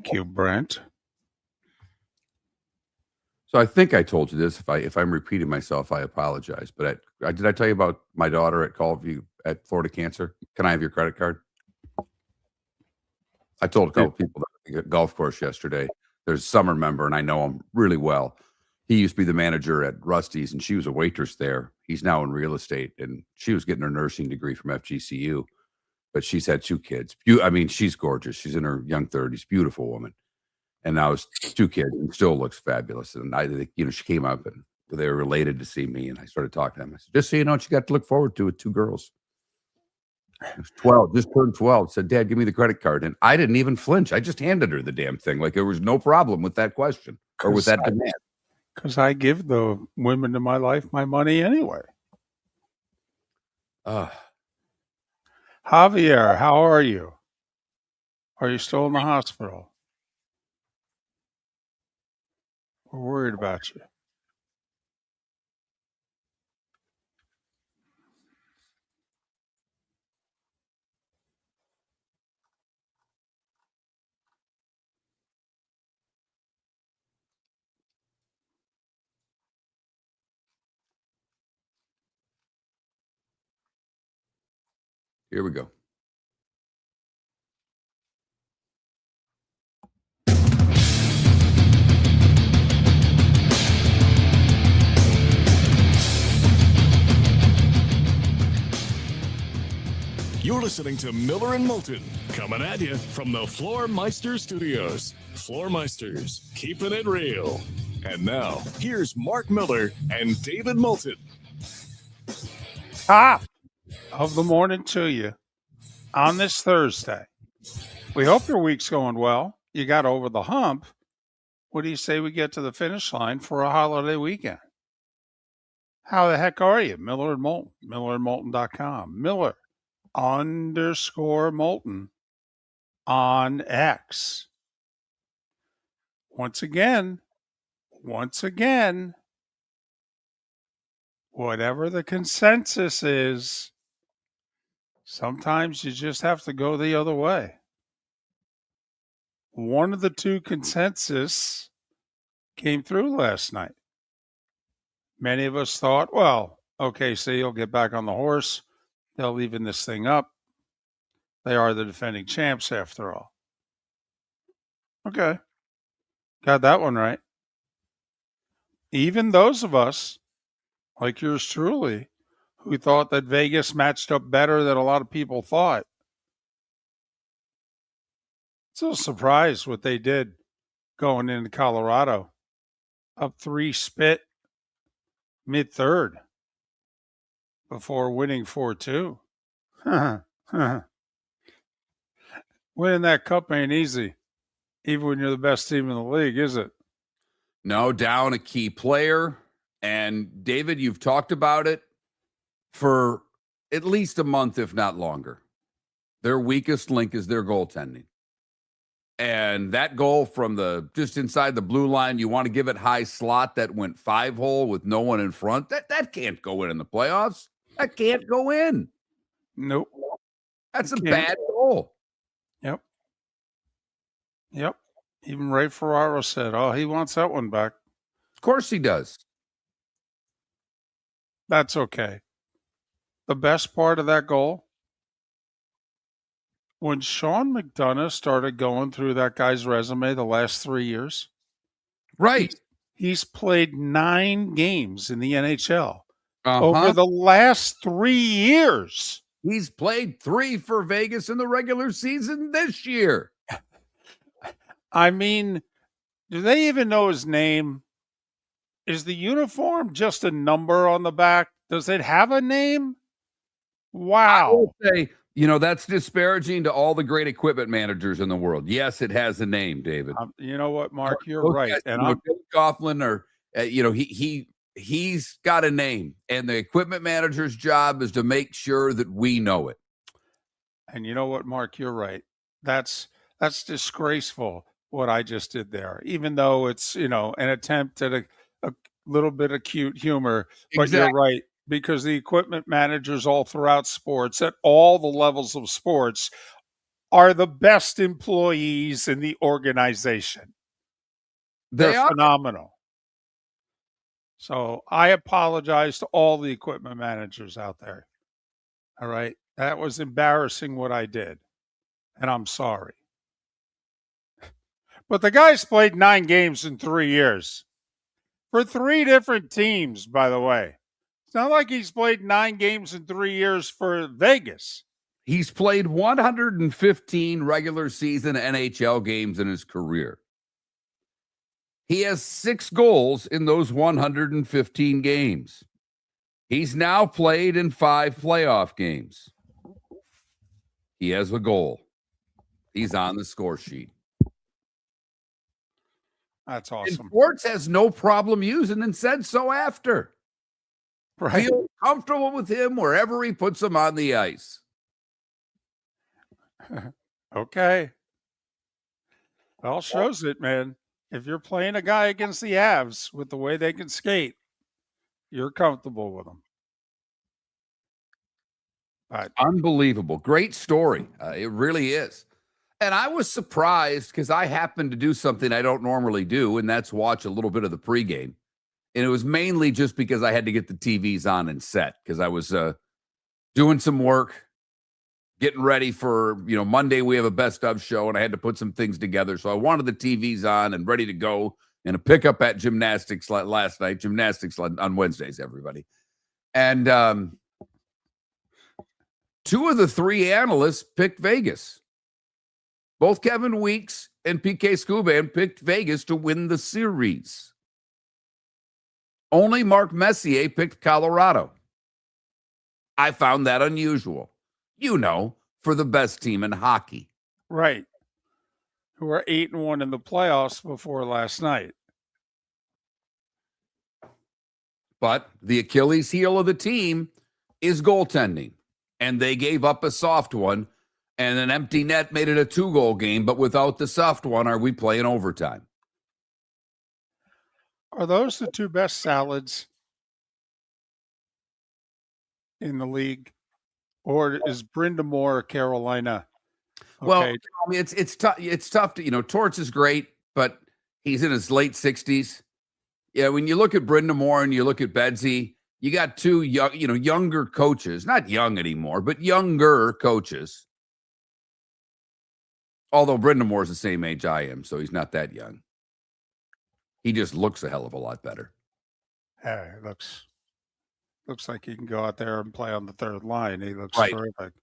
Thank you, Brent. So I think I told you this. If I'm repeating myself, I apologize. But did I tell you about my daughter at at Florida Cancer? Can I have your credit card? I told a couple people that at golf course yesterday. There's a summer member, and I know him really well. He used to be the manager at Rusty's, and she was a waitress there. He's now in real estate, and she was getting her nursing degree from FGCU. But she's had 2 kids. I mean, she's gorgeous. She's in her young 30s, beautiful woman. And now it's 2 kids and still looks fabulous. And I think, she came up and they were related to see me. And I started talking to them. I said, just so you know what you got to look forward to with 2 girls. It was 12, just turned 12. Said, Dad, give me the credit card. And I didn't even flinch. I just handed her the damn thing. Like there was no problem with that question or with that demand. Because I give the women in my life my money anyway. Javier, how are you? Are you still in the hospital? We're worried about you. Here we go. You're listening to Miller and Moulton, coming at you from the Floormeister Studios. Floormeisters, keeping it real. And now, here's Mark Miller and David Moulton. Top of the morning to you on this Thursday. We hope your week's going well. You got over the hump. What do you say we get to the finish line for a holiday weekend? How the heck are you? Miller and Moulton, millerandmoulton.com. Miller _Moulton on X. Once again, whatever the consensus is, sometimes you just have to go the other way. One of the 2 consensus came through last night. Many of us thought, well, OKC will get back on the horse. They'll even this thing up. They are the defending champs after all. Okay. Got that one right. Even those of us, like yours truly, who thought that Vegas matched up better than a lot of people thought. It's a surprise what they did going into Colorado. Up 3 spit mid-third before winning 4-2. Winning that cup ain't easy, even when you're the best team in the league, is it? No, down a key player. And David, you've talked about it for at least a month, if not longer. Their weakest link is their goaltending. And that goal from just inside the blue line, you want to give it high slot that went 5-hole with no one in front. That can't go in the playoffs. That can't go in. Nope. That's a bad goal. Yep. Even Ray Ferraro said, he wants that one back. Of course he does. That's okay. The best part of that goal, when Sean McDonough started going through that guy's resume the last 3 years. Right. He's played 9 games in the NHL over the last 3 years. He's played 3 for Vegas in the regular season this year. I mean, do they even know his name? Is the uniform just a number on the back? Does it have a name? Wow. I will say, that's disparaging to all the great equipment managers in the world. Yes, it has a name, David. You know what, Mark? You're right. Guys, and Coughlin, or he's got a name, and the equipment manager's job is to make sure that we know it. And you know what, Mark? You're right. That's disgraceful what I just did there, even though it's an attempt at a little bit of cute humor. But You're right. Because the equipment managers all throughout sports, at all the levels of sports, are the best employees in the organization. They They're are. phenomenal. So I apologize to all the equipment managers out there. All right. That was embarrassing what I did. And I'm sorry. But the guy's played 9 games in 3 years for 3 different teams, by the way. It's not like he's played 9 games in 3 years for Vegas. He's played 115 regular season NHL games in his career. He has 6 goals in those 115 games. He's now played in 5 playoff games. He has a goal. He's on the score sheet. That's And awesome. Schwartz has no problem using and said so after. Right. Feel comfortable with him wherever he puts him on the ice. Okay. Well, shows it, man. If you're playing a guy against the Avs with the way they can skate, you're comfortable with them. But Unbelievable. Great story. It really is. And I was surprised because I happened to do something I don't normally do, and that's watch a little bit of the pregame. And it was mainly just because I had to get the TVs on and set because I was doing some work, getting ready for, Monday we have a best of show, and I had to put some things together. So I wanted the TVs on and ready to go and a pickup at gymnastics last night. Gymnastics on Wednesdays, everybody. And 2 of the 3 analysts picked Vegas. Both Kevin Weeks and PK Subban picked Vegas to win the series. Only Mark Messier picked Colorado. I found that unusual. For the best team in hockey. right. Who are 8-1 in the playoffs before last night. But the Achilles heel of the team is goaltending. And they gave up a soft one. And an empty net made it a 2-goal game. But without the soft one, are we playing overtime? Are those the 2 best salads in the league? Or is Brindamore Carolina? Okay. Well, I mean, it's tough. It's tough to, Torts is great, but he's in his late 60s. Yeah, when you look at Brindamore and you look at Bedsy, you got 2 young, younger coaches, not young anymore, but younger coaches. Although Brindamore's the same age I am, so he's not that young. He just looks a hell of a lot better. Yeah, it looks like he can go out there and play on the 3rd line. He looks Right. terrific.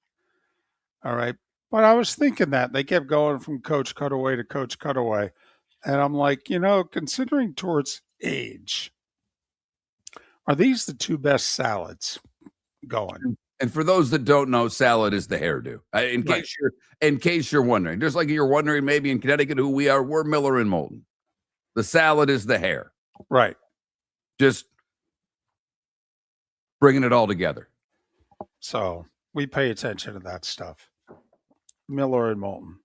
All right. But I was thinking that they kept going from coach cutaway to coach cutaway. And I'm like, considering Torts' age, are these the 2 best salads going? And for those that don't know, salad is the hairdo. In case you're wondering, just like you're wondering maybe in Connecticut who we are, we're Miller and Moulton. The salad is the hair. Right. Just bringing it all together. So we pay attention to that stuff. Miller and Moulton.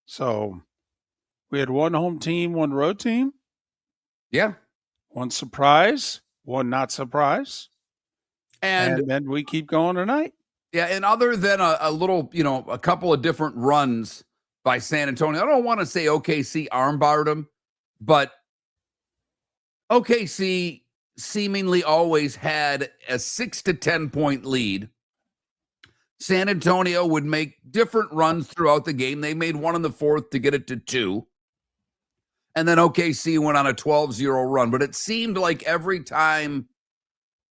So we had 1 home team, 1 road team. Yeah. 1 surprise, 1 not surprise. And then we keep going tonight. Yeah, and other than a little, a couple of different runs by San Antonio, I don't want to say OKC armbarred them, but OKC seemingly always had a 6 to 10 point lead. San Antonio would make different runs throughout the game. They made 1 in the 4th to get it to 2. And then OKC went on a 12-0 run. But it seemed like every time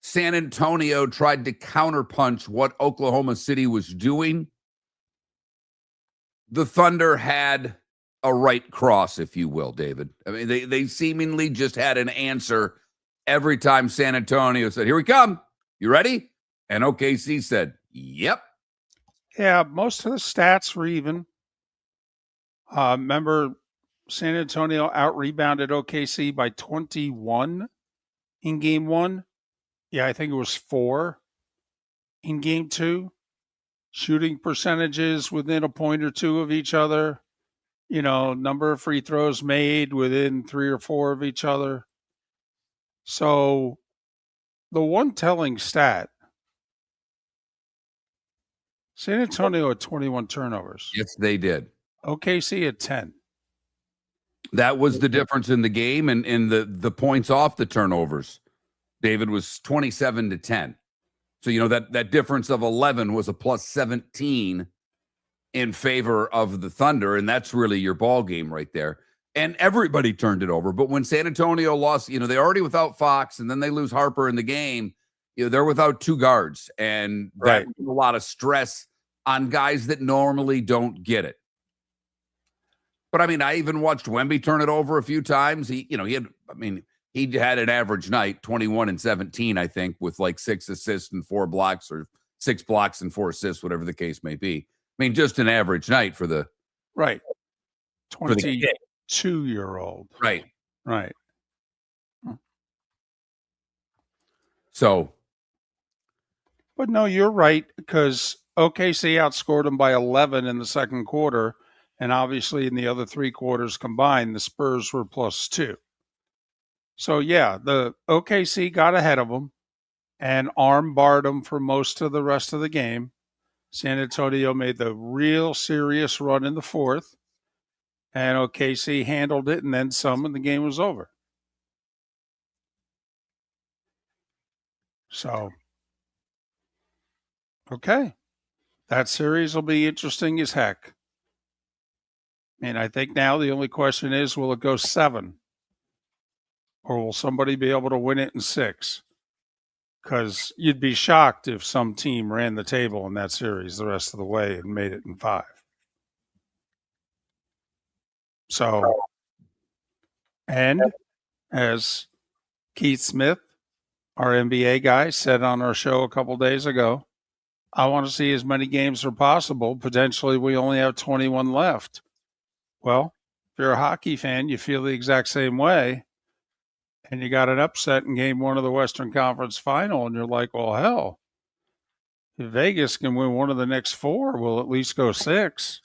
San Antonio tried to counterpunch what Oklahoma City was doing, the Thunder had a right cross, if you will, David. I mean, they seemingly just had an answer every time San Antonio said, "Here we come. You ready?" And OKC said, "Yep." Yeah, most of the stats were even. Remember, San Antonio out-rebounded OKC by 21 in Game 1. Yeah, I think it was 4 in Game 2. Shooting percentages within a point or 2 of each other. Number of free throws made within 3 or 4 of each other. So the one telling stat San Antonio had 21 turnovers. Yes, they did. OKC had 10. That was the difference in the game, and in the points off the turnovers. David was 27-10. So, that difference of 11 was a plus 17 in favor of the Thunder, and that's really your ball game right there. And everybody turned it over. But when San Antonio lost, they're already without Fox, and then they lose Harper in the game. They're without two guards, and that was a lot of stress on guys that normally don't get it. But I even watched Wemby turn it over a few times. He had an average night, 21 and 17, I think, with like 6 assists and 4 blocks, or 6 blocks and 4 assists, whatever the case may be. Just an average night for the 22-year-old. Right. So, but no, you're right, because OKC outscored them by 11 in the second quarter. And obviously, in the other 3 quarters combined, the Spurs were plus 2. So, yeah, the OKC got ahead of them and arm-barred them for most of the rest of the game. San Antonio made the real serious run in the fourth, and OKC handled it and then some, and the game was over. So, okay. That series will be interesting as heck. And I think now the only question is, will it go 7? Or will somebody be able to win it in 6? Because you'd be shocked if some team ran the table in that series the rest of the way and made it in 5. So, and as Keith Smith, our NBA guy, said on our show a couple days ago, I want to see as many games as possible. Potentially, we only have 21 left. Well, if you're a hockey fan, you feel the exact same way, and you got an upset in game 1 of the Western Conference Final, and you're like, well, hell, if Vegas can win one of the next 4, we'll at least go 6.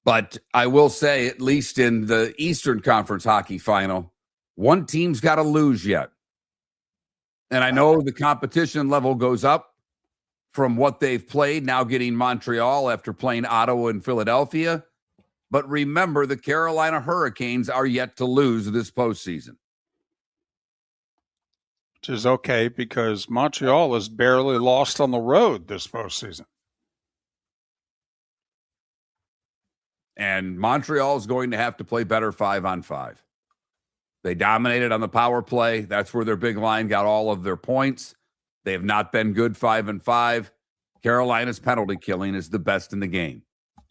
But I will say, at least in the Eastern Conference Hockey Final, one team's got to lose yet. And I know the competition level goes up from what they've played, now getting Montreal after playing Ottawa and Philadelphia. But remember, the Carolina Hurricanes are yet to lose this postseason. Which is okay, because Montreal has barely lost on the road this postseason. And Montreal is going to have to play better 5-on-5. They dominated on the power play. That's where their big line got all of their points. They have not been good 5-on-5. Carolina's penalty killing is the best in the game.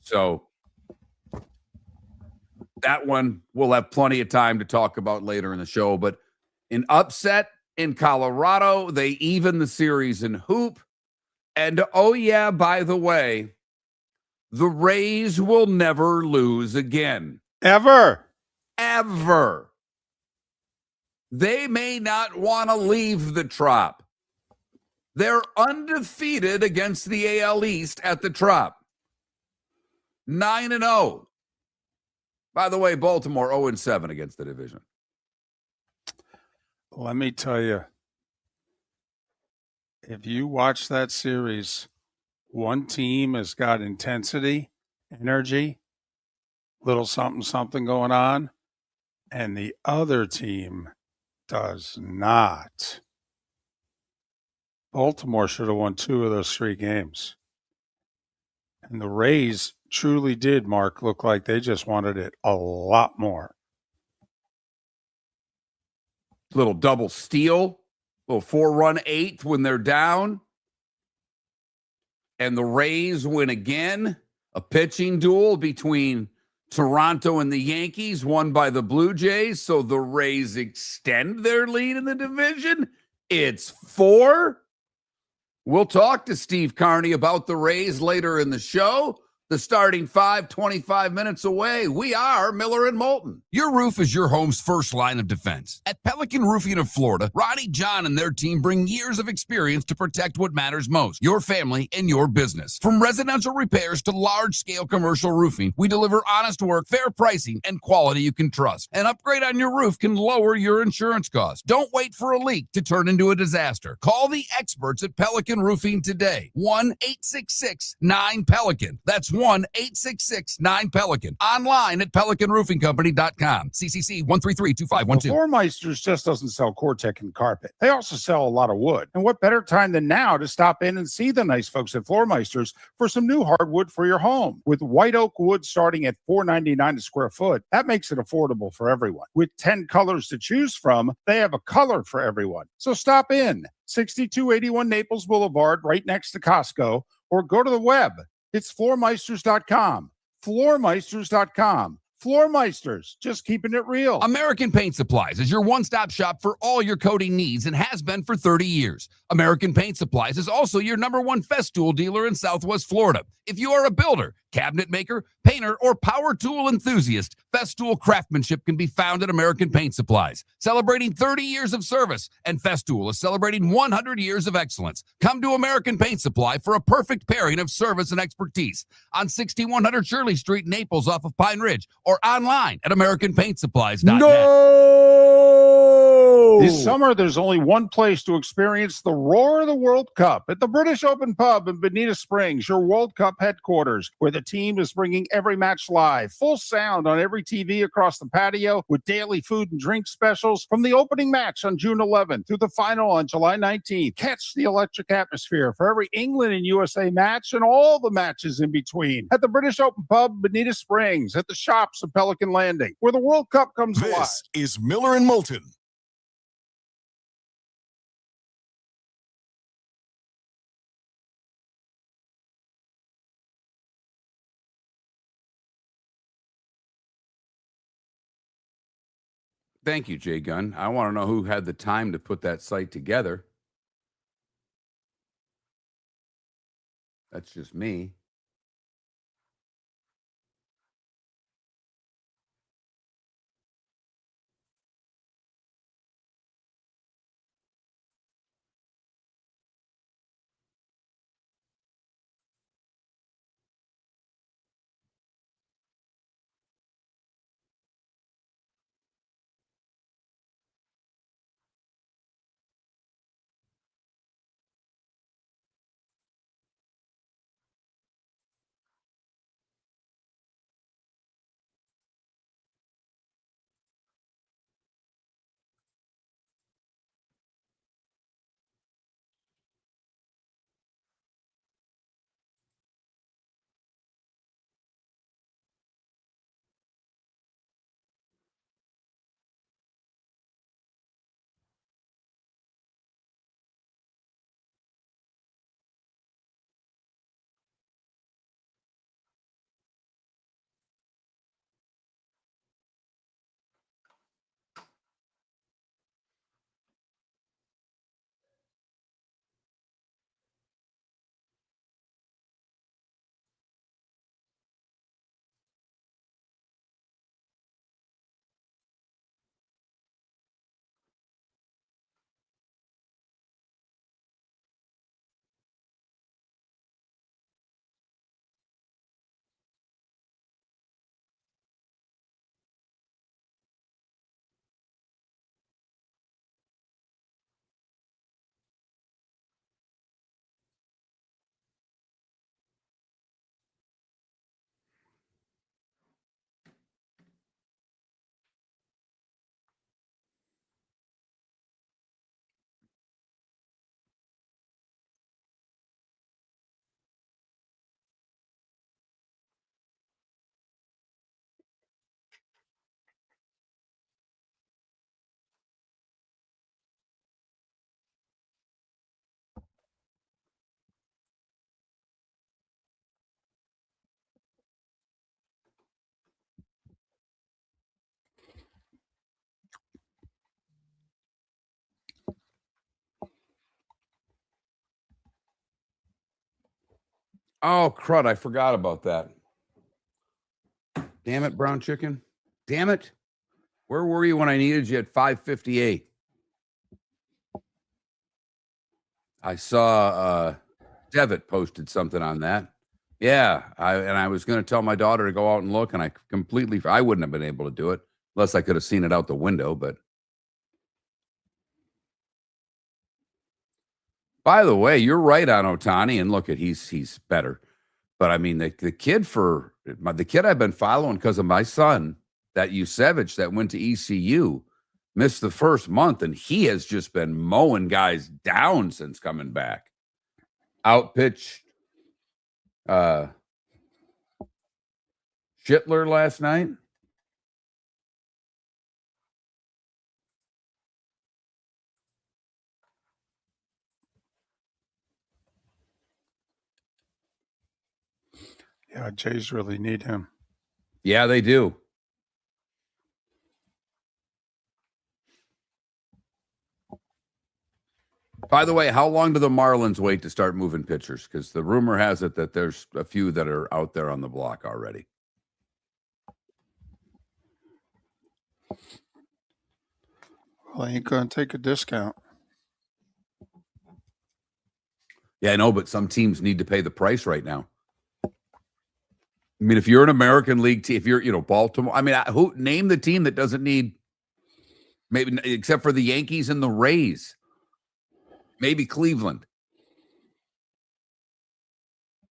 So that one we'll have plenty of time to talk about later in the show. But an upset in Colorado, they even the series in hoop. And oh yeah, by the way, the Rays will never lose again. Ever. They may not want to leave the Trop. They're undefeated against the AL East at the Trop. 9-0. By the way, Baltimore 0-7 against the division. Let me tell you, if you watch that series, one team has got intensity, energy, little something going on, and the other team does not. Baltimore should have won 2 of those 3 games. And the Rays truly did, Mark, look like they just wanted it a lot more. Little double steal, little 4-run 8th when they're down. And the Rays win again. A pitching duel between Toronto and the Yankees, won by the Blue Jays. So the Rays extend their lead in the division. It's 4. We'll talk to Steve Carney about the Rays later in the show. The starting 25 minutes away. We are Miller and Moulton. Your roof is your home's first line of defense. At Pelican Roofing of Florida, Ronnie, John, and their team bring years of experience to protect what matters most, your family and your business. From residential repairs to large-scale commercial roofing, we deliver honest work, fair pricing, and quality you can trust. An upgrade on your roof can lower your insurance costs. Don't wait for a leak to turn into a disaster. Call the experts at Pelican Roofing today. 1-866-9-PELICAN. That's 1-866-9-PELICAN. Online at pelicanroofingcompany.com. CCC 1332512. Floor Meisters just doesn't sell Cortec and carpet. They also sell a lot of wood. And what better time than now to stop in and see the nice folks at Floor Meisters for some new hardwood for your home. With white oak wood starting at $4.99 a square foot, that makes it affordable for everyone. With 10 colors to choose from, they have a color for everyone. So stop in. 6281 Naples Boulevard, right next to Costco, or go to the web. It's floormeisters.com. Floormeisters.com. Floor Meisters, just keeping it real. American Paint Supplies is your one-stop shop for all your coating needs and has been for 30 years. American Paint Supplies is also your #1 Festool dealer in Southwest Florida. If you are a builder, cabinet maker, painter, or power tool enthusiast, Festool craftsmanship can be found at American Paint Supplies. Celebrating 30 years of service, and Festool is celebrating 100 years of excellence. Come to American Paint Supply for a perfect pairing of service and expertise on 6100 Shirley Street, Naples, off of Pine Ridge, or online at AmericanPaintSupplies.net. No! This summer, there's only one place to experience the roar of the World Cup at the British Open Pub in Bonita Springs, your World Cup headquarters, where the team is bringing every match live, full sound on every TV across the patio, with daily food and drink specials from the opening match on June 11th through the final on July 19th. Catch the electric atmosphere for every England and USA match and all the matches in between at the British Open Pub, Bonita Springs, at the shops of Pelican Landing, where the World Cup comes alive. This is Miller and Moulton. Thank you, Jay Gunn. I want to know who had the time to put that site together. That's just me. Oh, crud. I forgot about that. Damn it, brown chicken. Damn it. Where were you when I needed you at 5:58? I saw Devitt posted something on that. Yeah, I was going to tell my daughter to go out and look, and I wouldn't have been able to do it unless I could have seen it out the window. But by the way, you're right on Ohtani, and look at he's better. But I mean, the kid I've been following because of my son, that Yusevich that went to ECU, missed the first month, and he has just been mowing guys down since coming back. Outpitched Schittler last night. Yeah, Jays really need him. Yeah, they do. By the way, how long do the Marlins wait to start moving pitchers? Because the rumor has it that there's a few that are out there on the block already. Well, I ain't going to take a discount. Yeah, I know, but some teams need to pay the price right now. I mean, if you're an American League team, if you're, Baltimore, I mean, name the team that doesn't need, maybe except for the Yankees and the Rays, maybe Cleveland,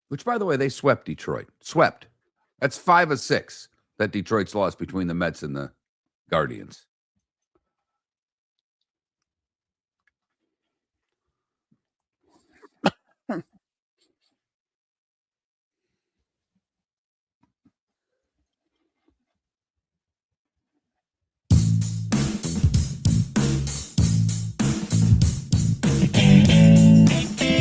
which, by the way, they swept Detroit. Swept. That's 5 of 6 that Detroit's lost between the Mets and the Guardians.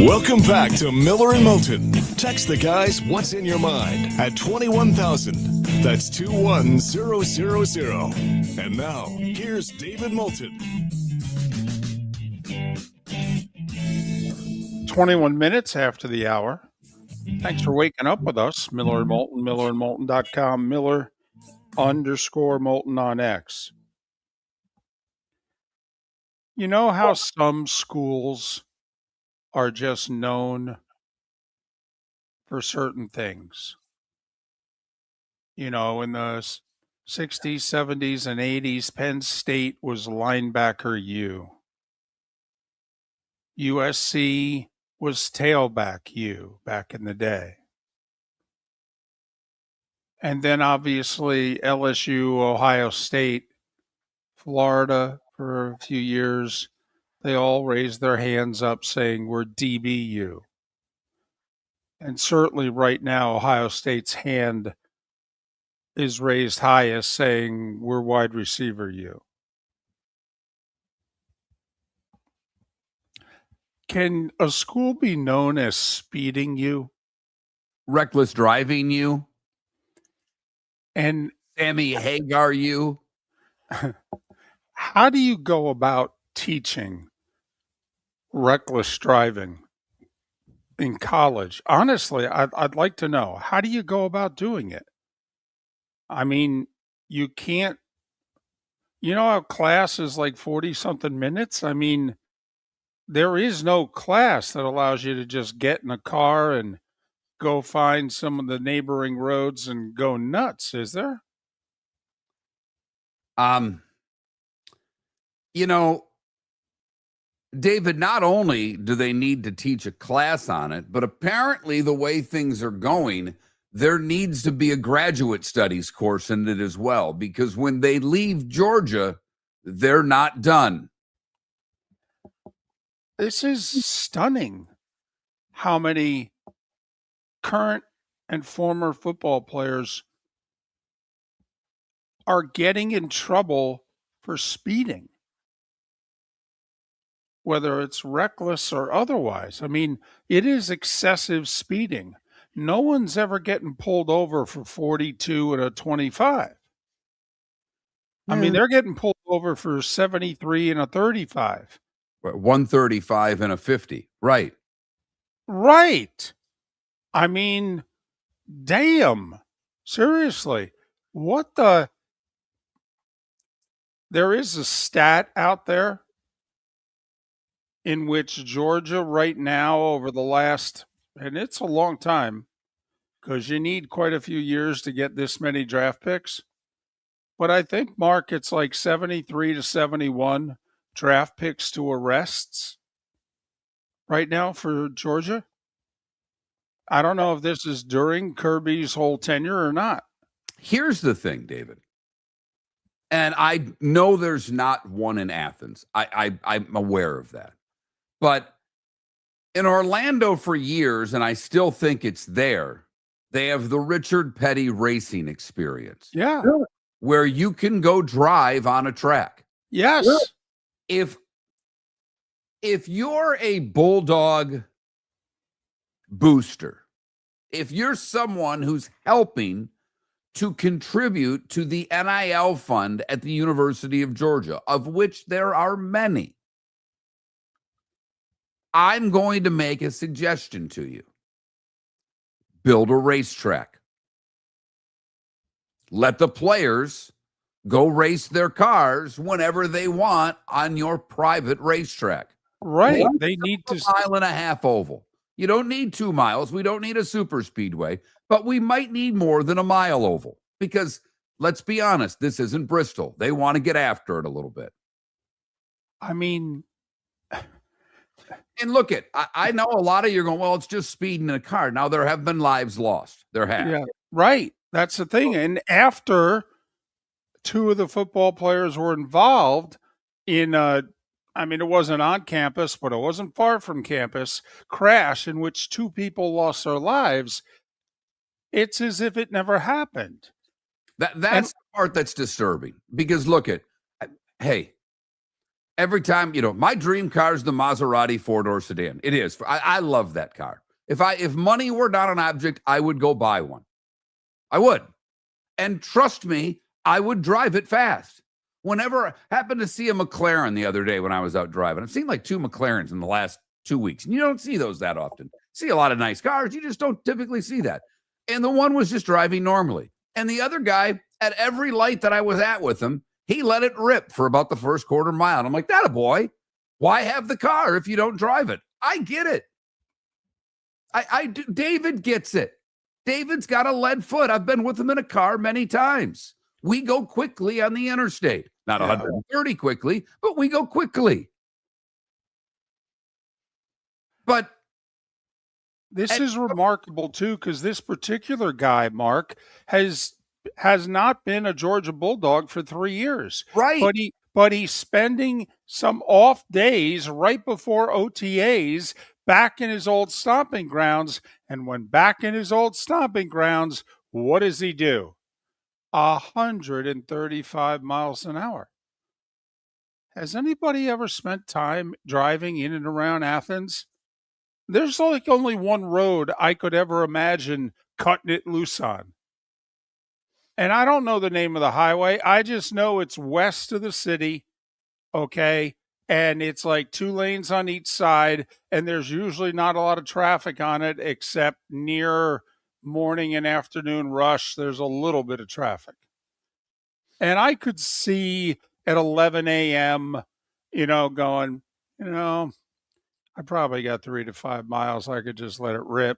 Welcome back to Miller and Moulton. Text the guys what's in your mind at 21,000. That's 21000. And now, here's David Moulton. 21 minutes after the hour. Thanks for waking up with us. Miller and Moulton, millerandmoulton.com, Miller_Moulton on X. You know how some schools are just known for certain things? In the 60s, 70s, and 80s, Penn State was linebacker U. USC was tailback U back in the day. And then obviously LSU, Ohio State, Florida for a few years, they all raised their hands up saying we're DBU. And certainly right now, Ohio State's hand is raised highest saying we're wide receiver U. Can a school be known as speeding U? Reckless driving you? And Sammy Hagar you? how do you go about teaching reckless driving in college? Honestly, I'd like to know. How do you go about doing it? I mean, you can't, how class is like 40-something minutes? I mean, there is no class that allows you to just get in a car and go find some of the neighboring roads and go nuts, is there? David, not only do they need to teach a class on it, but apparently the way things are going, there needs to be a graduate studies course in it as well, because when they leave Georgia, they're not done. This is stunning how many current and former football players are getting in trouble for speeding, whether it's reckless or otherwise. I mean, it is excessive speeding. No one's ever getting pulled over for 42 and a 25. I mean, they're getting pulled over for 73 and a 35. 135 and a 50. Right. Right. I mean, damn. Seriously. What the? There is a stat out there in which Georgia right now over the last, and it's a long time because you need quite a few years to get this many draft picks. But I think, Mark, it's like 73 to 71 draft picks to arrests right now for Georgia. I don't know if this is during Kirby's whole tenure or not. Here's the thing, David. And I know there's not one in Athens. I'm aware of that. But in Orlando for years, and I still think it's there, they have the Richard Petty racing experience. Yeah. Where you can go drive on a track. Yes. If you're a Bulldog booster, if you're someone who's helping to contribute to the NIL fund at the University of Georgia, of which there are many, I'm going to make a suggestion to you. Build a racetrack. Let the players go race their cars whenever they want on your private racetrack. Right. They need to. 1.5 mile oval. You don't need 2 miles. We don't need a super speedway, but we might need more than a mile oval because let's be honest, this isn't Bristol. They want to get after it a little bit. I mean, and look I know a lot of you are going, well, it's just speeding in a car. Now there have been lives lost. There have. yeah, right. That's the thing. And after 2 of the football players were involved in it wasn't on campus, but it wasn't far from campus, crash in which 2 people lost their lives, it's as if it never happened. That's the part that's disturbing because hey, every time, my dream car is the Maserati 4-door sedan. It is. I love that car. If money were not an object, I would go buy one. I would. And trust me, I would drive it fast. Whenever I happened to see a McLaren the other day when I was out driving, I've seen like 2 McLarens in the last 2 weeks. And you don't see those that often. See a lot of nice cars. You just don't typically see that. And the one was just driving normally. And the other guy, at every light that I was at with him, he let it rip for about the first quarter mile. And I'm like, that a boy. Why have the car if you don't drive it? I get it. I do. David gets it. David's got a lead foot. I've been with him in a car many times. We go quickly on the interstate. Not 130 quickly, but we go quickly. But this is remarkable, too, because this particular guy, Mark, has not been a Georgia Bulldog for 3 years. Right. But he's spending some off days right before OTAs back in his old stomping grounds. And when back in his old stomping grounds, what does he do? 135 miles an hour. Has anybody ever spent time driving in and around Athens? There's like only one road I could ever imagine cutting it loose on. And I don't know the name of the highway. I just know it's west of the city, okay? And it's like 2 lanes on each side, and there's usually not a lot of traffic on it except near morning and afternoon rush. There's a little bit of traffic. And I could see at 11 a.m., going, I probably got 3 to 5 miles. I could just let it rip.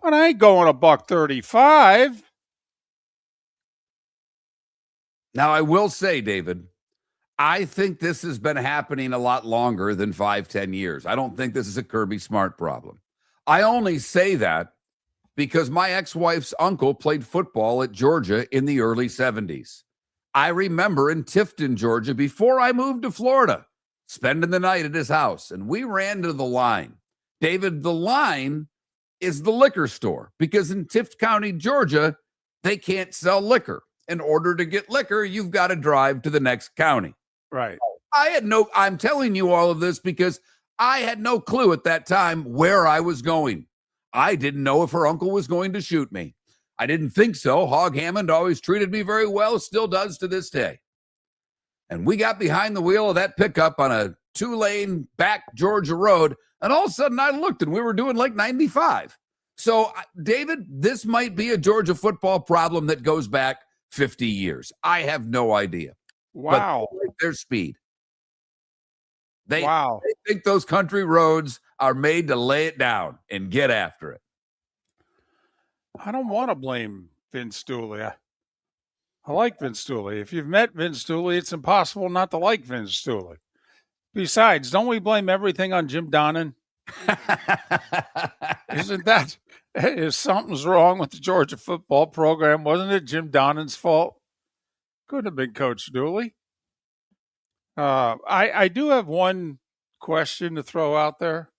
But I ain't going $135. Now, I will say, David, I think this has been happening a lot longer than 5-10 years. I don't think this is a Kirby Smart problem. I only say that because my ex-wife's uncle played football at Georgia in the early 70s. I remember in Tifton, Georgia, before I moved to Florida, spending the night at his house, and we ran to the line. David, the line is the liquor store because in Tift County, Georgia, they can't sell liquor. In order to get liquor, you've got to drive to the next county. Right. I'm telling you all of this because I had no clue at that time where I was going. I didn't know if her uncle was going to shoot me. I didn't think so. Hog Hammond always treated me very well, still does to this day. And we got behind the wheel of that pickup on a 2-lane back Georgia road, and all of a sudden I looked and we were doing like 95. So, David, this might be a Georgia football problem that goes back 50 years. I have no idea. Wow. But they like their speed. They Wow. think those country roads are made to lay it down and get after it. I don't want to blame Vince Dooley. I like Vince Dooley. If you've met Vince Dooley, it's impossible not to like Vince Dooley. Besides, don't we blame everything on Jim Donnan? Isn't that if something's wrong with the Georgia football program, wasn't it Jim Donnan's fault? Couldn't have been Coach Dooley. I do have one question to throw out there.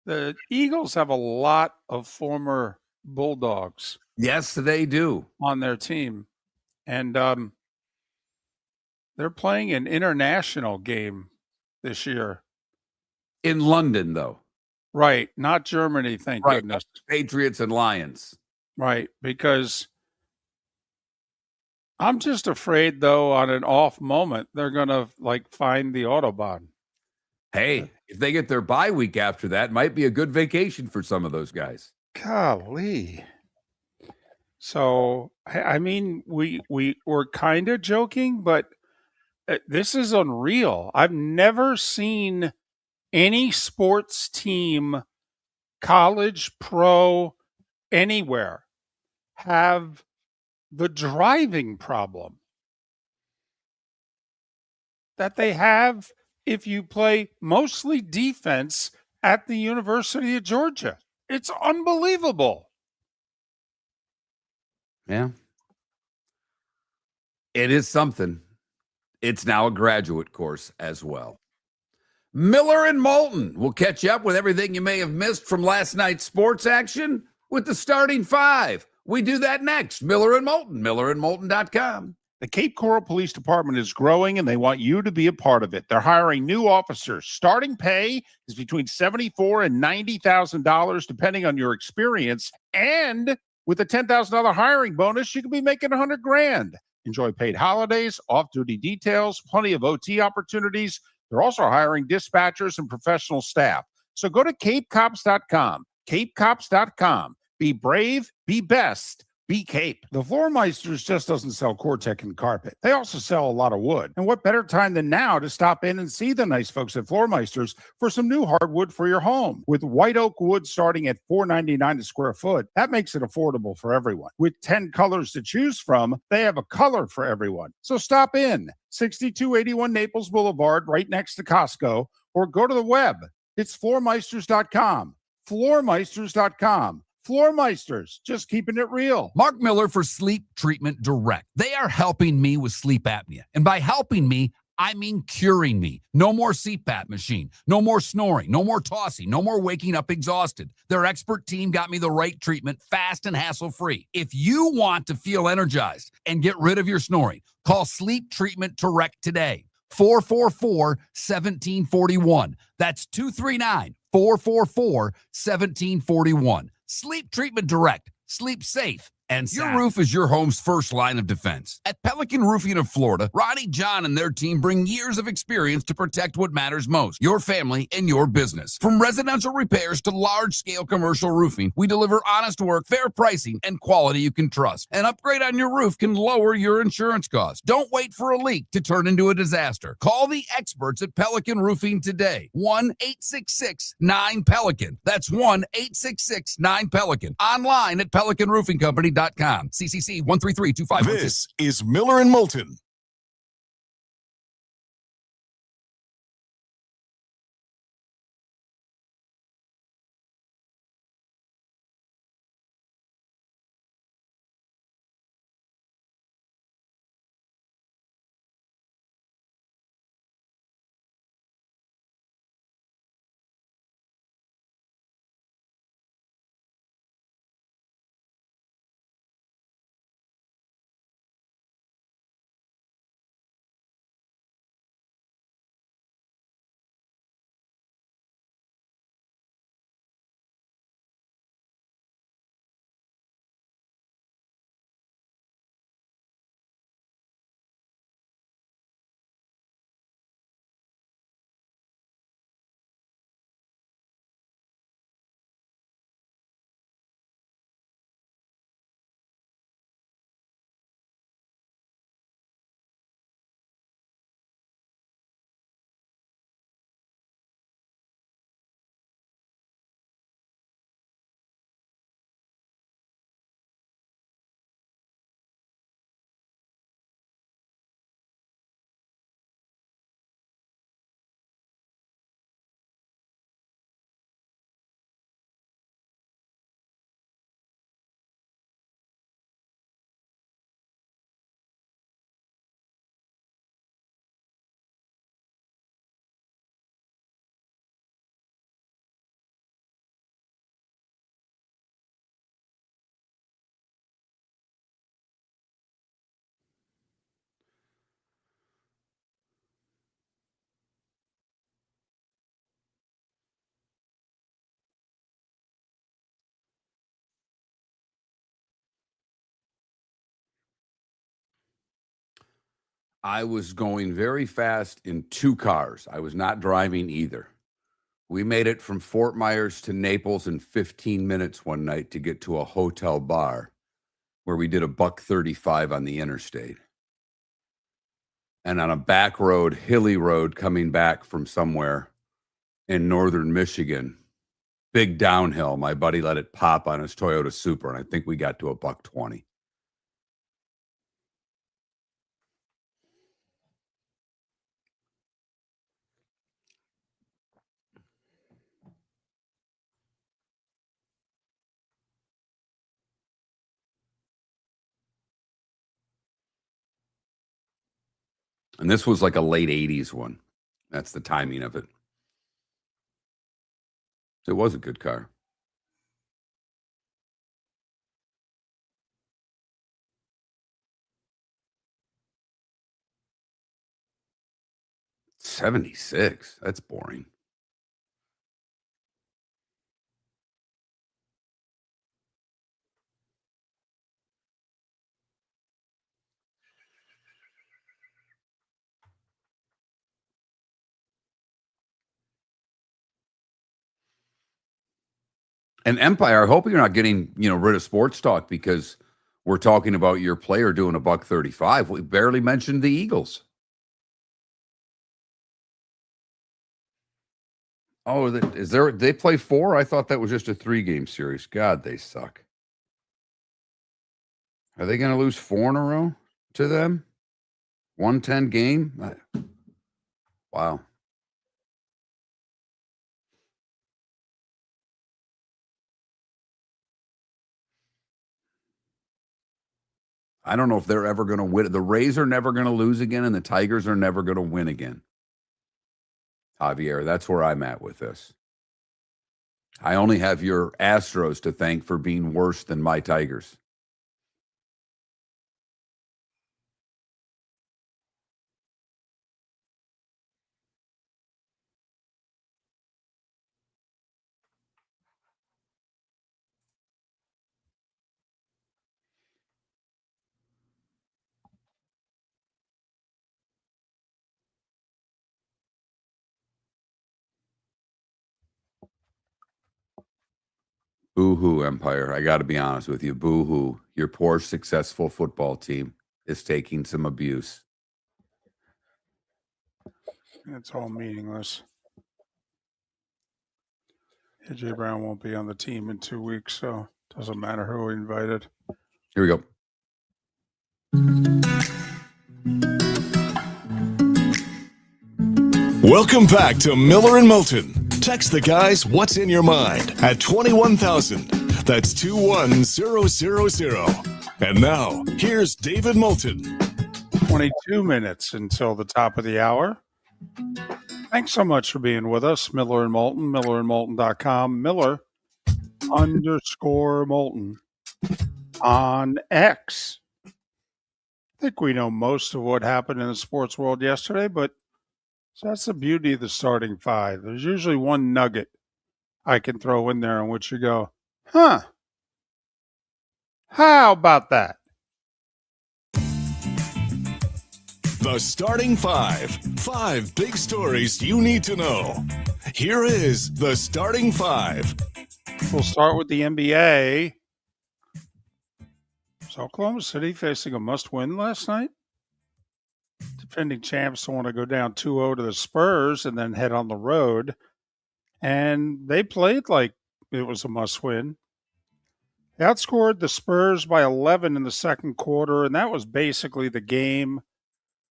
The Eagles have a lot of former Bulldogs Yes, they do. on their team, and they're playing an international game this year. In London, though. Right, not Germany, thank Right. goodness. Patriots and Lions. Right, because I'm just afraid, though, on an off moment, they're going to find the Autobahn. Hey, if they get their bye week after that, might be a good vacation for some of those guys. Golly. So, I mean, we're kind of joking, but this is unreal. I've never seen any sports team, college, pro, anywhere, have the driving problem that they have if you play mostly defense at the University of Georgia. It's unbelievable. Yeah. It is something. It's now a graduate course as well. Miller and Moulton will catch you up with everything you may have missed from last night's sports action with the starting five. We do that next. Miller and Moulton, millerandmoulton.com. The Cape Coral Police Department is growing, and they want you to be a part of it. They're hiring new officers. Starting pay is between $74,000 and $90,000, depending on your experience. And with a $10,000 hiring bonus, you could be making $100,000. Enjoy paid holidays, off-duty details, plenty of OT opportunities. They're also hiring dispatchers and professional staff. So go to capecops.com. Capecops.com. Be brave, be best. Be Cape. The Floormeisters just doesn't sell Cortec and carpet. They also sell a lot of wood. And what better time than now to stop in and see the nice folks at Floormeisters for some new hardwood for your home. With white oak wood starting at $4.99 a square foot, that makes it affordable for everyone. With 10 colors to choose from, they have a color for everyone. So stop in. 6281 Naples Boulevard, right next to Costco, or go to the web. It's floormeisters.com. Floormeisters.com. Floormeisters, just keeping it real. Mark Miller for Sleep Treatment Direct. They are helping me with sleep apnea. And by helping me, I mean curing me. No more CPAP machine. No more snoring. No more tossing. No more waking up exhausted. Their expert team got me the right treatment fast and hassle-free. If you want to feel energized and get rid of your snoring, call Sleep Treatment Direct today. 444-1741. That's 239-444-1741. Sleep Treatment Direct. Sleep safe and sound. Your roof is your home's first line of defense. At Pelican Roofing of Florida, Ronnie John and their team bring years of experience to protect what matters most, your family and your business. From residential repairs to large-scale commercial roofing, we deliver honest work, fair pricing, and quality you can trust. An upgrade on your roof can lower your insurance costs. Don't wait for a leak to turn into a disaster. Call the experts at Pelican Roofing today. 1-866-9-PELICAN. That's 1-866-9-PELICAN. Online at PelicanRoofingCompany.com. CCC 1332516. This is Miller and Moulton. I was going very fast in 2 cars. I was not driving either. We made it from Fort Myers to Naples in 15 minutes one night to get to a hotel bar where we did $1.35 on the interstate. And on a back road, hilly road, coming back from somewhere in northern Michigan, big downhill, my buddy let it pop on his Toyota Supra, and I think we got to $1.20. And this was like a late 80s one. That's the timing of it. It was a good car. '76. That's boring. And Empire, I hope you're not getting, rid of sports talk because we're talking about your player doing $1.35. We barely mentioned the Eagles. Oh, they play 4? I thought that was just a 3-game series. God, they suck. Are they going to lose 4 in a row to them? 110 game? Wow. I don't know if they're ever going to win. The Rays are never going to lose again, and the Tigers are never going to win again. Javier, that's where I'm at with this. I only have your Astros to thank for being worse than my Tigers. Boo-hoo, Empire. I got to be honest with you. Boo-hoo. Your poor, successful football team is taking some abuse. It's all meaningless. AJ Brown won't be on the team in 2 weeks, so it doesn't matter who we invited. Here we go. Welcome back to Miller and Moulton. Text the guys what's in your mind at 21,000. That's 21000. And now, here's David Moulton. 22 minutes until the top of the hour. Thanks so much for being with us. Miller and Moulton, millerandmoulton.com, Miller_Moulton on X. I think we know most of what happened in the sports world yesterday, but that's the beauty of the starting 5. There's usually one nugget I can throw in there in which you go, huh, how about that? The starting 5. 5 big stories you need to know. Here is the starting 5. We'll start with the NBA. So Oklahoma City facing a must-win last night. Defending champs want to go down 2-0 to the Spurs and then head on the road. And they played like it was a must-win. They outscored the Spurs by 11 in the second quarter, and that was basically the game.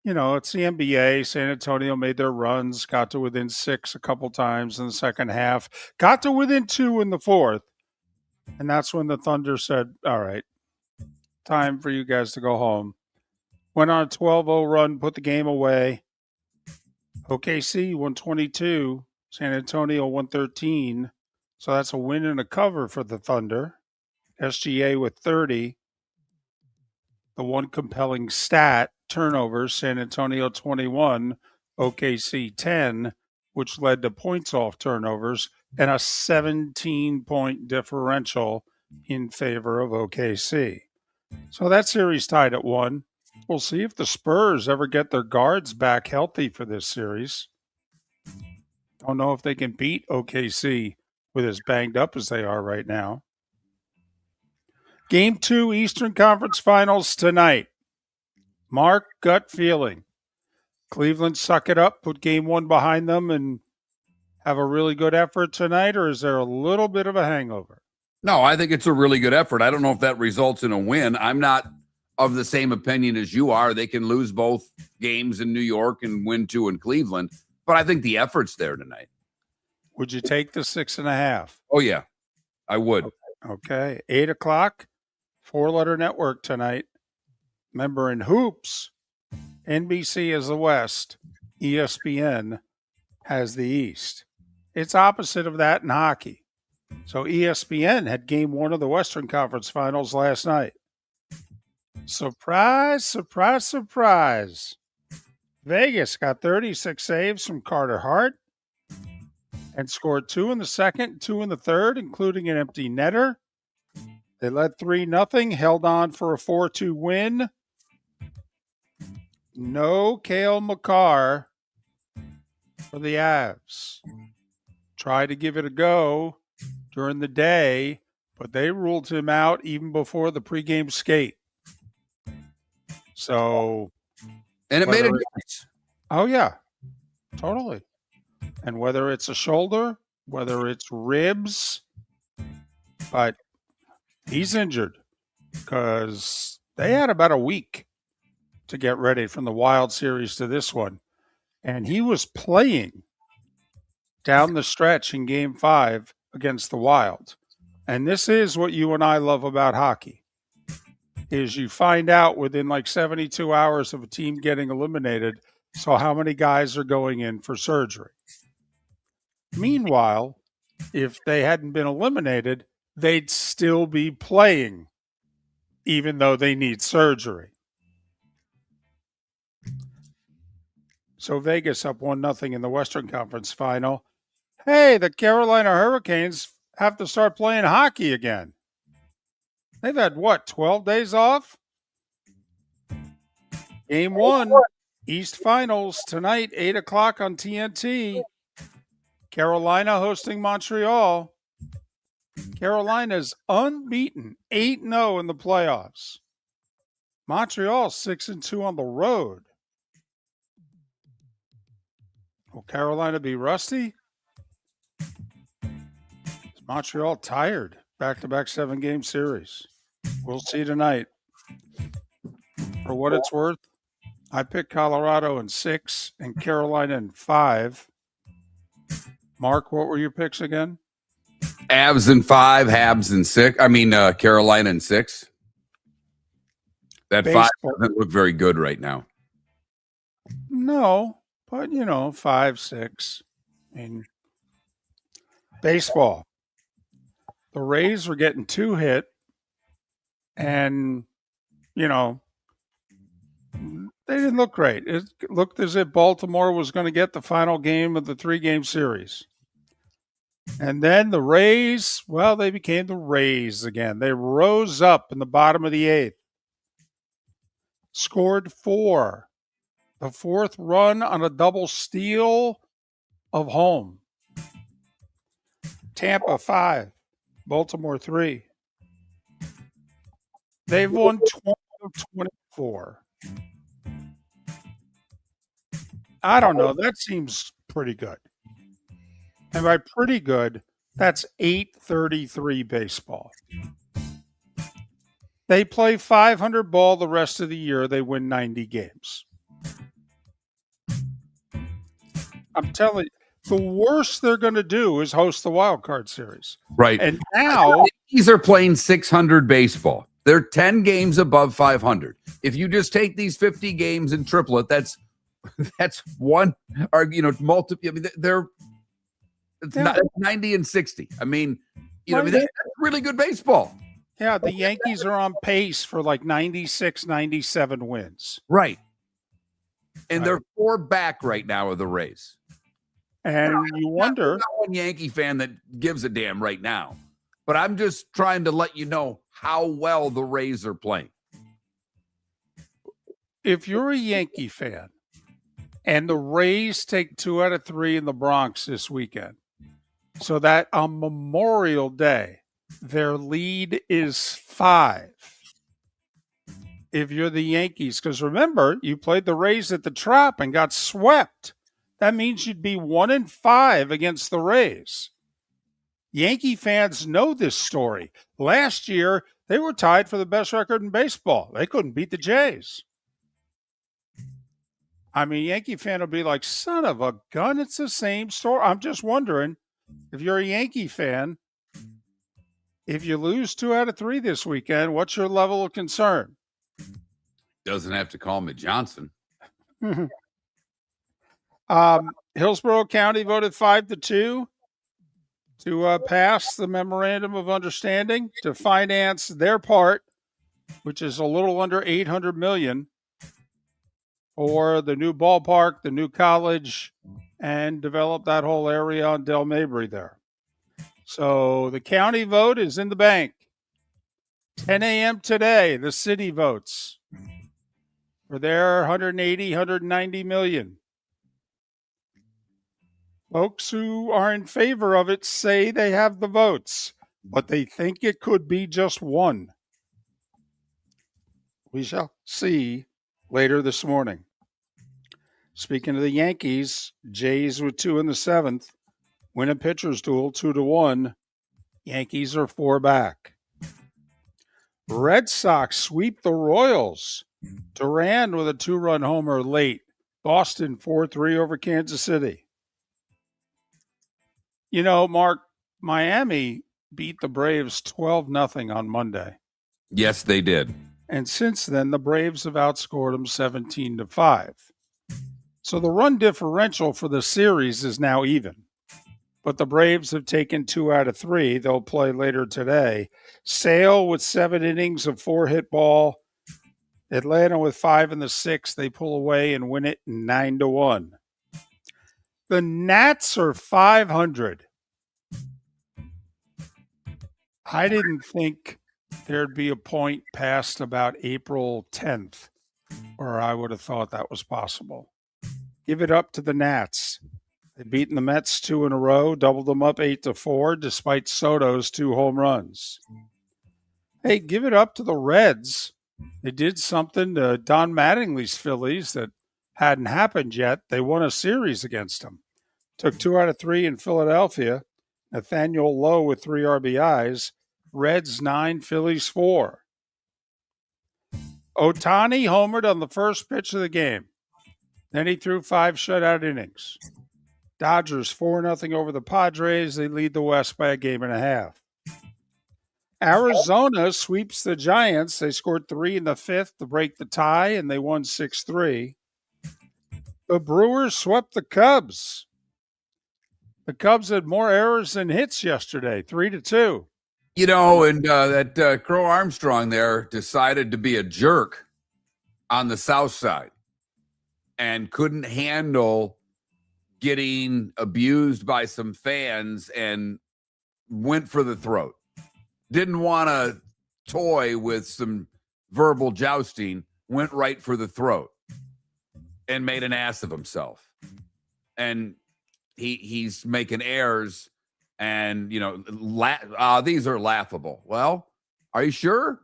It's the NBA. San Antonio made their runs, got to within 6 a couple times in the second half, got to within 2 in the fourth. And that's when the Thunder said, all right, time for you guys to go home. Went on a 12-0 run, put the game away. OKC 122, San Antonio 113. So that's a win and a cover for the Thunder. SGA with 30. The one compelling stat, turnovers, San Antonio 21, OKC 10, which led to points off turnovers and a 17-point differential in favor of OKC. So that series tied at 1. We'll see if the Spurs ever get their guards back healthy for this series. Don't know if they can beat OKC with as banged up as they are right now. Game 2 Eastern Conference Finals tonight. Mark, gut feeling. Cleveland suck it up, put game 1 behind them, and have a really good effort tonight, or is there a little bit of a hangover? No, I think it's a really good effort. I don't know if that results in a win. I'm not of the same opinion as you are. They can lose both games in New York and win 2 in Cleveland, but I think the effort's there tonight. Would you take the 6.5? Oh, yeah, I would. Okay. 8 o'clock, 4-letter network tonight. Remember, in hoops, NBC is the West, ESPN has the East. It's opposite of that in hockey. So ESPN had game 1 of the Western Conference Finals last night. Surprise, surprise, surprise. Vegas got 36 saves from Carter Hart and scored 2 in the second, 2 in the third, including an empty netter. They led 3-0, held on for a 4-2 win. No Cale Makar for the Avs. Tried to give it a go during the day, but they ruled him out even before the pregame skate. So, And it made a difference. Oh, yeah, totally. And whether it's a shoulder, whether it's ribs, but he's injured because they had about a week to get ready from the Wild series to this one. And he was playing down the stretch in game 5 against the Wild. And this is what you and I love about hockey, is you find out within like 72 hours of a team getting eliminated, so how many guys are going in for surgery. Meanwhile, if they hadn't been eliminated, they'd still be playing, even though they need surgery. So Vegas up 1-0 in the Western Conference Final. Hey, the Carolina Hurricanes have to start playing hockey again. They've had, 12 days off? Game 1, East Finals tonight, 8 o'clock on TNT. Carolina hosting Montreal. Carolina's unbeaten, 8-0 in the playoffs. Montreal 6-2 on the road. Will Carolina be rusty? Is Montreal tired? Back-to-back 7-game series. We'll see tonight. For what it's worth, I picked Colorado in 6 and Carolina in 5. Mark, what were your picks again? Avs in 5, Habs in 6. Carolina in 6. That Baseball. 5 doesn't look very good right now. No, but 5, 6. I mean, baseball. The Rays were getting 2 hit, and they didn't look great. It looked as if Baltimore was going to get the final game of the 3-game series. And then the Rays, they became the Rays again. They rose up in the bottom of the 8th. Scored 4. The 4th run on a double steal of home. Tampa 5. Baltimore 3. They've won 20 of 24. I don't know. That seems pretty good. And by pretty good, that's 833 baseball. They play 500 ball the rest of the year. They win 90 games. I'm telling you, the worst they're going to do is host the wild card series. Right. And now these are playing 600 baseball. They're 10 games above 500. If you just take these 50 games and triple it, that's one, or multiple. Not 90 and 60. That's really good baseball. Yeah, the Yankees are on pace for like 96, 97 wins. Right. And they're 4 back right now of the Rays. And you wonder. I'm not one Yankee fan that gives a damn right now, but I'm just trying to let you know how well the Rays are playing. if you're a Yankee fan and the Rays take 2 out of 3 in the Bronx this weekend, so that on Memorial Day, their lead is 5. If you're the Yankees, because remember, you played the Rays at the Trop and got swept. That means you'd be 1-5 against the Rays. Yankee fans know this story. Last year, they were tied for the best record in baseball. They couldn't beat the Jays. I mean, Yankee fan will be like, son of a gun, it's the same story. I'm just wondering, if you're a Yankee fan, if you lose 2 out of 3 this weekend, what's your level of concern? Doesn't have to call me Johnson. Hillsborough County voted 5-2 to pass the memorandum of understanding to finance their part, which is a little under $800 million, for the new ballpark, the new college, and develop that whole area on Del Mabry there. So the county vote is in the bank. 10 a.m. today, the city votes for their 180, 190 million. Folks who are in favor of it say they have the votes, but they think it could be just one. We shall see later this morning. Speaking of the Yankees, Jays with 2 in the 7th, win a pitcher's duel 2-1. Yankees are 4 back. Red Sox sweep the Royals. Duran with a 2-run homer late. Boston 4-3 over Kansas City. You know, Mark, Miami beat the Braves 12-0 on Monday. Yes, they did. And since then, the Braves have outscored them 17-5. So the run differential for the series is now even. But the Braves have taken 2 out of 3. They'll play later today. Sale with 7 innings of 4-hit ball. Atlanta with 5 in the 6th. They pull away and win it 9-1. The Nats are 500. I didn't think there'd be a point past about April 10th where I would have thought that was possible. Give it up to the Nats. They've beaten the Mets 2 in a row, doubled them up 8-4, despite Soto's 2 home runs. Hey, give it up to the Reds. They did something to Don Mattingly's Phillies that hadn't happened yet. They won a series against them. Took 2 out of 3 in Philadelphia. Nathaniel Lowe with 3 RBIs. Reds 9, Phillies 4. Ohtani homered on the first pitch of the game. Then he threw 5 shutout innings. Dodgers 4-0 over the Padres. They lead the West by 1.5 games. Arizona sweeps the Giants. They scored 3 in the 5th to break the tie, and they won 6-3. The Brewers swept the Cubs. The Cubs had more errors than hits yesterday, 3-2. You know, and that Crow Armstrong there decided to be a jerk on the South Side and couldn't handle getting abused by some fans and went for the throat. Didn't want to toy with some verbal jousting, went right for the throat and made an ass of himself. And he's making errors and, you know, these are laughable. Well, are you sure?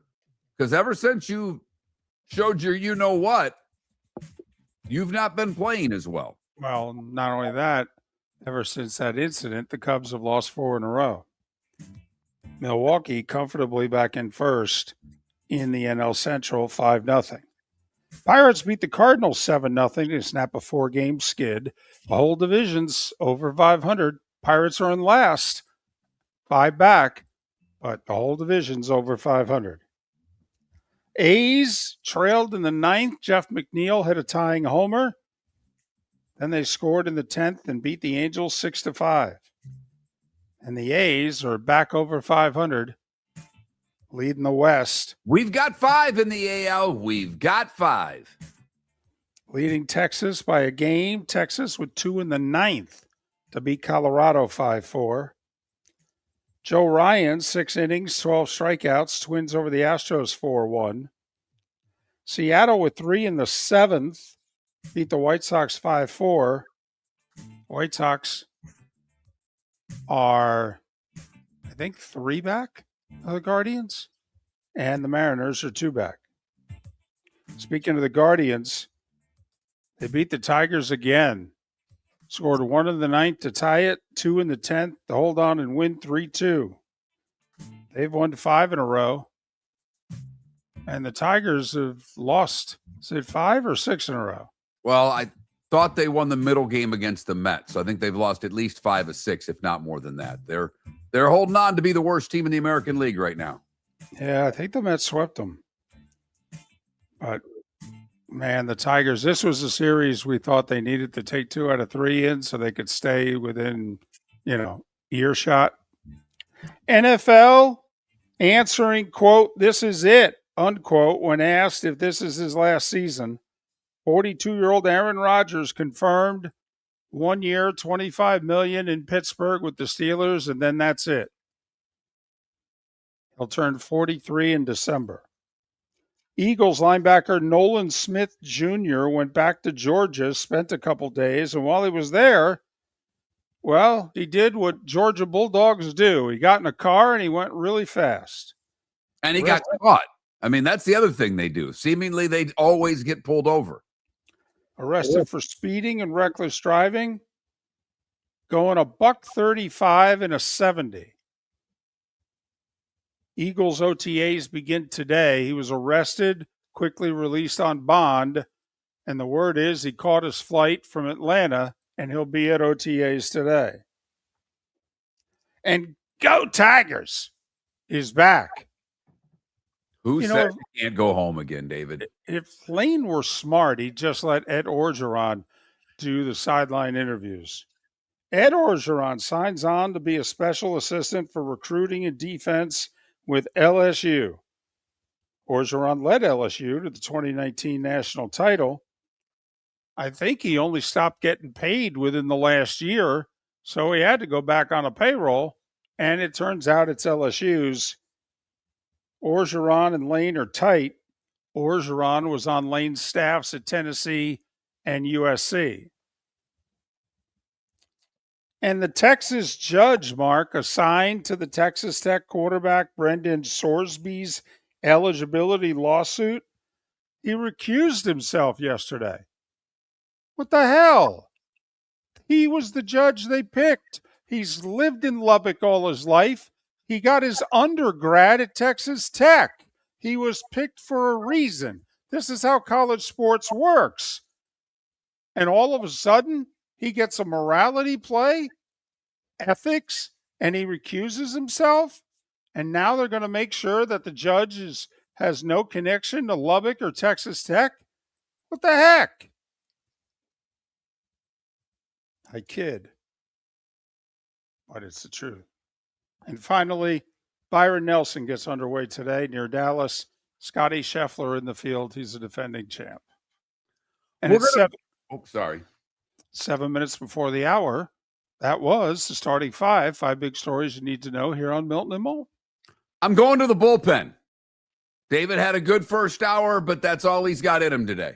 Because ever since you showed your you-know-what, you've not been playing as well. Well, not only that, ever since that incident, the Cubs have lost 4 in a row. Milwaukee comfortably back in first in the NL Central, 5-0. Pirates beat the Cardinals 7-0 to snap a 4-game skid. The whole division's over 500. Pirates are in last, 5 back, but the whole division's over 500. A's trailed in the 9th. Jeff McNeil hit a tying homer. Then they scored in the 10th and beat the Angels 6-5. And the A's are back over 500, leading the West. We've got 5 in the AL. We've got 5. Leading Texas by a game. Texas with 2 in the 9th to beat Colorado 5-4. Joe Ryan, 6 innings, 12 strikeouts. Twins over the Astros 4-1. Seattle with 3 in the 7th beat the White Sox 5-4. White Sox are, I think, 3 back of the Guardians, and the Mariners are 2 back. Speaking of the Guardians, they beat the Tigers again. Scored 1 in the 9th to tie it, 2 in the 10th to hold on and win 3-2. They've won 5 in a row. And the Tigers have lost, is it 5 or 6 in a row? Well, I thought they won the middle game against the Mets. So I think they've lost at least 5 of 6, if not more than that. They're holding on to be the worst team in the American League right now. Yeah, I think the Mets swept them. But, man, the Tigers, this was a series we thought they needed to take 2 out of 3 in so they could stay within, earshot. NFL answering, quote, "This is it," unquote, when asked if this is his last season. 42-year-old Aaron Rodgers confirmed 1 year, $25 million in Pittsburgh with the Steelers, and then that's it. He'll turn 43 in December. Eagles linebacker Nolan Smith Jr. went back to Georgia, spent a couple days, and while he was there, well, he did what Georgia Bulldogs do. He got in a car and he went really fast. And he got caught. I mean, that's the other thing they do. Seemingly, they always get pulled over. Arrested for speeding and reckless driving, going a $135 and a 70. Eagles OTAs begin today. He was arrested, quickly released on bond, and the word is he caught his flight from Atlanta, and he'll be at OTAs today. And Go Tigers is back. Who said you can't go home again, David? If Lane were smart, he'd just let Ed Orgeron do the sideline interviews. Ed Orgeron signs on to be a special assistant for recruiting and defense with LSU. Orgeron led LSU to the 2019 national title. I think he only stopped getting paid within the last year, so he had to go back on a payroll, and it turns out it's LSU's. Orgeron and Lane are tight. Orgeron was on Lane's staffs at Tennessee and USC. And the Texas judge, Mark, assigned to the Texas Tech quarterback Brendan Sorsby's eligibility lawsuit, he recused himself yesterday. What the hell? He was the judge they picked. He's lived in Lubbock all his life. He got his undergrad at Texas Tech. He was picked for a reason. This is how college sports works. And all of a sudden, he gets a morality play, ethics, and he recuses himself. And now they're going to make sure that the judge has no connection to Lubbock or Texas Tech? What the heck? I kid. But it's the truth. And finally, Byron Nelson gets underway today near Dallas. Scotty Scheffler in the field. He's a defending champ. And it's 7 minutes before the hour. That was the starting 5 big stories you need to know here on Milton and Moulton. I'm going to the bullpen. David had a good first hour, but that's all he's got in him today.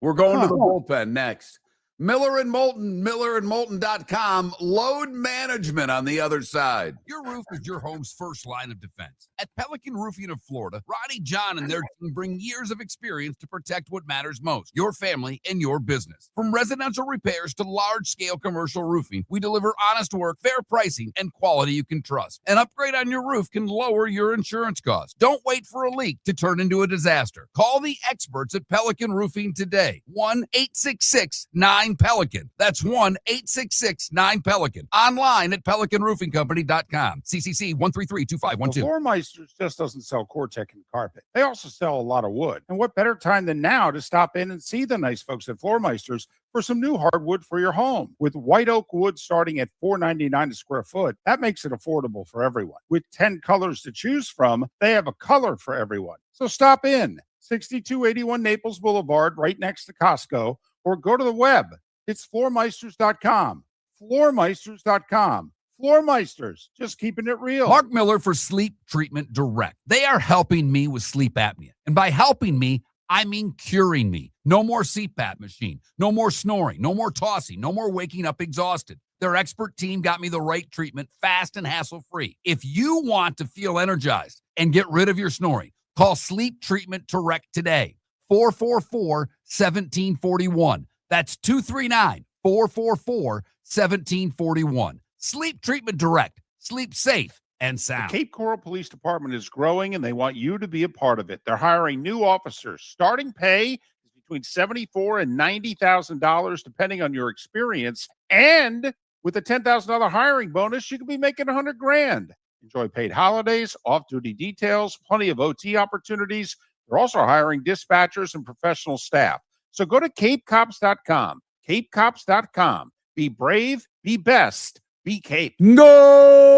We're going to the bullpen next. Miller and Moulton, millerandmoulton.com. Load management on the other side. Your roof is your home's first line of defense. At Pelican Roofing of Florida, Roddy John and their team bring years of experience to protect what matters most, your family and your business. From residential repairs to large-scale commercial roofing, we deliver honest work, fair pricing, and quality you can trust. An upgrade on your roof can lower your insurance costs. Don't wait for a leak to turn into a disaster. Call the experts at Pelican Roofing today. 1-866-9-PELICAN. That's 1-866-9-PELICAN. Online at pelicanroofingcompany.com. CCC 1332512. Floormeisters just doesn't sell Cortec and carpet. They also sell a lot of wood. And what better time than now to stop in and see the nice folks at Floormeisters for some new hardwood for your home. With white oak wood starting at $4.99 a square foot, that makes it affordable for everyone. With 10 colors to choose from, they have a color for everyone. So stop in. 6281 Naples Boulevard, right next to Costco, or go to the web. It's floormeisters.com. Floormeisters.com. Floormeisters, just keeping it real. Mark Miller for Sleep Treatment Direct. They are helping me with sleep apnea. And by helping me, I mean curing me. No more CPAP machine, no more snoring, no more tossing, no more waking up exhausted. Their expert team got me the right treatment, fast and hassle-free. If you want to feel energized and get rid of your snoring, call Sleep Treatment Direct today. 444-1741. That's 239-444-1741. Sleep Treatment Direct. Sleep safe and The sound. Cape Coral Police Department is growing and they want you to be a part of it. They're hiring new officers. Starting pay is between $74,000 and $90,000 depending on your experience. And with a $10,000 hiring bonus, you could be making $100,000. Enjoy paid holidays, off-duty details, plenty of OT opportunities. They're also hiring dispatchers and professional staff. So go to capecops.com. capecops.com. Be brave, be best, be Cape. Go!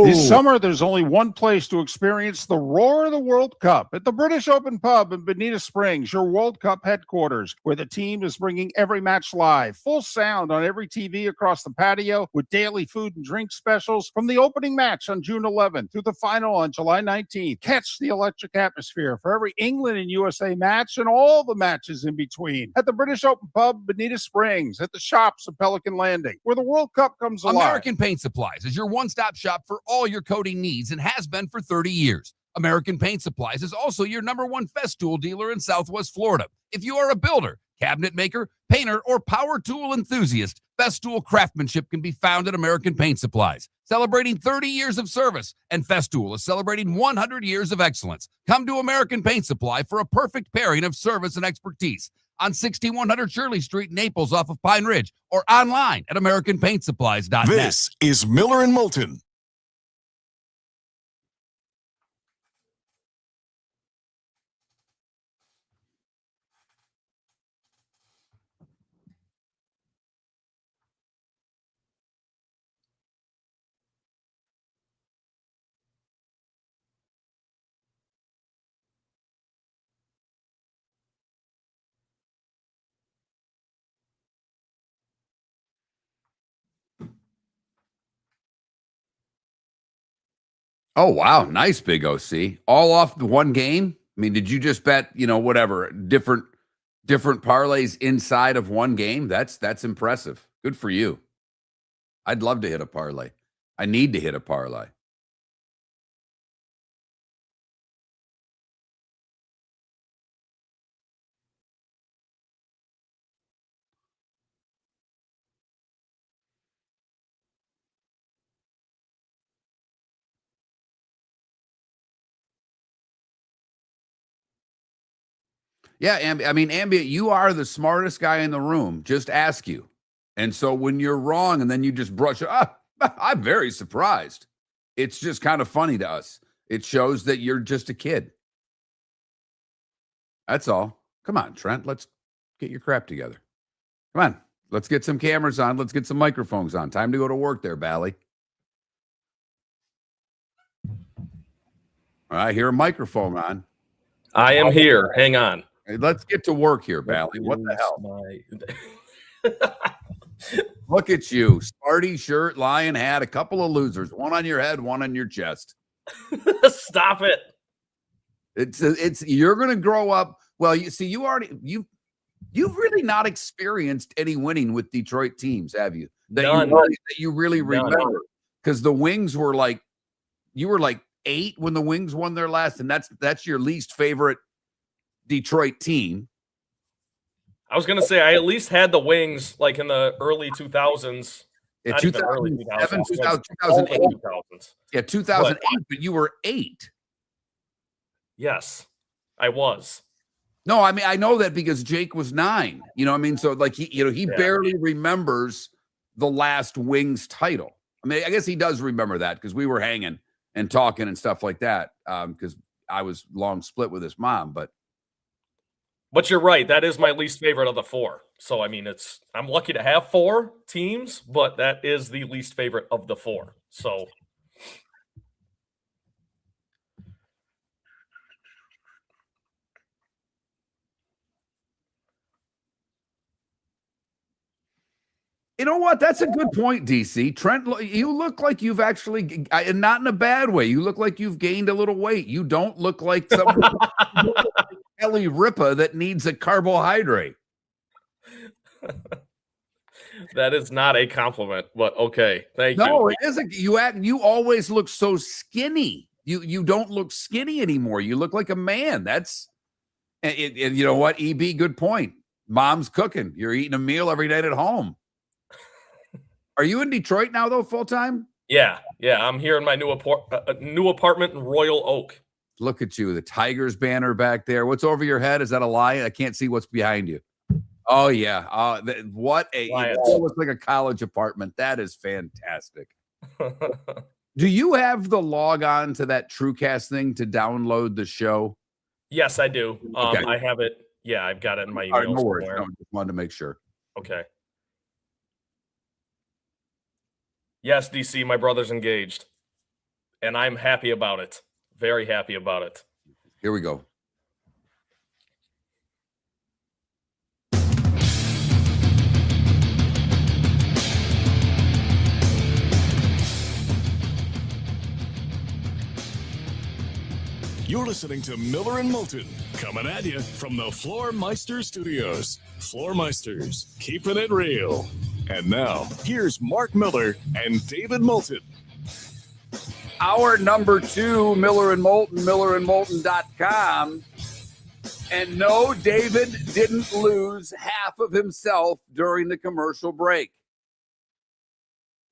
This summer, there's only one place to experience the roar of the World Cup at the British Open Pub in Bonita Springs, your World Cup headquarters, where the team is bringing every match live, full sound on every TV across the patio with daily food and drink specials from the opening match on June 11th through the final on July 19th. Catch the electric atmosphere for every England and USA match and all the matches in between at the British Open Pub, Bonita Springs, at the shops of Pelican Landing, where the World Cup comes alive. American Paint Supplies is your one-stop shop for all your coating needs and has been for 30 years. American Paint Supplies is also your #1 Festool dealer in Southwest Florida. If you are a builder, cabinet maker, painter, or power tool enthusiast, Festool craftsmanship can be found at American Paint Supplies. Celebrating 30 years of service, and Festool is celebrating 100 years of excellence. Come to American Paint Supply for a perfect pairing of service and expertise. On 6100 Shirley Street, Naples, off of Pine Ridge, or online at AmericanPaintSupplies.net. This is Miller and Moulton. Oh, wow. Nice, Big OC. All off the one game? I mean, did you just bet, whatever, different parlays inside of one game? That's impressive. Good for you. I'd love to hit a parlay. I need to hit a parlay. Yeah, Ambient, you are the smartest guy in the room. Just ask you. And so when you're wrong and then you just brush it, I'm very surprised. It's just kind of funny to us. It shows that you're just a kid. That's all. Come on, Trent. Let's get your crap together. Come on. Let's get some cameras on. Let's get some microphones on. Time to go to work there, Bally. I hear a microphone on. I am here. Hang on. Hey, let's get to work here, Bally. What the hell? Look at you. Sparty shirt, lion hat, a couple of losers. One on your head, one on your chest. Stop it. It's you're gonna grow up. Well, you see, you've really not experienced any winning with Detroit teams, have you? That you really remember. Because the Wings were like, you were like 8 when the Wings won their last, and that's your least favorite Detroit team. I was gonna say I at least had the Wings like in the early 2000s. Yeah, Not even early 2007, 2008. 2008. Yeah, 2008, but you were 8. Yes, I was. No, I mean, I know that because Jake was 9. You know what I mean? So like he barely remembers the last Wings title. I mean, I guess he does remember that because we were hanging and talking and stuff like that. Because I was long split with his mom, but you're right. That is my least favorite of the 4. So I mean, I'm lucky to have 4 teams, but that is the least favorite of the 4. So you know what? That's a good point, DC. Trent, you look like you've actually, and not in a bad way, you look like you've gained a little weight. You don't look like someone Kelly Ripa that needs a carbohydrate. That is not a compliment, but okay. Thank you. No, it isn't. You always look so skinny. You don't look skinny anymore. You look like a man. That's and you know what, EB, good point. Mom's cooking. You're eating a meal every night at home. Are you in Detroit now, though, full time? Yeah. I'm here in my new apartment in Royal Oak. Look at you, the Tigers banner back there. What's over your head? Is that a lion? I can't see what's behind you. Oh yeah. It looks like a college apartment. That is fantastic. Do you have the log on to that TrueCast thing to download the show? Yes, I do. Okay. I have it. Yeah, I've got it in my email. All right, no worries. No, just wanted to make sure. Okay. Yes, DC, my brother's engaged. And I'm happy about it. Very happy about it. Here we go. You're listening to Miller and Moulton, coming at you from the Floor Meister Studios. Floor Meisters, keeping it real. And now, here's Mark Miller and David Moulton. Hour number 2, Miller and Moulton, millerandmoulton.com. And no, David didn't lose half of himself during the commercial break.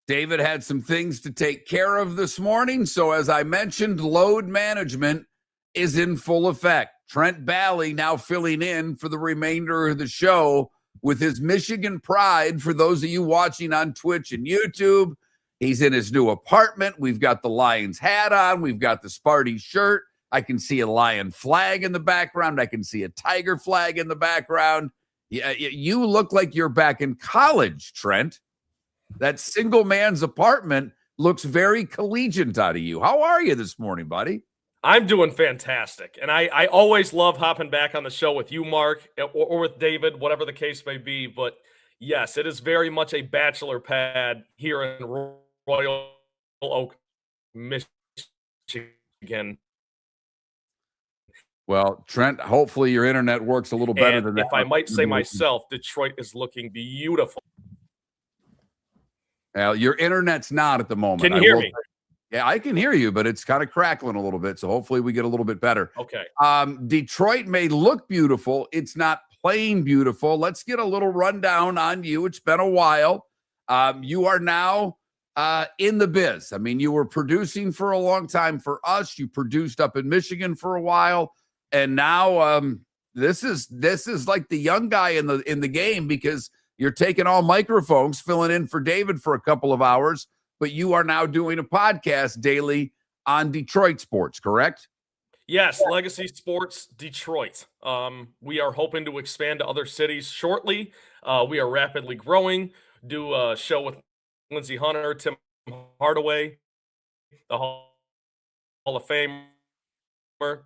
David had some things to take care of this morning. So as I mentioned, load management is in full effect. Trent Bally now filling in for the remainder of the show with his Michigan pride. For those of you watching on Twitch and YouTube, he's in his new apartment. We've got the Lions hat on. We've got the Sparty shirt. I can see a Lion flag in the background. I can see a Tiger flag in the background. Yeah, you look like you're back in college, Trent. That single man's apartment looks very collegiate out of you. How are you this morning, buddy? I'm doing fantastic. And I always love hopping back on the show with you, Mark, or with David, whatever the case may be. But yes, it is very much a bachelor pad here in Royal Oak, Michigan. Well, Trent, hopefully your internet works a little better than that. If I might say myself, Detroit is looking beautiful. Well, your internet's not at the moment. Can you hear me? Yeah, I can hear you, but it's kind of crackling a little bit. So hopefully we get a little bit better. Okay. Detroit may look beautiful. It's not playing beautiful. Let's get a little rundown on you. It's been a while. You are now in the biz. I mean, you were producing for a long time for us. You produced up in Michigan for a while. And now this is like the young guy in the game, because you're taking all microphones, filling in for David for a couple of hours, but you are now doing a podcast daily on Detroit sports, correct? Yes, Legacy Sports Detroit. We are hoping to expand to other cities shortly. We are rapidly growing. Do a show with Lindsey Hunter, Tim Hardaway, the Hall of Famer. Of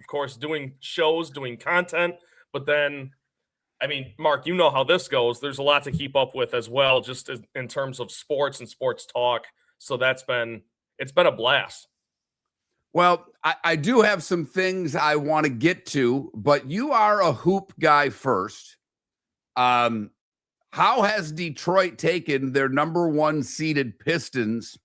course, doing shows, doing content, but then, I mean, Mark, you know how this goes. There's a lot to keep up with as well, just in terms of sports and sports talk. So it's been a blast. Well, I do have some things I want to get to, but you are a hoop guy first. How has Detroit taken their number 1 seeded Pistons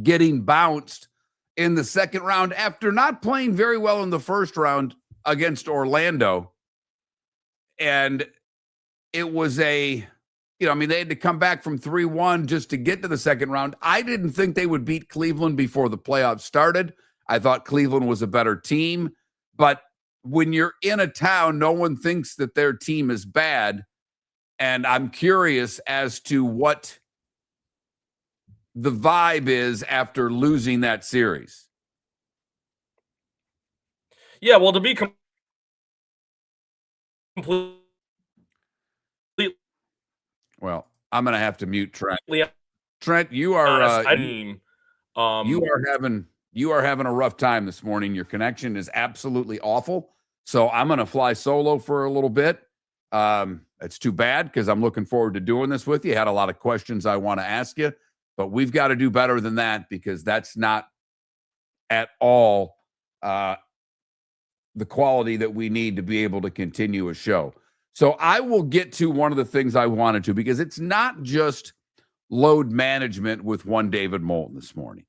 getting bounced in the second round after not playing very well in the first round against Orlando? And it was they had to come back from 3-1 just to get to the second round. I didn't think they would beat Cleveland before the playoffs started. I thought Cleveland was a better team. But when you're in a town, no one thinks that their team is bad. And I'm curious as to what the vibe is after losing that series. Yeah, well, to be completely, well, I'm going to have to mute Trent. Trent, you are you are having a rough time this morning. Your connection is absolutely awful. So I'm going to fly solo for a little bit. It's too bad, because I'm looking forward to doing this with you. Had a lot of questions I want to ask you, but we've got to do better than that, because that's not at all the quality that we need to be able to continue a show. So I will get to one of the things I wanted to, because it's not just load management with one David Moulton this morning.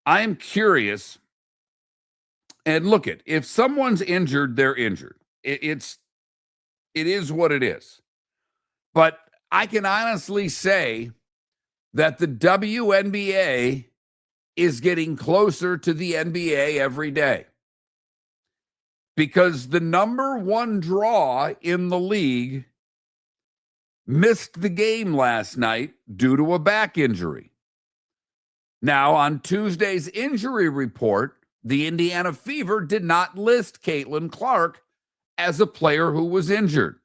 I am curious, and look it, if someone's injured, they're injured. It is what it is. But I can honestly say that the WNBA is getting closer to the NBA every day, because the number one draw in the league missed the game last night due to a back injury. Now, on Tuesday's injury report, the Indiana Fever did not list Caitlin Clark as a player who was injured.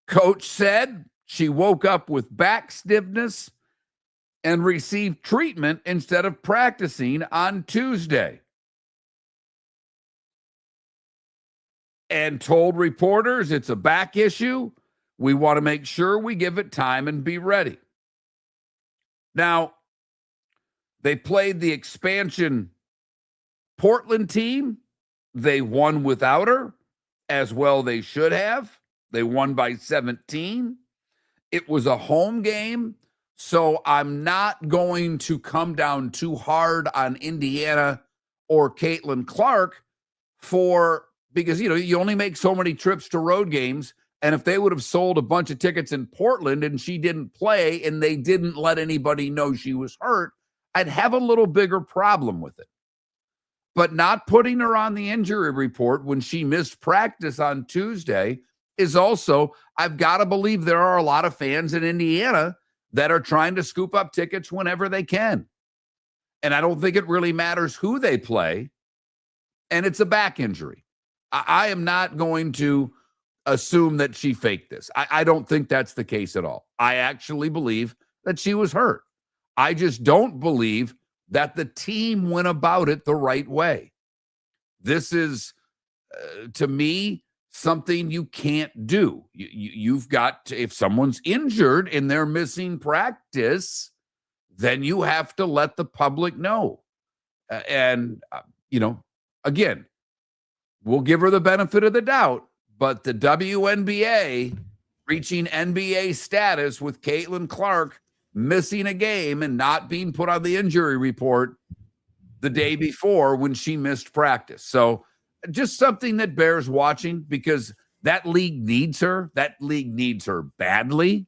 Coach said she woke up with back stiffness and received treatment instead of practicing on Tuesday, and told reporters it's a back issue. We want to make sure we give it time and be ready. Now, they played the expansion Portland team. They won without her, as well they should have. They won by 17. It was a home game, so I'm not going to come down too hard on Indiana or Caitlin Clark because, you only make so many trips to road games. And if they would have sold a bunch of tickets in Portland and she didn't play and they didn't let anybody know she was hurt, I'd have a little bigger problem with it. But not putting her on the injury report when she missed practice on Tuesday is also, I've got to believe there are a lot of fans in Indiana that are trying to scoop up tickets whenever they can. And I don't think it really matters who they play. And it's a back injury. I am not going to assume that she faked this. I don't think that's the case at all. I actually believe that she was hurt. I just don't believe that the team went about it the right way. This is, to me, something you can't do. You've got to, if someone's injured and they're missing practice, then you have to let the public know. Again, we'll give her the benefit of the doubt, but the WNBA reaching NBA status with Caitlin Clark missing a game and not being put on the injury report the day before when she missed practice. So just something that bears watching, because that league needs her. That league needs her badly.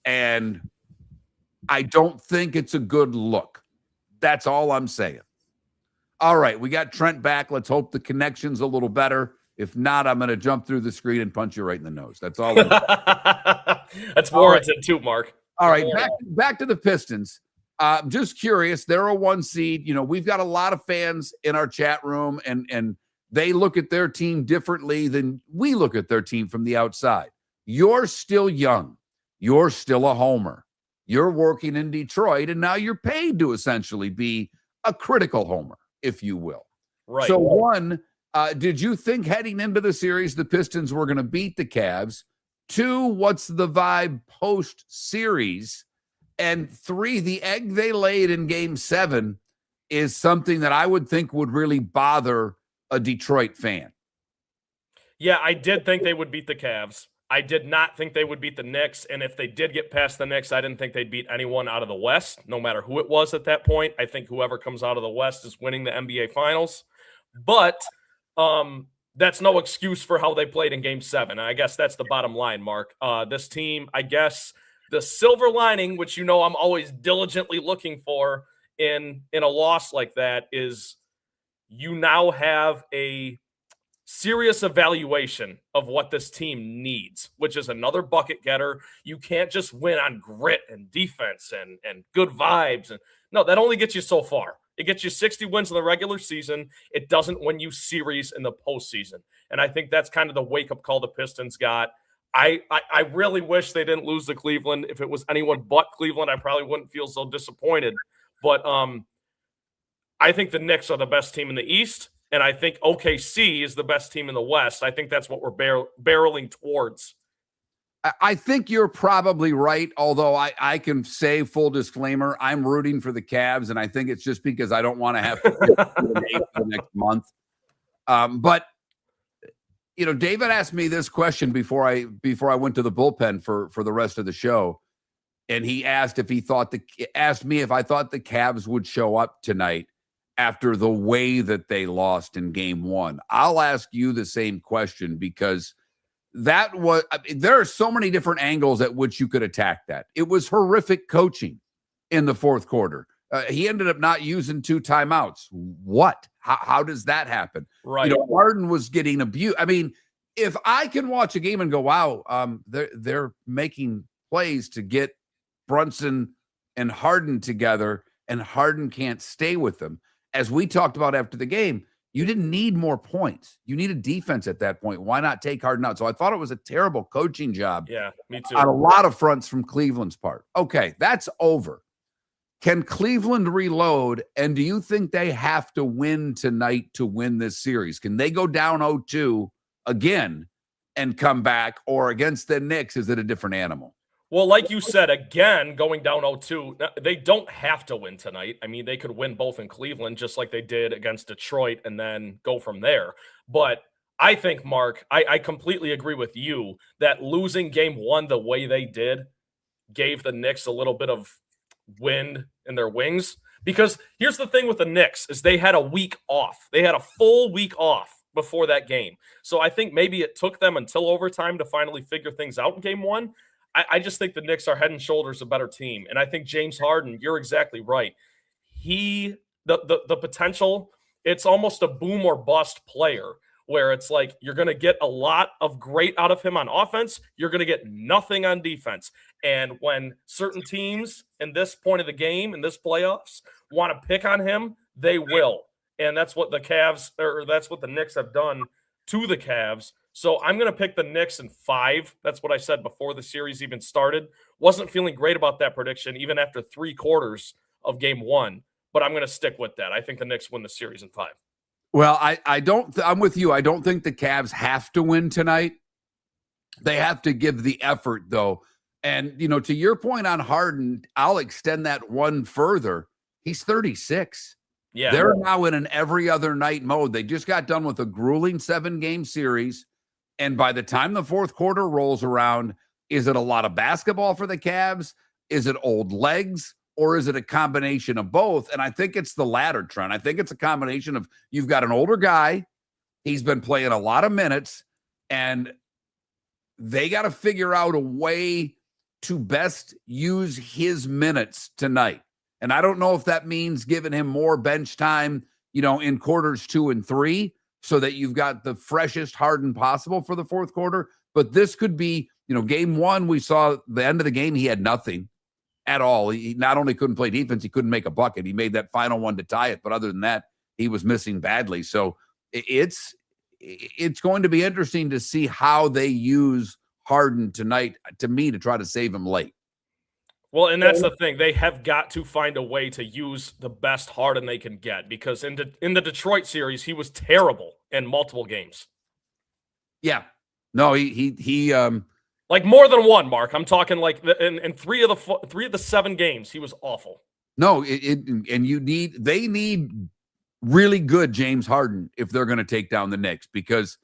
And I don't think it's a good look. That's all I'm saying. All right, we got Trent back. Let's hope the connection's a little better. If not, I'm going to jump through the screen and punch you right in the nose. That's all. That's warranted too, Mark. All right, back to the Pistons. Just curious, they're a 1 seed. We've got a lot of fans in our chat room, and they look at their team differently than we look at their team from the outside. You're still young. You're still a homer. You're working in Detroit, and now you're paid to essentially be a critical homer, if you will. Right. So, one, did you think heading into the series the Pistons were going to beat the Cavs? 2, what's the vibe post-series? And 3, the egg they laid in Game 7 is something that I would think would really bother a Detroit fan. Yeah, I did think they would beat the Cavs. I did not think they would beat the Knicks. And if they did get past the Knicks, I didn't think they'd beat anyone out of the West, no matter who it was at that point. I think whoever comes out of the West is winning the NBA Finals. But that's no excuse for how they played in Game 7. I guess that's the bottom line, Mark. This team, I guess, the silver lining, which I'm always diligently looking for in a loss like that, is you now have a serious evaluation of what this team needs, which is another bucket getter. You can't just win on grit and defense and good vibes. And no, that only gets you so far. It gets you 60 wins in the regular season. It doesn't win you series in the postseason. And I think that's kind of the wake-up call the Pistons got. I really wish they didn't lose to Cleveland. If it was anyone but Cleveland, I probably wouldn't feel so disappointed. But I think the Knicks are the best team in the East, and I think OKC is the best team in the West. I think that's what we're barreling towards. I think you're probably right, although I can say, full disclaimer, I'm rooting for the Cavs, and I think it's just because I don't want to have to wait for the next month. But David asked me this question before I went to the bullpen for the rest of the show, and he asked me if I thought the Cavs would show up tonight after the way that they lost in Game 1. I'll ask you the same question because there are so many different angles at which you could attack that. It was horrific coaching in the fourth quarter. He ended up not using 2 timeouts. What? How does that happen? Right. Harden was getting abused. I mean, if I can watch a game and go, wow, they're making plays to get Brunson and Harden together, and Harden can't stay with them. As we talked about after the game, you didn't need more points. You needed defense at that point. Why not take Harden out? So I thought it was a terrible coaching job. Yeah, me too. On a lot of fronts from Cleveland's part. Okay, that's over. Can Cleveland reload? And do you think they have to win tonight to win this series? Can they go down 0-2 again and come back? Or against the Knicks, is it a different animal? Well, like you said, again, going down 0-2, they don't have to win tonight. I mean, they could win both in Cleveland, just like they did against Detroit, and then go from there. But I think, Mark, I completely agree with you that losing Game 1 the way they did gave the Knicks a little bit of wind in their wings. Because here's the thing with the Knicks is they had a week off. They had a full week off before that game. So I think maybe it took them until overtime to finally figure things out in Game 1. I just think the Knicks are head and shoulders a better team. And I think James Harden, you're exactly right. The potential, it's almost a boom or bust player where it's like you're going to get a lot of great out of him on offense. You're going to get nothing on defense. And when certain teams in this point of the game, in this playoffs, want to pick on him, they will. And that's what that's what the Knicks have done to the Cavs. So I'm going to pick the Knicks in 5. That's what I said before the series even started. Wasn't feeling great about that prediction, even after 3 quarters of Game 1. But I'm going to stick with that. I think the Knicks win the series in 5. Well, I'm with you. I don't think the Cavs have to win tonight. They have to give the effort, though. And, to your point on Harden, I'll extend that one further. He's 36. Yeah. They're now in an every other night mode. They just got done with a grueling 7-game series. And by the time the fourth quarter rolls around, is it a lot of basketball for the Cavs? Is it old legs? Or is it a combination of both? And I think it's the latter, Trent. I think it's a combination of you've got an older guy. He's been playing a lot of minutes. And they got to figure out a way to best use his minutes tonight. And I don't know if that means giving him more bench time, in quarters 2 and 3, so that you've got the freshest Harden possible for the fourth quarter. But this could be, Game 1, we saw the end of the game, he had nothing at all. He not only couldn't play defense, he couldn't make a bucket. He made that final one to tie it. But other than that, he was missing badly. So it's going to be interesting to see how they use Harden tonight, to me, to try to save him late. Well, and that's the thing. They have got to find a way to use the best Harden they can get, because in the Detroit series, he was terrible in multiple games. Yeah. No, he like more than one, Mark. I'm talking like in 3 of the 7 games, he was awful. No, they need really good James Harden if they're going to take down the Knicks, because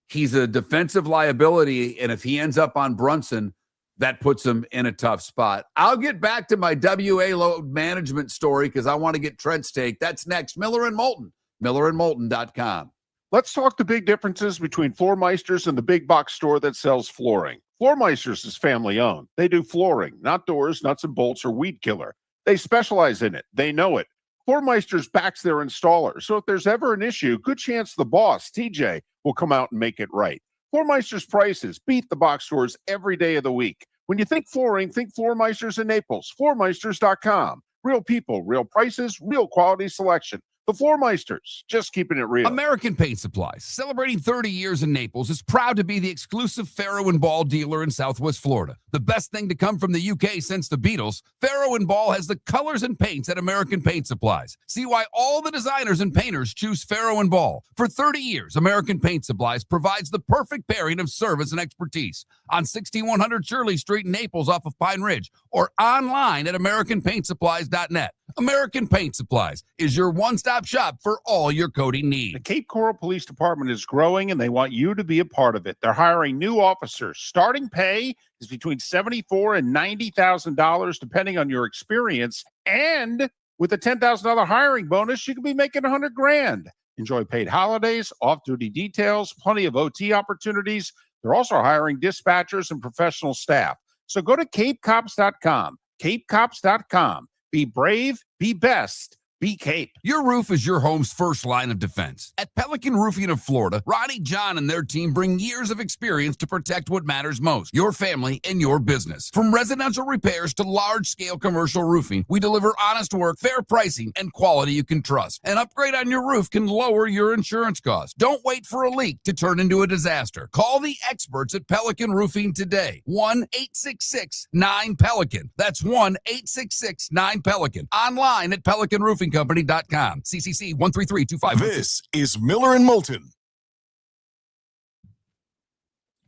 he's a defensive liability, and if he ends up on Brunson, that puts him in a tough spot. I'll get back to my WA load management story because I want to get Trent's take. That's next. Miller and Moulton, millerandmoulton.com. Let's talk the big differences between Floor Meisters and the big box store that sells flooring. Floor Meisters is family owned. They do flooring, not doors, nuts and bolts, or weed killer. They specialize in it. They know it. Floor Meisters backs their installer. So if there's ever an issue, good chance the boss, TJ, will come out and make it right. Floor Meisters prices beat the box stores every day of the week. When you think flooring, think Floor Meisters in Naples. FloorMeisters.com. Real people, real prices, real quality selection. The Floor Meisters, just keeping it real. American Paint Supplies, celebrating 30 years in Naples, is proud to be the exclusive Faro and Ball dealer in Southwest Florida. The best thing to come from the UK since the Beatles, Faro and Ball has the colors and paints at American Paint Supplies. See why all the designers and painters choose Faro and Ball. For 30 years, American Paint Supplies provides the perfect pairing of service and expertise on 6100 Shirley Street in Naples off of Pine Ridge or online at AmericanPaintSupplies.net. American Paint Supplies is your one-stop shop for all your coating The needs. Cape Coral Police Department is growing, and they want you to be a part of it. They're hiring new officers. Starting pay is between $74,000 and $90,000, depending on your experience. And with a $10,000 hiring bonus, you could be making $100,000. Enjoy paid holidays, off-duty details, plenty of OT opportunities. They're also hiring dispatchers and professional staff. So go to CapeCops.com. CapeCops.com. Be brave, be best, be Cape. Your roof is your home's first line of defense. At Pelican Roofing of Florida, Ronnie John and their team bring years of experience to protect what matters most, your family and your business. From residential repairs to large-scale commercial roofing, we deliver honest work, fair pricing, and quality you can trust. An upgrade on your roof can lower your insurance costs. Don't wait for a leak to turn into a disaster. Call the experts at Pelican Roofing today. 1-866-9-PELICAN. That's 1-866-9-PELICAN. Online at PelicanRoofingCompany.com. CCC 13325. This is Miller and Moulton.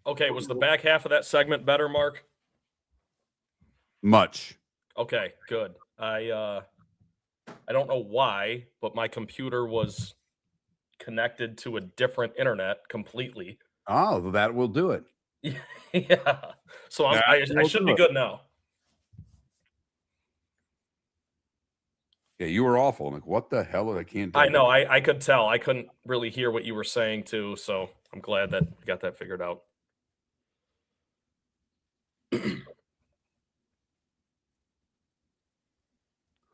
Okay, was the back half of that segment better, Mark? Much. Okay, good. I don't know why, but my computer was connected to a different internet completely. Oh, that will do it. Yeah. So I should be good now. Yeah, you were awful. I'm like, what the hell? I can't do I it. know. I could tell. I couldn't really hear what you were saying too. So I'm glad that we got that figured out.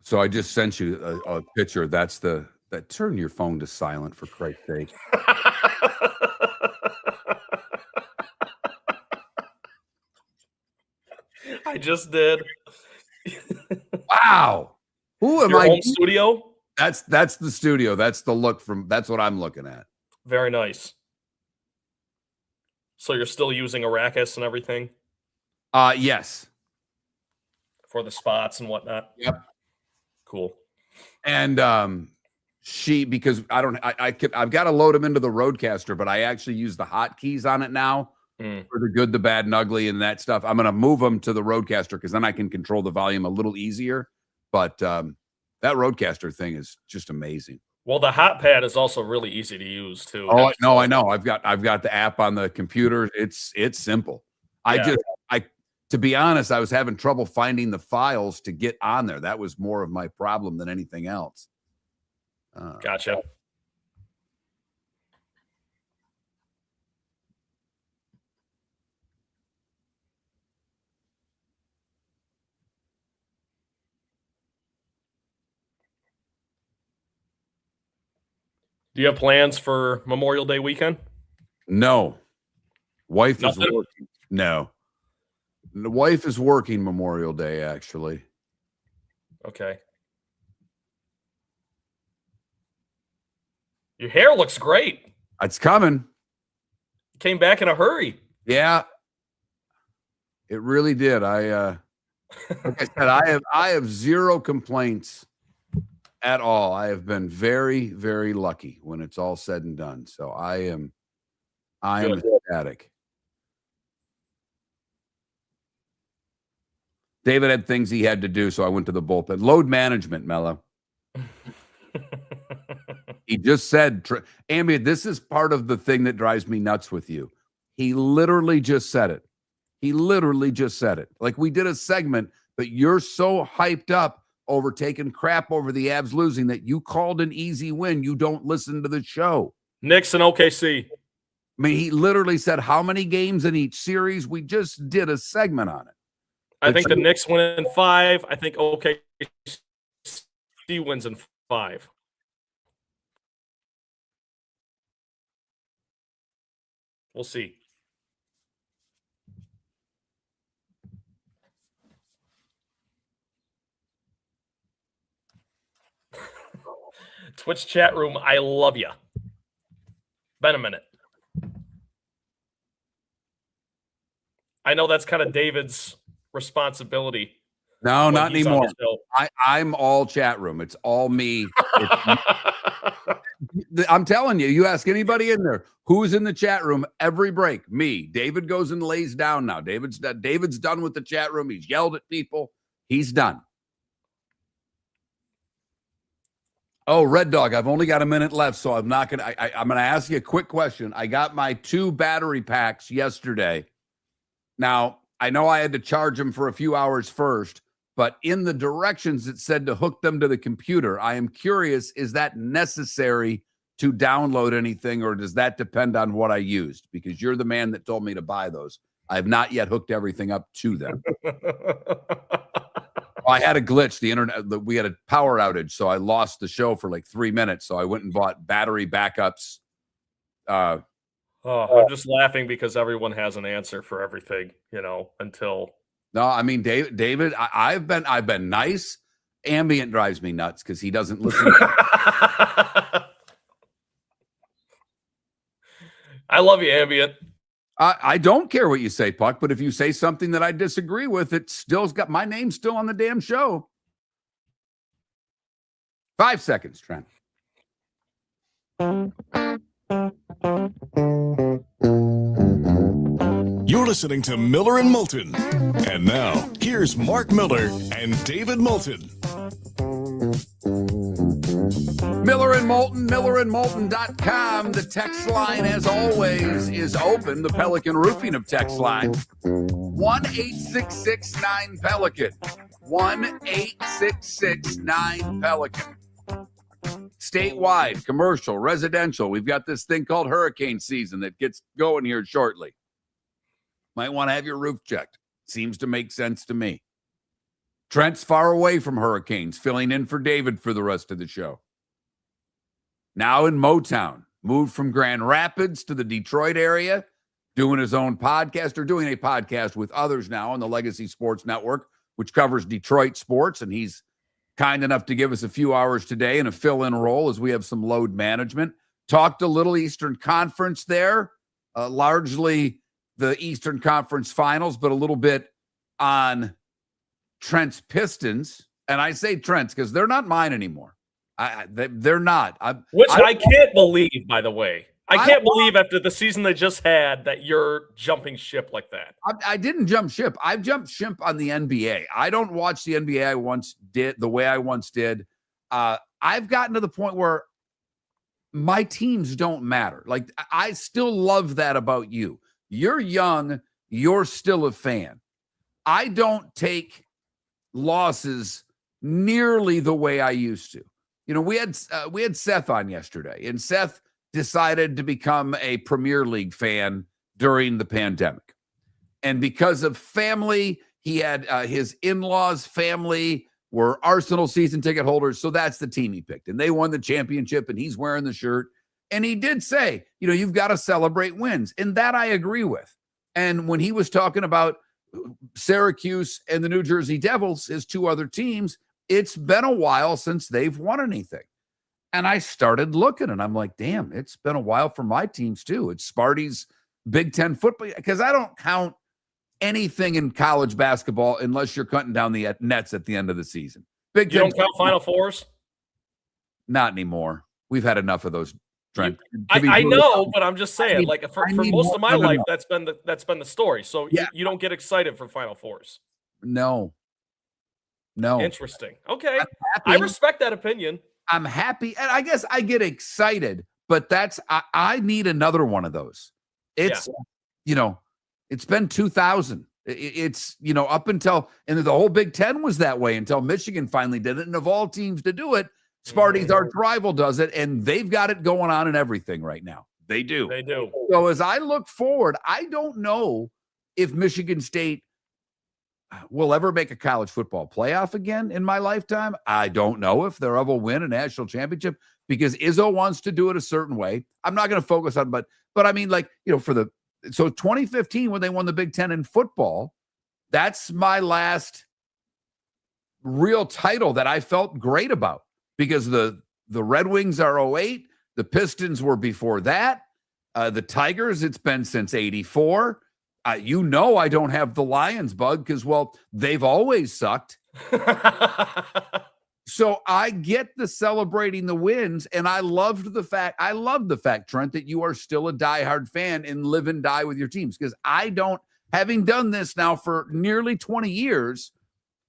So I just sent you a picture. That's that. Turn your phone to silent, for Christ's sake. I just did. Wow. Who am Your I? home studio? That's the studio. That's the look from. That's what I'm looking at. Very nice. So you're still using Arrakis and everything Yes. for the spots and whatnot? Yep. Cool. And because I've got to load them into the Roadcaster, but I actually use the hotkeys on it now for the good, the bad, and ugly, and that stuff. I'm going to move them to the Roadcaster because then I can control the volume a little easier. But that Roadcaster thing is just amazing. Well, the hot pad is also really easy to use too. Oh no, I know. I've got the app on the computer. It's simple. Yeah. To be honest, I was having trouble finding the files to get on there. That was more of my problem than anything else. Gotcha. Do you have plans for Memorial Day weekend? No. Wife Nothing? is working. No. The wife is working Memorial Day, actually. Okay. Your hair looks great. It's coming. Came back in a hurry. Yeah. It really did. Like I said, I have zero complaints at all. I have been very, very lucky when it's all said and done. So I am Good. ecstatic. David had things he had to do, so I went to the bullpen. Load management, Mello. He just said, Ambient, this is part of the thing that drives me nuts with you. He literally just said it. He literally just said it. Like we did a segment, but you're so hyped up over taking crap over the Avs losing that you called an easy win. You don't listen to the show. Knicks and OKC. I mean, he literally said how many games in each series. We just did a segment on it. I think the Knicks win in 5. I think OKC wins in 5. We'll see. Twitch chat room, I love you. Been a minute. I know that's kind of David's responsibility. No, when not he's on anymore. the I'm all chat room. It's all me. show. I'm telling you, you ask anybody in there who's in the chat room every break. Me. David goes and lays down now. David's done with the chat room. He's yelled at people. He's done. Oh, Red Dog, I've only got a minute left, so I'm not gonna. I'm gonna ask you a quick question. I got my 2 battery packs yesterday. Now I know I had to charge them for a few hours first, but in the directions it said to hook them to the computer. I am curious: is that necessary to download anything, or does that depend on what I used? Because you're the man that told me to buy those. I have not yet hooked everything up to them. I had a glitch. The internet, we had a power outage, so I lost the show for like 3 minutes. So I went and bought battery backups. I'm just laughing because everyone has an answer for everything, until. No, I mean, David, I've been nice. Ambient drives me nuts because he doesn't listen. I love you, Ambient. I don't care what you say, Puck, but if you say something that I disagree with, it still's got my name still on the damn show. 5 seconds, Trent. You're listening to Miller and Moulton. And now, here's Mark Miller and David Moulton. Miller and Moulton, millerandmoulton.com. The text line, as always, is open. The Pelican Roofing of text line. 1-866-9-PELICAN. 1-866-9-PELICAN. Statewide, commercial, residential. We've got this thing called hurricane season that gets going here shortly. Might want to have your roof checked. Seems to make sense to me. Trent's far away from hurricanes, filling in for David for the rest of the show. Now in Motown, moved from Grand Rapids to the Detroit area, doing his own podcast, or doing a podcast with others now on the Legacy Sports Network, which covers Detroit sports. And he's kind enough to give us a few hours today in a fill-in role as we have some load management. Talked a little Eastern Conference there, largely the Eastern Conference Finals, but a little bit on Trent's Pistons. And I say Trent's because they're not mine anymore. They're not. I can't believe, by the way. I can't believe after the season they just had that you're jumping ship like that. I didn't jump ship. I've jumped ship on the NBA. I don't watch the NBA the way I once did. I've gotten to the point where my teams don't matter. Like, I still love that about you. You're young. You're still a fan. I don't take losses nearly the way I used to. We had Seth on yesterday, and Seth decided to become a Premier League fan during the pandemic. And because of family, he had his in-laws' family were Arsenal season ticket holders. So that's the team he picked. And they won the championship, and he's wearing the shirt. And he did say, you've got to celebrate wins. And that I agree with. And when he was talking about Syracuse and the New Jersey Devils, his 2 other teams, it's been a while since they've won anything. And I started looking, and I'm like, damn, it's been a while for my teams too. It's Sparty's Big Ten football, because I don't count anything in college basketball unless you're cutting down the nets at the end of the season. Big You Ten don't count Final Fours? Not anymore. We've had enough of those, Trent. I know, but I'm just saying, for most more, of my life, that's been the story. So yeah. you don't get excited for Final Fours. No. Interesting. Okay. I respect that opinion. I'm happy. And I guess I get excited, but I need another one of those. It's, it's been 2000. It's, up until, and the whole Big Ten was that way until Michigan finally did it. And of all teams to do it, Sparty's arch rival does it. And they've got it going on and everything right now. They do. So as I look forward, I don't know if Michigan State will ever make a college football playoff again in my lifetime. I don't know if they'll ever win a national championship because Izzo wants to do it a certain way. I'm not going to focus on, but I mean, so 2015 when they won the Big Ten in football, that's my last real title that I felt great about because the The Red Wings are 08. The Pistons were before that. The Tigers, it's been since 84. I don't have the Lions bug because, well, they've always sucked. So I get the celebrating the wins, and I love the fact, Trent, that you are still a diehard fan and live and die with your teams. Because having done this now for nearly 20 years,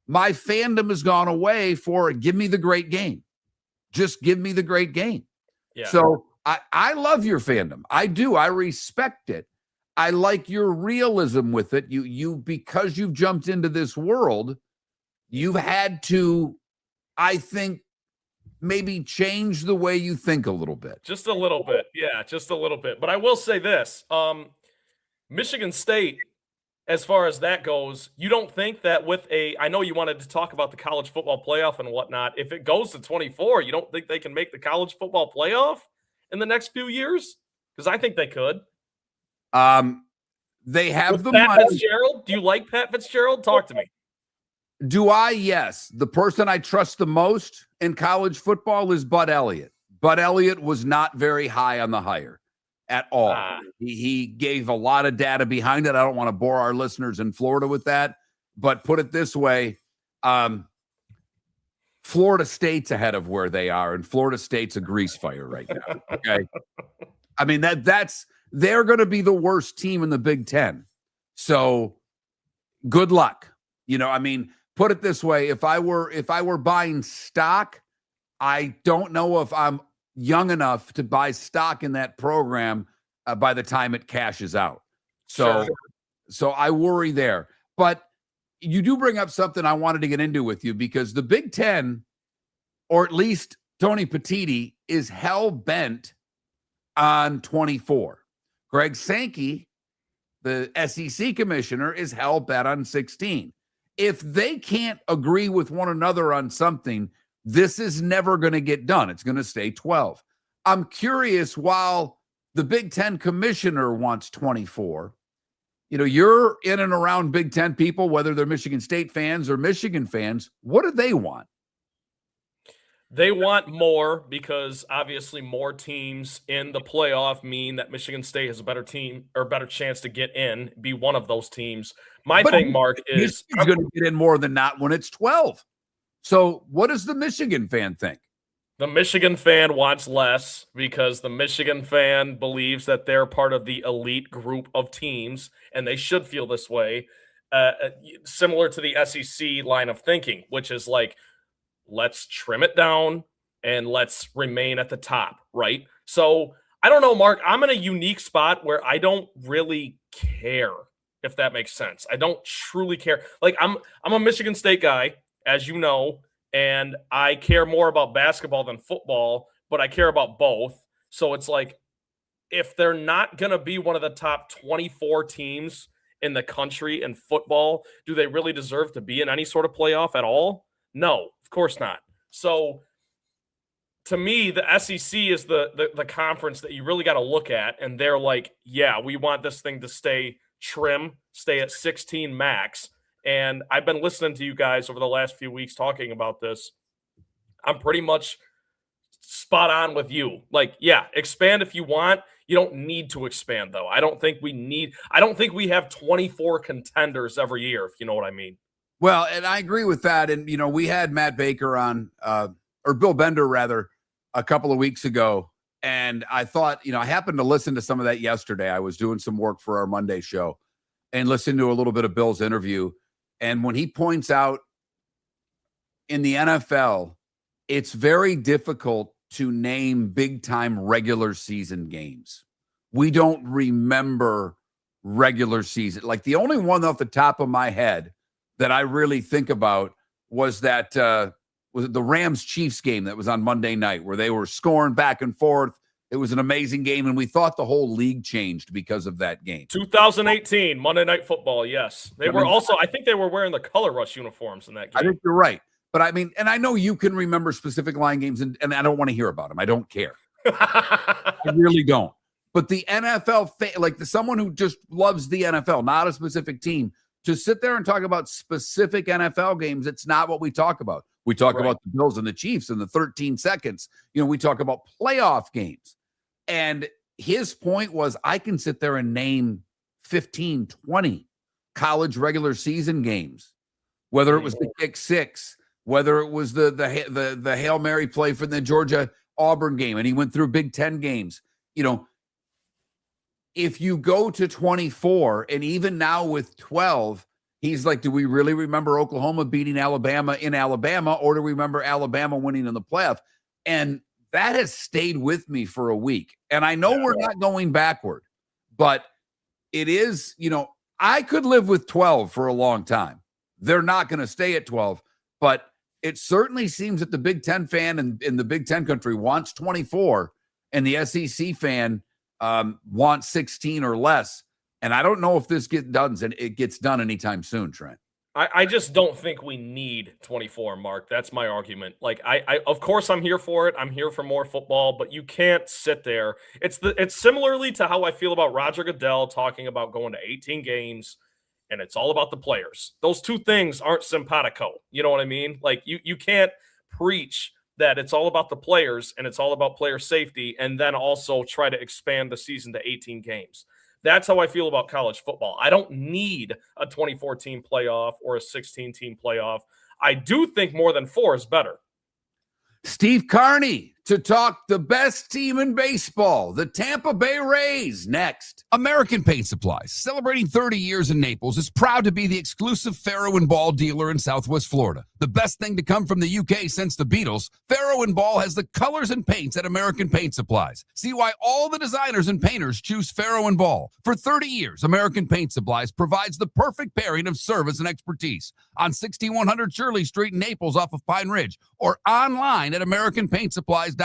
my fandom has gone away for give me the great game. Just give me the great game. Yeah. So I love your fandom. I do. I respect it. I like your realism with it. You because you've jumped into this world, you've had to, I think, maybe change the way you think a little bit. Just a little bit. Yeah, just a little bit. But I will say this. Michigan State, as far as that goes, you don't think that I know you wanted to talk about the college football playoff and whatnot. If it goes to 24, you don't think they can make the college football playoff in the next few years? Because I think they could. They have With the Pat money. Fitzgerald? Do you like Pat Fitzgerald? Talk to me. Do I? Yes. The person I trust the most in college football is Bud Elliott. Bud Elliott was not very high on the hire at all. He gave a lot of data behind it. I don't want to bore our listeners in Florida with that, but put it this way. Florida State's ahead of where they are, and Florida State's a grease fire right now. Okay. I mean, they're going to be the worst team in the Big Ten. So good luck. Put it this way. If I were buying stock, I don't know if I'm young enough to buy stock in that program by the time it cashes out. So I worry there. But you do bring up something I wanted to get into with you, because the Big Ten, or at least Tony Petitti, is hell-bent on 24. Greg Sankey, the SEC commissioner, is hell-bent on 16. If they can't agree with one another on something, this is never going to get done. It's going to stay 12. I'm curious, while the Big Ten commissioner wants 24, you're in and around Big Ten people, whether they're Michigan State fans or Michigan fans. What do they want? They want more, because obviously more teams in the playoff mean that Michigan State has a better team or a better chance to get in, be one of those teams. But thing, Mark, is Michigan's going to get in more than not when it's 12. So what does the Michigan fan think? The Michigan fan wants less, because the Michigan fan believes that they're part of the elite group of teams, and they should feel this way, similar to the SEC line of thinking, which is like, let's trim it down and let's remain at the top, right? So I don't know, Mark. I'm in a unique spot where I don't really care, if that makes sense. I don't truly care. Like, I'm a Michigan State guy, as you know, and I care more about basketball than football, but I care about both. So it's like, if they're not going to be one of the top 24 teams in the country in football, do they really deserve to be in any sort of playoff at all? No, of course not. So to me, the SEC is the conference that you really got to look at. And they're like, yeah, we want this thing to stay trim, stay at 16 max. And I've been listening to you guys over the last few weeks talking about this. I'm pretty much spot on with you. Like, yeah, expand if you want. You don't need to expand, though. I don't think we have 24 contenders every year, if you know what I mean. Well, and I agree with that. And, we had Matt Baker on, or Bill Bender, rather, a couple of weeks ago. And I thought, I happened to listen to some of that yesterday. I was doing some work for our Monday show and listened to a little bit of Bill's interview. And when he points out in the NFL, it's very difficult to name big-time regular season games. We don't remember regular season. Like, the only one off the top of my head that I really think about was that was it the Rams-Chiefs game that was on Monday night, where they were scoring back and forth. It was an amazing game, and we thought the whole league changed because of that game. 2018 Monday Night Football, yes. They were also, I think they were wearing the Color Rush uniforms in that game. I think you're right. But I mean, and I know you can remember specific line games, and I don't want to hear about them. I don't care. I really don't. But the NFL, someone who just loves the NFL, not a specific team, to sit there and talk about specific NFL games, it's not what we talk about. We talk Right. about the Bills and the Chiefs in the 13 seconds. We talk about playoff games. And his point was, I can sit there and name 15, 20 college regular season games, whether it was the kick six, whether it was the Hail Mary play for the Georgia Auburn game, and he went through Big Ten games. If you go to 24, and even now with 12, he's like, do we really remember Oklahoma beating Alabama in Alabama, or do we remember Alabama winning in the playoff? And that has stayed with me for a week. And I know we're not going backward, but it is, I could live with 12 for a long time. They're not going to stay at 12, but it certainly seems that the Big Ten fan in the Big Ten country wants 24, and the SEC fan wants 16 or less. And I don't know if this gets done anytime soon, Trent. I just don't think we need 24, Mark. That's my argument. Like, I of course I'm here for it. I'm here for more football, but you can't sit there. It's similarly to how I feel about Roger Goodell talking about going to 18 games, and it's all about the players. Those two things aren't simpatico. You know what I mean? Like, you can't preach that it's all about the players and it's all about player safety, and then also try to expand the season to 18 games. That's how I feel about college football. I don't need a 24-team playoff or a 16-team playoff. I do think more than 4 is better. Steve Carney to talk the best team in baseball, the Tampa Bay Rays, next. American Paint Supplies, celebrating 30 years in Naples, is proud to be the exclusive Faro and Ball dealer in Southwest Florida. The best thing to come from the UK since the Beatles, Faro and Ball has the colors and paints at American Paint Supplies. See why all the designers and painters choose Faro and Ball. For 30 years, American Paint Supplies provides the perfect pairing of service and expertise on 6100 Shirley Street in Naples off of Pine Ridge, or online at AmericanPaintSupplies.net.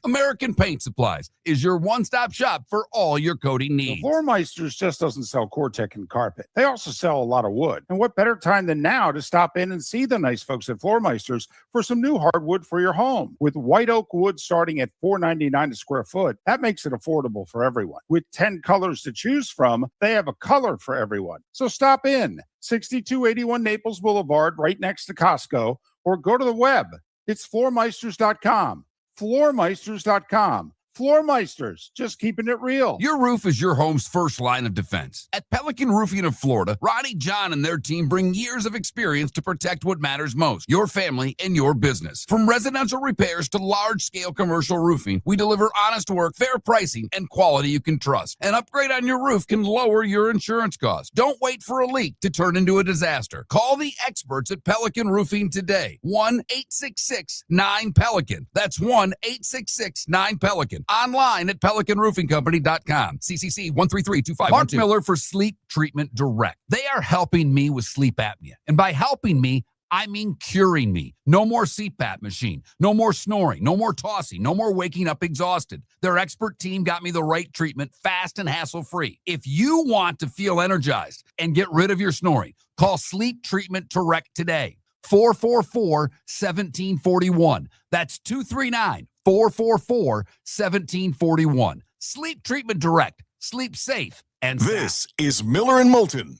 American Paint Supplies is your one-stop shop for all your coating needs. Floor Meisters just doesn't sell Cortec and carpet. They also sell a lot of wood. And what better time than now to stop in and see the nice folks at Floor Meisters for some new hardwood for your home. With white oak wood starting at $4.99 a square foot, that makes it affordable for everyone. With 10 colors to choose from, they have a color for everyone. So stop in, 6281 Naples Boulevard, right next to Costco, or go to the web. It's floormeisters.com. Floormeisters.com. Floor Meisters, just keeping it real. Your roof is your home's first line of defense. At Pelican Roofing of Florida, Ronnie, John, and their team bring years of experience to protect what matters most, your family and your business. From residential repairs to large-scale commercial roofing, we deliver honest work, fair pricing, and quality you can trust. An upgrade on your roof can lower your insurance costs. Don't wait for a leak to turn into a disaster. Call the experts at Pelican Roofing today. 1-866-9-PELICAN. That's 1-866-9-PELICAN. Online at PelicanRoofingCompany.com. CCC 1332512. Mark Miller for Sleep Treatment Direct. They are helping me with sleep apnea. And by helping me, I mean curing me. No more CPAP machine. No more snoring. No more tossing. No more waking up exhausted. Their expert team got me the right treatment, fast and hassle-free. If you want to feel energized and get rid of your snoring, call Sleep Treatment Direct today. 444-1741. That's 239-444-1741. Sleep Treatment Direct. Sleep safe and sound. This is Miller and Moulton.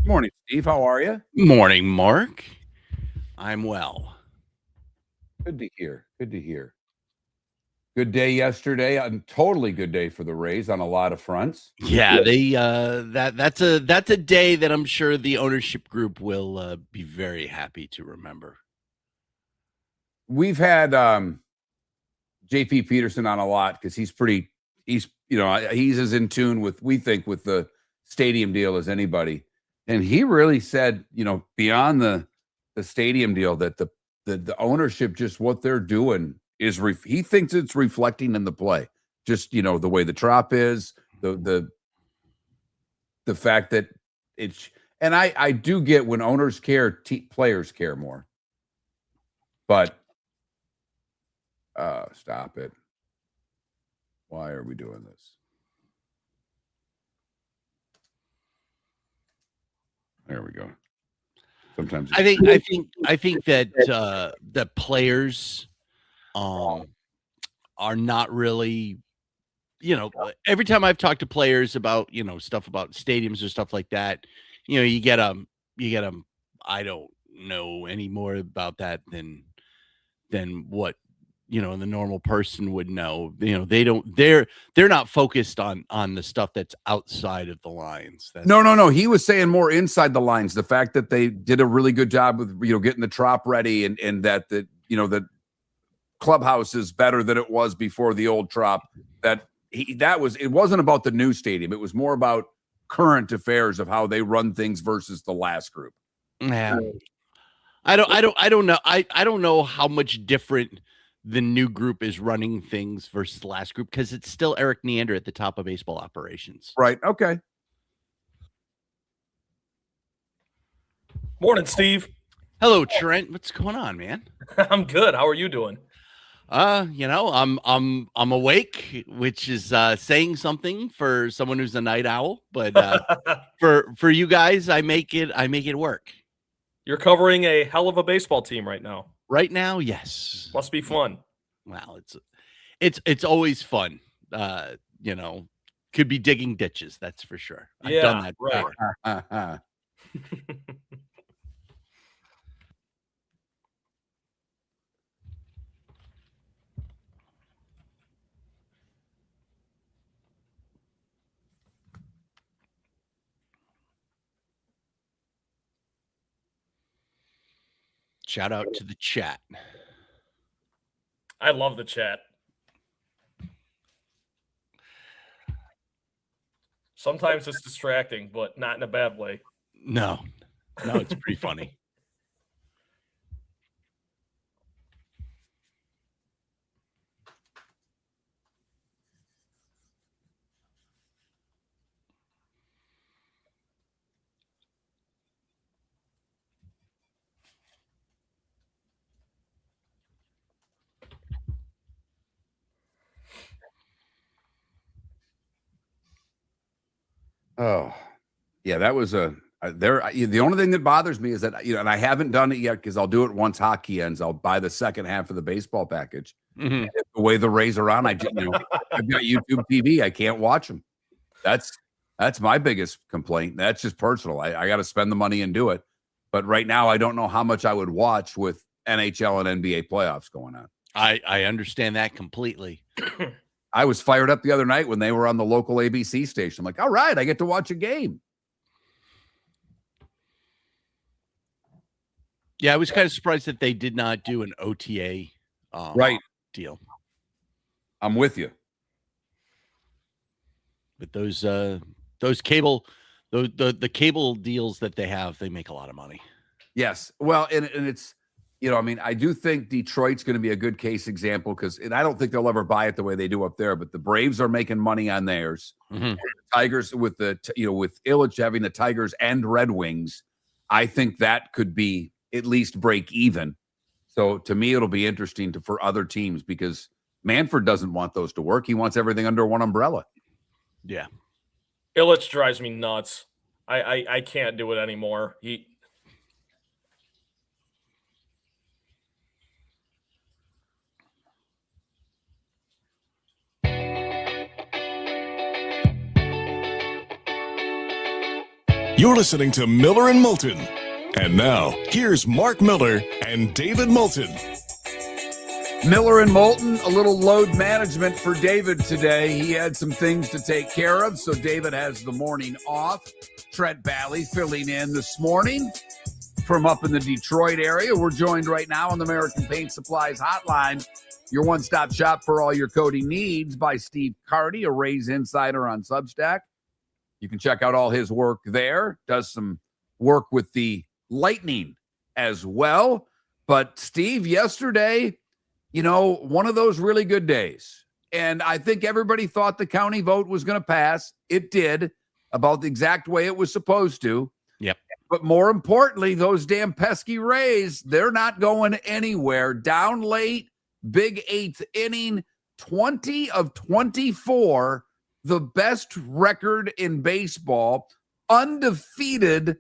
Morning, Steve. How are you? Morning, Mark. I'm well. Good to hear. Good to hear. Good day yesterday. A totally good day for the Rays on a lot of fronts. Yeah, they that's a day that I'm sure the ownership group will be very happy to remember. We've had JP Peterson on a lot because he's as in tune with the stadium deal as anybody. And he really said, beyond the stadium deal, that the ownership, just what they're doing is he thinks it's reflecting in the play. Just, the way the trop is, the fact that it's, and I do get when owners care, players care more. But stop it. Why are we doing this? There we go. Sometimes I think that the players are not really, every time I've talked to players about, stuff about stadiums or stuff like that, you get I don't know any more about that than what the normal person would know. They're not focused on the stuff that's outside of the lines. No. He was saying more inside the lines. The fact that they did a really good job with getting the trop ready, and that the clubhouse is better than it was before the old trop. It wasn't about the new stadium. It was more about current affairs of how they run things versus the last group. Yeah. I don't know. I don't know how much different the new group is running things versus the last group, because it's still Eric Neander at the top of baseball operations. Right. Okay. Morning, Steve. Hello, Trent. What's going on, man? I'm good. How are you doing? I'm awake, which is saying something for someone who's a night owl, but for you guys, I make it work. You're covering a hell of a baseball team right now. Right now, yes. Must be fun. Well, it's always fun. Could be digging ditches, that's for sure. I've done that before. Right. Shout out to the chat. I love the chat. Sometimes it's distracting, but not in a bad way. No, it's pretty funny. Oh, yeah, that was the only thing that bothers me is that, and I haven't done it yet because I'll do it once hockey ends. I'll buy the second half of the baseball package. Mm-hmm. The way the Rays are on, I've got YouTube TV. I can't watch them. That's my biggest complaint. That's just personal. I got to spend the money and do it. But right now, I don't know how much I would watch with NHL and NBA playoffs going on. I understand that completely. I was fired up the other night when they were on the local ABC station. I'm like, all right, I get to watch a game. Yeah, I was kind of surprised that they did not do an OTA right deal. I'm with you. But those cable, the cable deals that they have, they make a lot of money. Yes. Well, and it's, I do think Detroit's going to be a good case example and I don't think they'll ever buy it the way they do up there, but the Braves are making money on theirs. Mm-hmm. The Tigers with with Illich having the Tigers and Red Wings, I think that could be at least break even. So to me, it'll be interesting for other teams because Manfred doesn't want those to work. He wants everything under one umbrella. Yeah. Illich drives me nuts. I can't do it anymore. You're listening to Miller and Moulton. And now, here's Mark Miller and David Moulton. Miller and Moulton, a little load management for David today. He had some things to take care of, so David has the morning off. Trent Bally filling in this morning from up in the Detroit area. We're joined right now on the American Paint Supplies hotline, your one-stop shop for all your coating needs, by Steve Carney, a Rays insider on Substack. You can check out all his work there. Does some work with the Lightning as well. But Steve, yesterday, one of those really good days. And I think everybody thought the county vote was going to pass. It did, about the exact way it was supposed to. Yep. But more importantly, those damn pesky Rays, they're not going anywhere. Down late, big eighth inning, 20 of 24, the best record in baseball, undefeated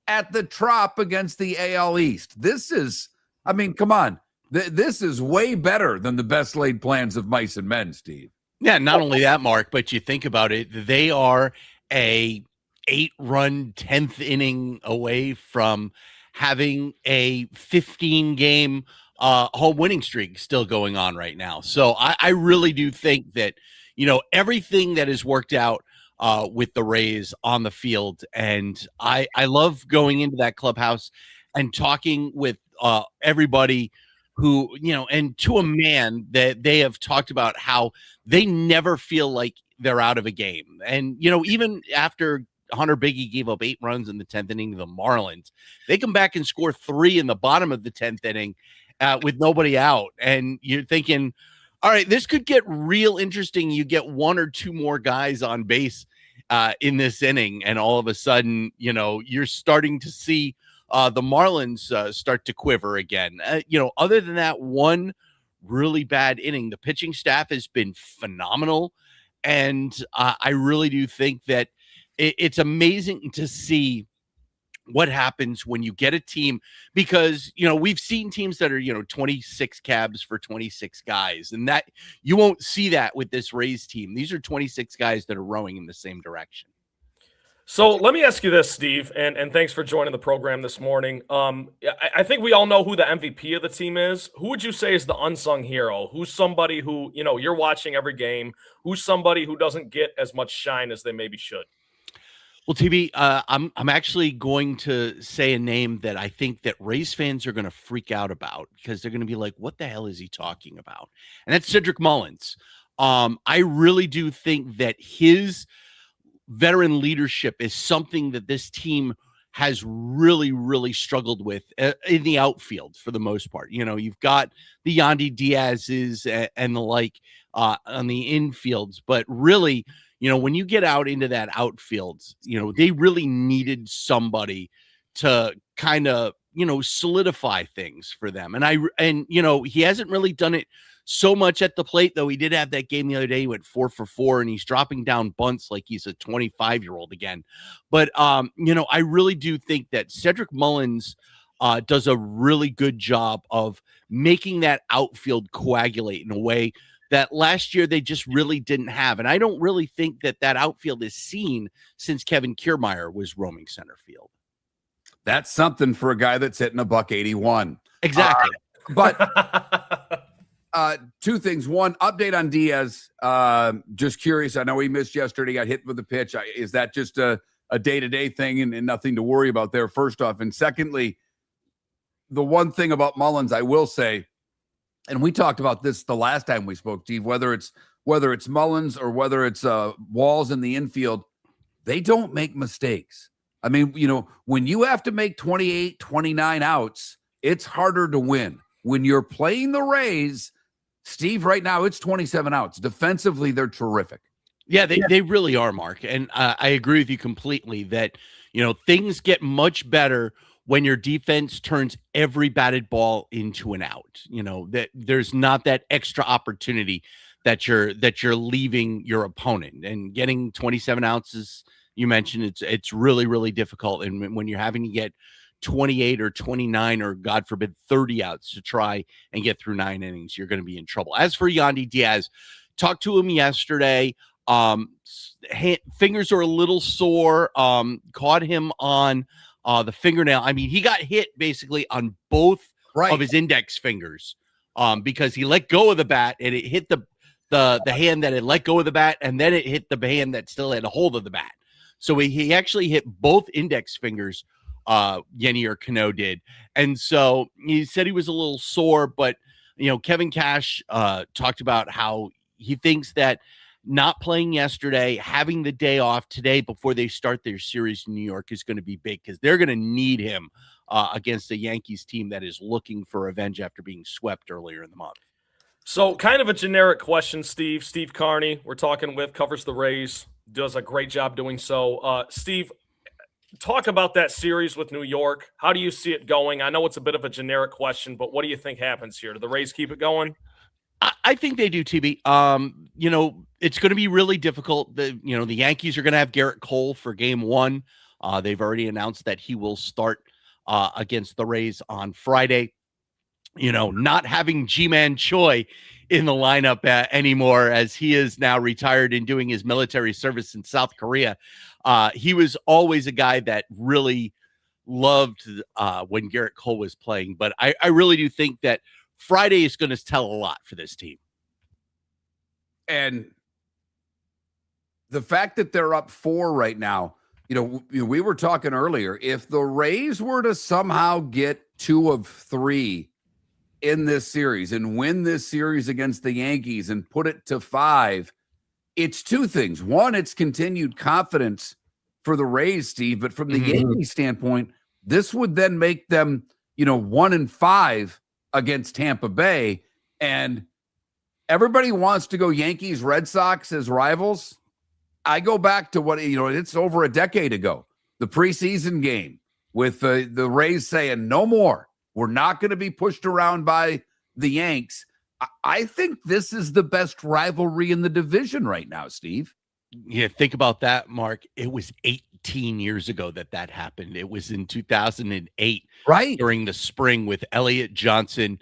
at the Trop against the AL East. This is, come on. This is way better than the best laid plans of mice and men, Steve. Yeah, not only that, Mark, but you think about it, they are a 8-run 10th inning away from having a 15-game home winning streak still going on right now. So I really do think that, everything that has worked out with the Rays on the field. And I love going into that clubhouse and talking with everybody who, and to a man, that they have talked about how they never feel like they're out of a game. And, even after Hunter Biggie gave up 8 runs in the 10th inning to the Marlins, they come back and score 3 in the bottom of the 10th inning with nobody out. And you're thinking, all right, this could get real interesting. You get 1 or 2 more guys on base in this inning, and all of a sudden, you're starting to see the Marlins start to quiver again. Other than that one really bad inning, the pitching staff has been phenomenal. And I really do think that it's amazing to see what happens when you get a team, because, we've seen teams that are, 26 cabs for 26 guys, and that you won't see that with this Rays team. These are 26 guys that are rowing in the same direction. So let me ask you this, Steve, and thanks for joining the program this morning. I think we all know who the MVP of the team is. Who would you say is the unsung hero? Who's somebody who, you're watching every game? Who's somebody who doesn't get as much shine as they maybe should? Well, TB, I'm actually going to say a name that I think that Rays fans are going to freak out about, because they're going to be like, what the hell is he talking about? And that's Cedric Mullins. I really do think that his veteran leadership is something that this team has really, really struggled with in the outfield for the most part. You've got the Yandy Diaz's and the like on the infields, but really, when you get out into that outfield, they really needed somebody to kind of, solidify things for them. And he hasn't really done it so much at the plate, though. He did have that game the other day. He went 4 for 4, and he's dropping down bunts like he's a 25-year-old again. But, I really do think that Cedric Mullins does a really good job of making that outfield coagulate in a way that last year they just really didn't have. And I don't really think that outfield is seen since Kevin Kiermaier was roaming center field. That's something for a guy that's hitting a $181. Exactly. But 2 things. One, update on Diaz. Just curious. I know he missed yesterday, got hit with the pitch. Is that just a day-to-day thing and nothing to worry about there, first off? And secondly, the one thing about Mullins, I will say, and we talked about this the last time we spoke, Steve, whether it's Mullins or whether it's Walls in the infield, they don't make mistakes. I mean, when you have to make 28, 29 outs, it's harder to win. When you're playing the Rays, Steve, right now it's 27 outs. Defensively, they're terrific. Yeah, they really are, Mark. And I agree with you completely that, things get much better when your defense turns every batted ball into an out. That there's not that extra opportunity that you're leaving your opponent. And getting 27 ounces, you mentioned, it's really, really difficult. And when you're having to get 28 or 29 or, God forbid, 30 outs to try and get through 9 innings, you're going to be in trouble. As for Yandy Diaz, talked to him yesterday. Fingers are a little sore. Caught him on the fingernail. I mean, he got hit basically on both of his index fingers because he let go of the bat and it hit the hand that had let go of the bat, and then it hit the hand that still had a hold of the bat. So he actually hit both index fingers, Yennier Cano did. And so he said he was a little sore, but, Kevin Cash talked about how he thinks that not playing yesterday, having the day off today before they start their series in New York is going to be big, because they're going to need him against the Yankees team that is looking for revenge after being swept earlier in the month. So kind of a generic question, Steve. Steve Carney, we're talking with, covers the Rays, does a great job doing so. Steve, talk about that series with New York. How do you see it going? I know it's a bit of a generic question, but what do you think happens here? Do the Rays keep it going? I think they do, TB. It's going to be really difficult. The Yankees are going to have Garrett Cole for game 1. They've already announced that he will start against the Rays on Friday. not having G-Man Choi in the lineup anymore, as he is now retired and doing his military service in South Korea. He was always a guy that really loved when Garrett Cole was playing. But I really do think that Friday is going to tell a lot for this team. And the fact that they're up 4 right now, we were talking earlier, if the Rays were to somehow get 2 of 3 in this series and win this series against the Yankees and put it to 5, it's 2 things. One, it's continued confidence for the Rays, Steve, but from the Yankees standpoint, this would then make them, 1-5 against Tampa Bay. And everybody wants to go Yankees, Red Sox as rivals. I go back to what, it's over a decade ago, the preseason game with the Rays saying no more. We're not going to be pushed around by the Yanks. I think this is the best rivalry in the division right now, Steve. Yeah, think about that, Mark. It was 18 years ago that happened. It was in 2008, right during the spring, with Elliott Johnson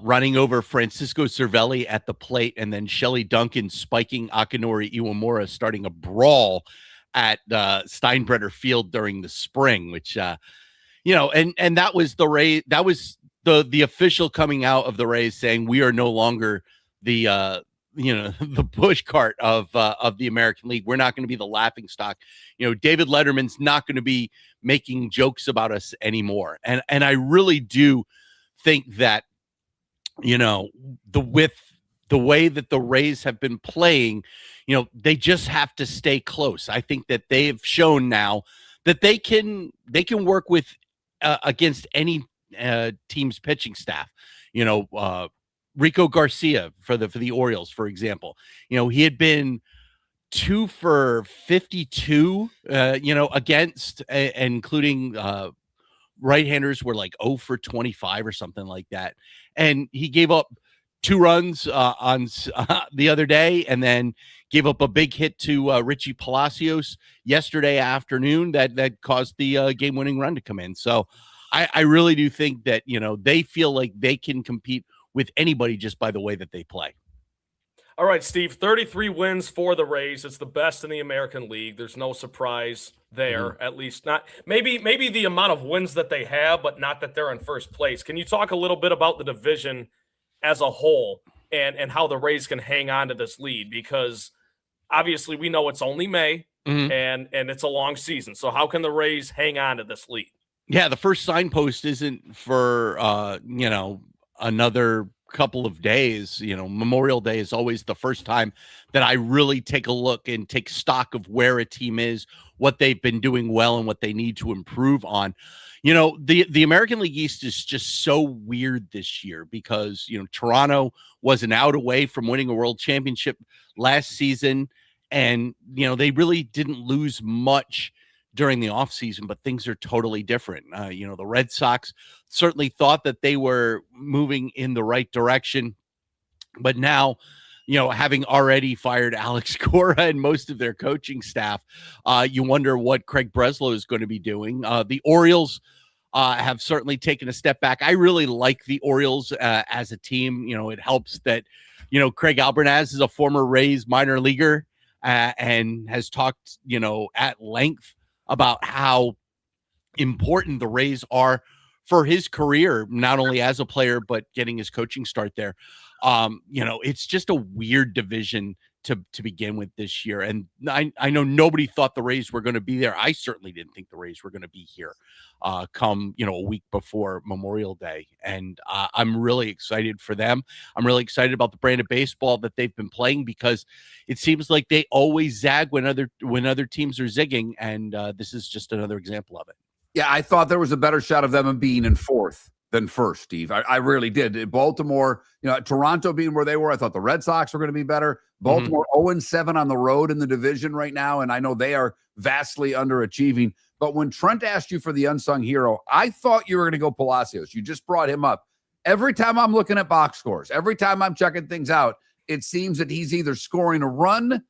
running over Francisco Cervelli at the plate, and then Shelley Duncan spiking Akinori Iwamura, starting a brawl at Steinbrenner Field during the spring, which and that was the Rays. That was the official coming out of the Rays saying we are no longer the the push cart of the American League. We're not going to be the laughing stock. David Letterman's not going to be making jokes about us anymore. And I really do think that with the way that the Rays have been playing, they just have to stay close. I think that they've shown now that they can work with against any team's pitching staff. Rico Garcia for the Orioles, for example, he had been 2 for 52, against, including right-handers were like 0 for 25 or something like that. And he gave up 2 runs on the other day, and then gave up a big hit to Richie Palacios yesterday afternoon that caused the game-winning run to come in. So I really do think that, they feel like they can compete with anybody just by the way that they play. All right, Steve, 33 wins for the Rays. It's the best in the American League. There's no surprise there, at least not. Maybe the amount of wins that they have, but not that they're in first place. Can you talk a little bit about the division as a whole and how the Rays can hang on to this lead? Because obviously we know it's only May and it's a long season. So how can the Rays hang on to this lead? Yeah, the first signpost isn't for another couple of days. Memorial Day is always the first time that I really take a look and take stock of where a team is, what they've been doing well, and what they need to improve on. The American League East is just so weird this year because, Toronto was an out away from winning a world championship last season. And, they really didn't lose much during the offseason, but things are totally different. The Red Sox certainly thought that they were moving in the right direction, but now, having already fired Alex Cora and most of their coaching staff, you wonder what Craig Breslow is going to be doing. The Orioles have certainly taken a step back. I really like the Orioles as a team. It helps that, Craig Albernaz is a former Rays minor leaguer and has talked, at length about how important the Rays are for his career, not only as a player, but getting his coaching start there. It's just a weird division to begin with this year. And I know nobody thought the Rays were going to be there. I certainly didn't think the Rays were going to be here come, a week before Memorial Day. And I'm really excited for them. I'm really excited about the brand of baseball that they've been playing, because it seems like they always zag when other teams are zigging. And this is just another example of it. Yeah, I thought there was a better shot of them being in 4th than 1st, Steve. I really did. Baltimore, Toronto being where they were, I thought the Red Sox were going to be better. Baltimore 0-7 on the road in the division right now, and I know they are vastly underachieving. But when Trent asked you for the unsung hero, I thought you were going to go Palacios. You just brought him up. Every time I'm looking at box scores, every time I'm checking things out, it seems that he's either scoring a run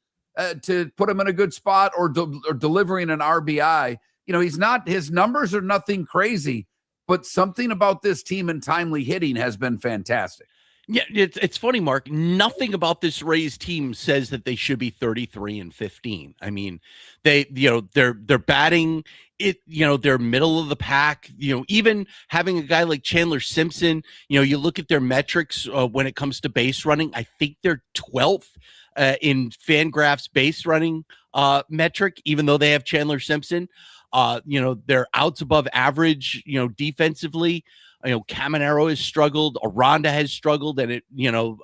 to put him in a good spot or delivering an RBI. He's not, his numbers are nothing crazy, but something about this team and timely hitting has been fantastic. Yeah, it's funny, Mark. Nothing about this Rays team says that they should be 33-15. I mean, they're batting it, they're middle of the pack. Even having a guy like Chandler Simpson, you look at their metrics when it comes to base running. I think they're 12th in Fangraphs base running metric, even though they have Chandler Simpson. They're outs above average, defensively. Caminero has struggled. Aranda has struggled. And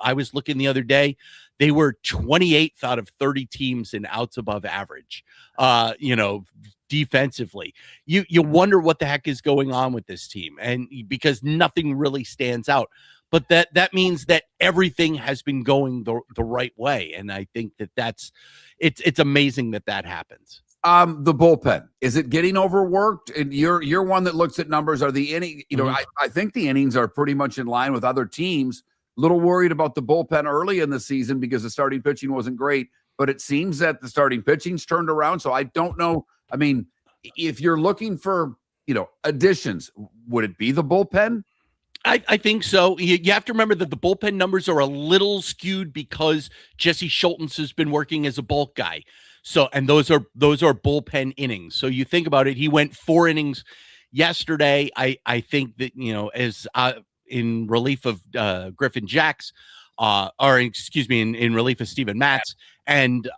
I was looking the other day, they were 28th out of 30 teams in outs above average, defensively. You wonder what the heck is going on with this team. And because nothing really stands out, but that means that everything has been going the right way. And I think it's amazing that happens. The bullpen, is it getting overworked? And you're one that looks at numbers. Are the inning, I think the innings are pretty much in line with other teams. Little worried about the bullpen early in the season because the starting pitching wasn't great, but it seems that the starting pitching's turned around. So I don't know. I mean, if you're looking for, additions, would it be the bullpen? I think so. You have to remember that the bullpen numbers are a little skewed because Jesse Schultz has been working as a bulk guy. So, and those are bullpen innings. So you think about it, he went 4 innings yesterday. I think that, as in relief of Griffin Jacks, in relief of Steven Matz. And,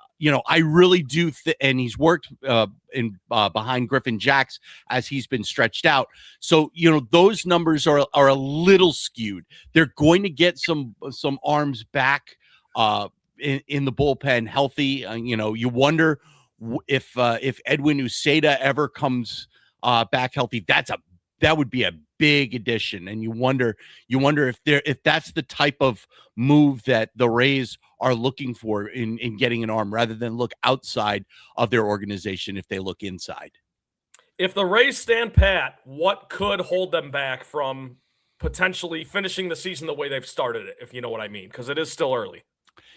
I really do. And he's worked behind Griffin Jacks as he's been stretched out. So, those numbers are a little skewed. They're going to get some arms back in the bullpen healthy. You wonder if Edwin Uceda ever comes back healthy. That would be a big addition. And you wonder if that's the type of move that the Rays are looking for in getting an arm, rather than look outside of their organization if they look inside. If the Rays stand pat, what could hold them back from potentially finishing the season the way they've started it, if you know what I mean? Because it is still early.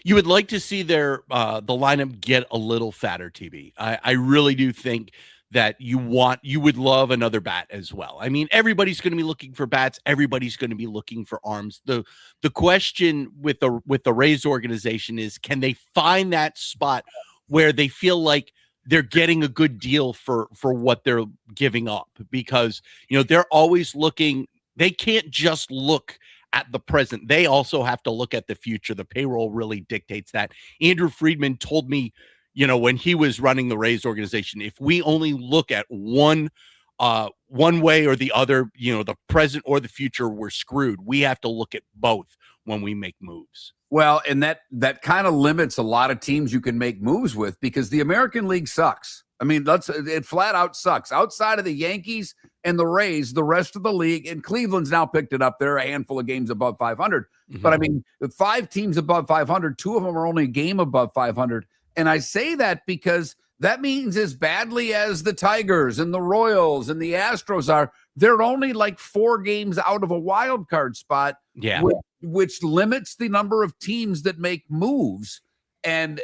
You would like to see the lineup get a little fatter, TB. I really do think that you would love another bat as well. I mean, everybody's going to be looking for bats. Everybody's going to be looking for arms. The question with the Rays organization is, can they find that spot where they feel like they're getting a good deal for what they're giving up? Because, they're always looking. They can't just look at the present. They also have to look at the future. The payroll really dictates that. Andrew Friedman told me, when he was running the Rays organization, if we only look at one way or the other, the present or the future, we're screwed. We have to look at both when we make moves. Well, and that kind of limits a lot of teams you can make moves with, because the American League sucks. I mean, it flat out sucks. Outside of the Yankees and the Rays, the rest of the league, and Cleveland's now picked it up. They're a handful of games above 500. Mm-hmm. But I mean, the 5 teams above 500, 2 of them are only a game above 500. And I say that because that means, as badly as the Tigers and the Royals and the Astros are, they're only like 4 games out of a wild card spot. Yeah. Which limits the number of teams that make moves. And,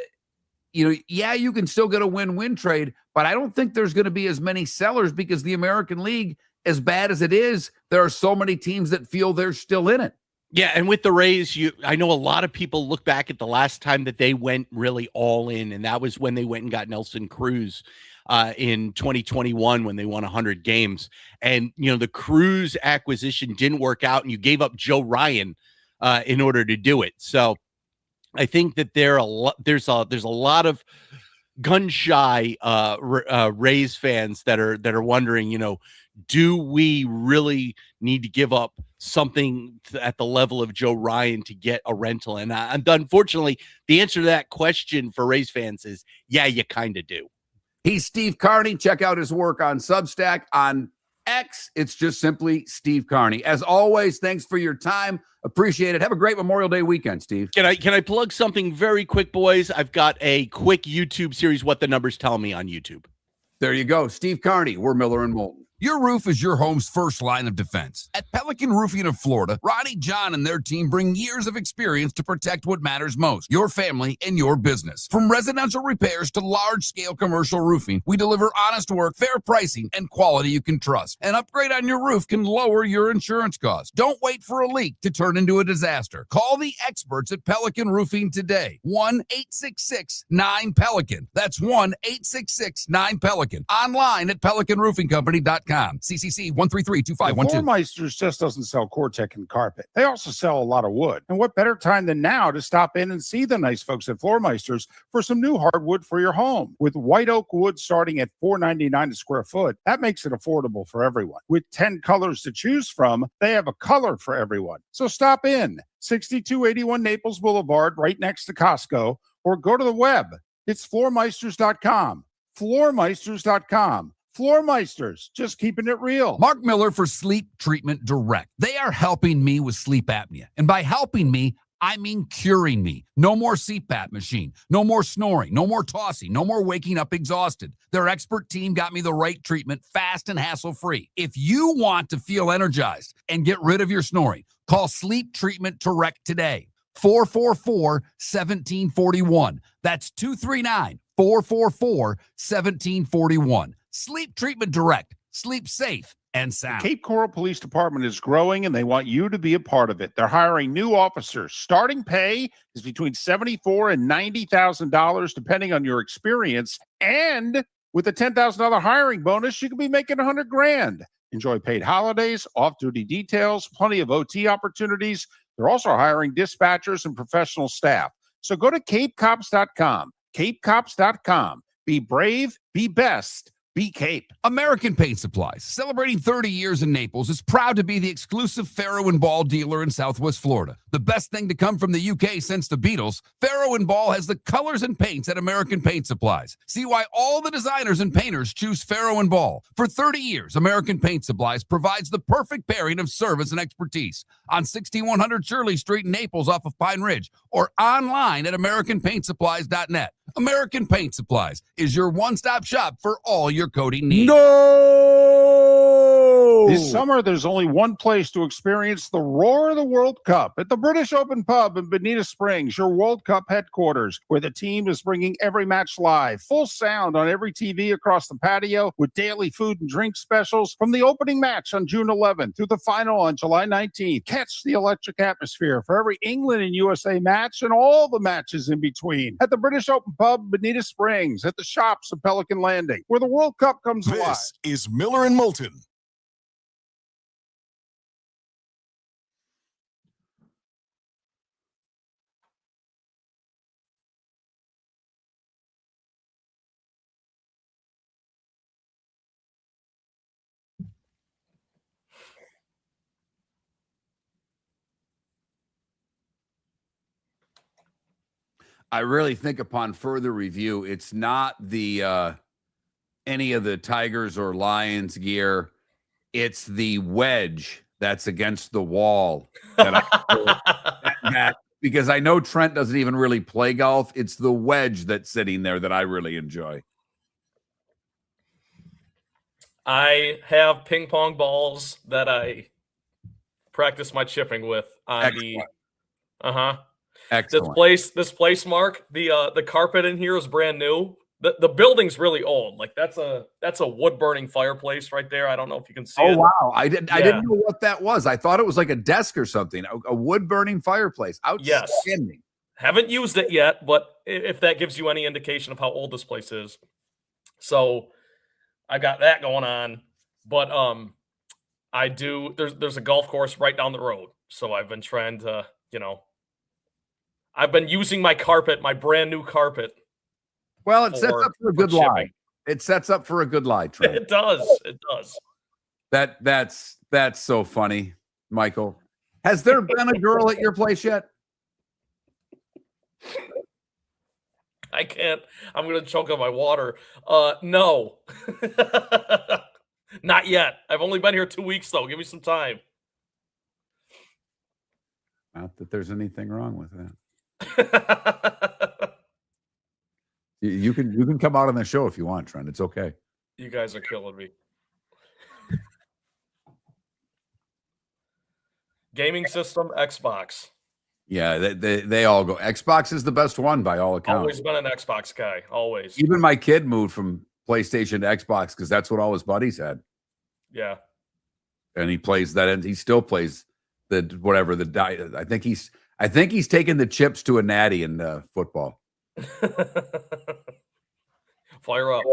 you can still get a win-win trade, but I don't think there's going to be as many sellers, because the American League, as bad as it is, there are so many teams that feel they're still in it. Yeah, and with the Rays, I know a lot of people look back at the last time that they went really all in, and that was when they went and got Nelson Cruz in 2021 when they won 100 games. And, the Cruz acquisition didn't work out, and you gave up Joe Ryan in order to do it. So I think that there's a lot of gun-shy Rays fans that are wondering, do we really need to give up something at the level of Joe Ryan to get a rental? And unfortunately, the answer to that question for Rays fans is, yeah, you kind of do. He's Steve Carney. Check out his work on Substack. On X, it's just simply Steve Carney. As always, thanks for your time. Appreciate it. Have a great Memorial Day weekend, Steve. Can I plug something very quick, boys? I've got a quick YouTube series, What the Numbers Tell Me, on YouTube. There you go. Steve Carney. We're Miller and Moulton. Your roof is your home's first line of defense. At Pelican Roofing of Florida, Ronnie, John, and their team bring years of experience to protect what matters most, your family and your business. From residential repairs to large-scale commercial roofing, we deliver honest work, fair pricing, and quality you can trust. An upgrade on your roof can lower your insurance costs. Don't wait for a leak to turn into a disaster. Call the experts at Pelican Roofing today. 1-866-9-PELICAN. That's 1-866-9-PELICAN. Online at pelicanroofingcompany.com. CCC 1332512. Floor Meisters just doesn't sell Cortec and carpet. They also sell a lot of wood. And what better time than now to stop in and see the nice folks at Floor Meisters for some new hardwood for your home. With white oak wood starting at $4.99 a square foot, that makes it affordable for everyone. With 10 colors to choose from, they have a color for everyone. So stop in. 6281 Naples Boulevard, right next to Costco, or go to the web. It's floormeisters.com. Floormeisters.com. Floor Meisters, just keeping it real. Mark Miller for Sleep Treatment Direct. They are helping me with sleep apnea. And by helping me, I mean curing me. No more CPAP machine. No more snoring. No more tossing. No more waking up exhausted. Their expert team got me the right treatment fast and hassle-free. If you want to feel energized and get rid of your snoring, call Sleep Treatment Direct today. 444-1741. That's 239-444-1741. Sleep Treatment Direct. Sleep safe and sound. Cape Coral Police Department is growing, and they want you to be a part of it. They're hiring new officers. Starting pay is between $74,000 and $90,000, depending on your experience. And with a $10,000 hiring bonus, you could be making $100,000. Enjoy paid holidays, off-duty details, plenty of OT opportunities. They're also hiring dispatchers and professional staff. So go to capecops.com. capecops.com. Be brave, be best. Be Cape. American Paint Supplies, celebrating 30 years in Naples, is proud to be the exclusive Farrow & Ball dealer in Southwest Florida. The best thing to come from the UK since the Beatles, Farrow & Ball has the colors and paints at American Paint Supplies. See why all the designers and painters choose Farrow & Ball. For 30 years, American Paint Supplies provides the perfect pairing of service and expertise on 6100 Shirley Street in Naples off of Pine Ridge, or online at AmericanPaintSupplies.net. American Paint Supplies is your one-stop shop for all your coating needs. No! This summer, there's only one place to experience the roar of the World Cup at the British Open Pub in Bonita Springs, your World Cup headquarters, where the team is bringing every match live. Full sound on every TV across the patio with daily food and drink specials from the opening match on June 11th through the final on July 19th. Catch the electric atmosphere for every England and USA match and all the matches in between at the British Open Pub, Bonita Springs, at the shops of Pelican Landing, where the World Cup comes alive. This is Miller and Moulton. I really think upon further review, it's not the any of the Tigers or Lions gear. It's the wedge that's against the wall that because I know Trent doesn't even really play golf. It's the wedge that's sitting there that I really enjoy. I have ping pong balls that I practice my chipping with on Excellent. Excellent. This place, Mark, the carpet in here is brand new. The building's really old. Like that's a wood burning fireplace right there. I don't know if you can see it. Oh wow. I didn't know what that was. I thought it was like a desk or something. A wood burning fireplace. Outstanding. Yes. Haven't used it yet, but if that gives you any indication of how old this place is. So I got that going on. But I do there's a golf course right down the road. So I've been trying to, I've been using my carpet, my brand new carpet. Well, it sets up for a good lie. It sets up for a good lie, Trent. It does. It does. That's so funny, Michael. Has there been a girl at your place yet? I can't. I'm going to choke on my water. No. Not yet. I've only been here 2 weeks, though. Give me some time. Not that there's anything wrong with that. You can come out on the show if you want, Trent. It's okay. You guys are killing me. Gaming system, Xbox. Yeah, they all go. Xbox is the best one by all accounts. Always been an Xbox guy. Always. Even my kid moved from PlayStation to Xbox because that's what all his buddies had. Yeah. And he plays that, and he still plays the whatever the die. I think he's taking the chips to a natty in football. Fire up.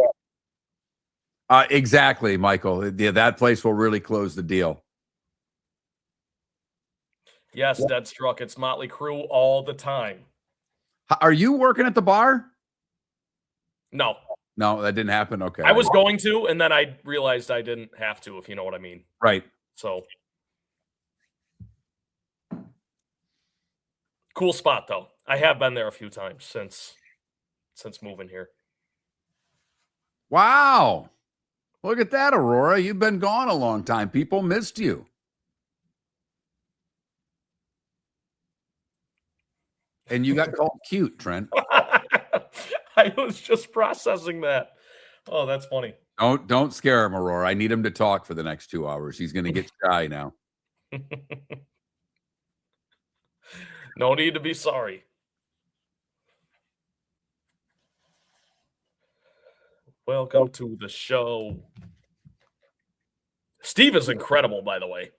Exactly, Michael. Yeah, that place will really close the deal. Yes, Deadstruck. It's Motley Crue all the time. Are you working at the bar? No. No, that didn't happen. Okay. I was going to, and then I realized I didn't have to, if you know what I mean. Right. So cool spot though. I have been there a few times since moving here. Wow. Look at that, Aurora. You've been gone a long time. People missed you. And you got called cute, Trent. I was just processing that. Oh, that's funny. Don't scare him, Aurora. I need him to talk for the next 2 hours. He's going to get shy now. No need to be sorry. Welcome to the show. Steve is incredible, by the way.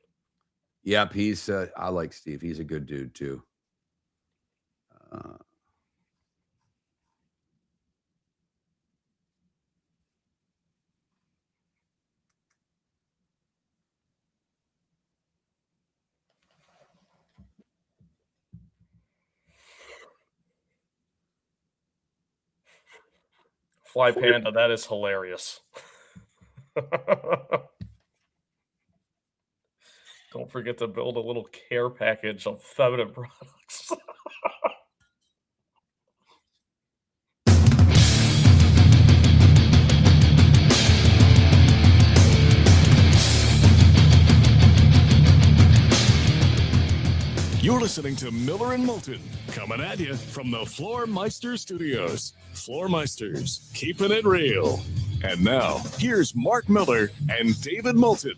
Yep, he's I like Steve. He's a good dude too. Fly Panda, that is hilarious. Don't forget to build a little care package of feminine products. You're listening to Miller and Moulton, coming at you from the Floor Meister Studios. Floor Meisters, keeping it real. And now, here's Mark Miller and David Moulton.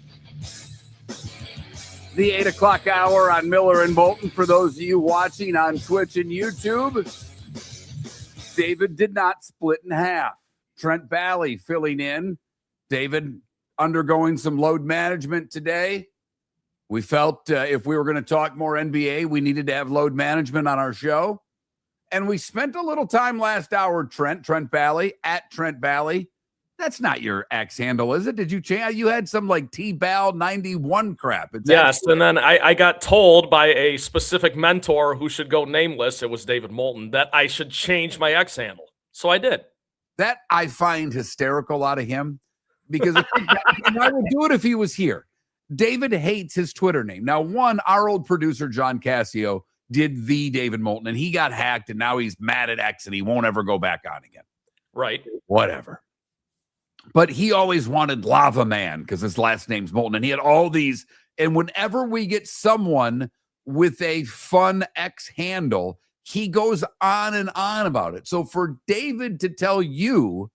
The 8 o'clock hour on Miller and Moulton. For those of you watching on Twitch and YouTube, David did not split in half. Trent Bally filling in. David undergoing some load management today. We felt if we were going to talk more NBA, we needed to have load management on our show. And we spent a little time last hour, Trent Bally, at Trent Bally. That's not your X handle, is it? Did you change? You had some like T-Bal 91 crap. Yes, and then I got told by a specific mentor who should go nameless, it was David Moulton, that I should change my X handle. So I did. That I find hysterical out of him because I would do it if he was here. David hates his Twitter name. Now, our old producer, John Cassio, did the David Moulton, and he got hacked, and now he's mad at X, and he won't ever go back on again. Right. Whatever. But he always wanted Lava Man because his last name's Moulton, and he had all these. And whenever we get someone with a fun X handle, he goes on and on about it. So for David to tell you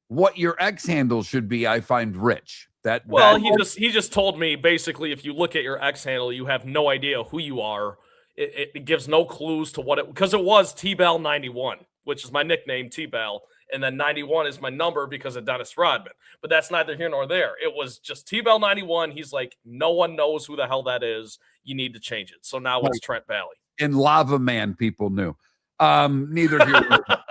what your X handle should be, I find rich. He just told me basically if you look at your X handle, you have no idea who you are. It gives no clues to what because it was T-Bal 91, which is my nickname, T-Bal, and then 91 is my number because of Dennis Rodman. But that's neither here nor there. It was just T-Bal 91. He's like, no one knows who the hell that is. You need to change it. So now it's Trent Bally. And Lava Man people knew. Neither here nor there.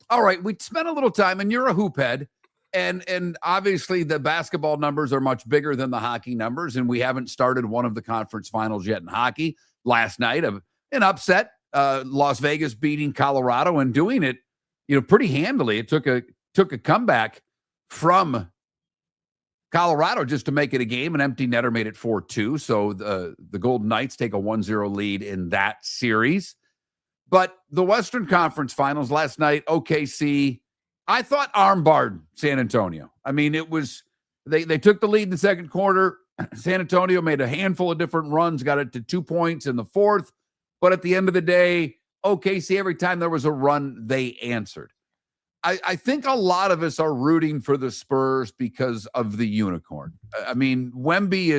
All right, we spent a little time, and you're a hoop head. And obviously the basketball numbers are much bigger than the hockey numbers, and we haven't started one of the conference finals yet in hockey. Last night, an upset, Las Vegas beating Colorado and doing it, pretty handily. It took a comeback from Colorado just to make it a game. An empty netter made it 4-2. So the Golden Knights take a 1-0 lead in that series. But the Western Conference Finals last night, OKC, I thought armbarred San Antonio. I mean, it was they took the lead in the second quarter. San Antonio made a handful of different runs, got it to 2 points in the fourth. But at the end of the day, OKC, every time there was a run, they answered. I think a lot of us are rooting for the Spurs because of the unicorn. I mean, Wemby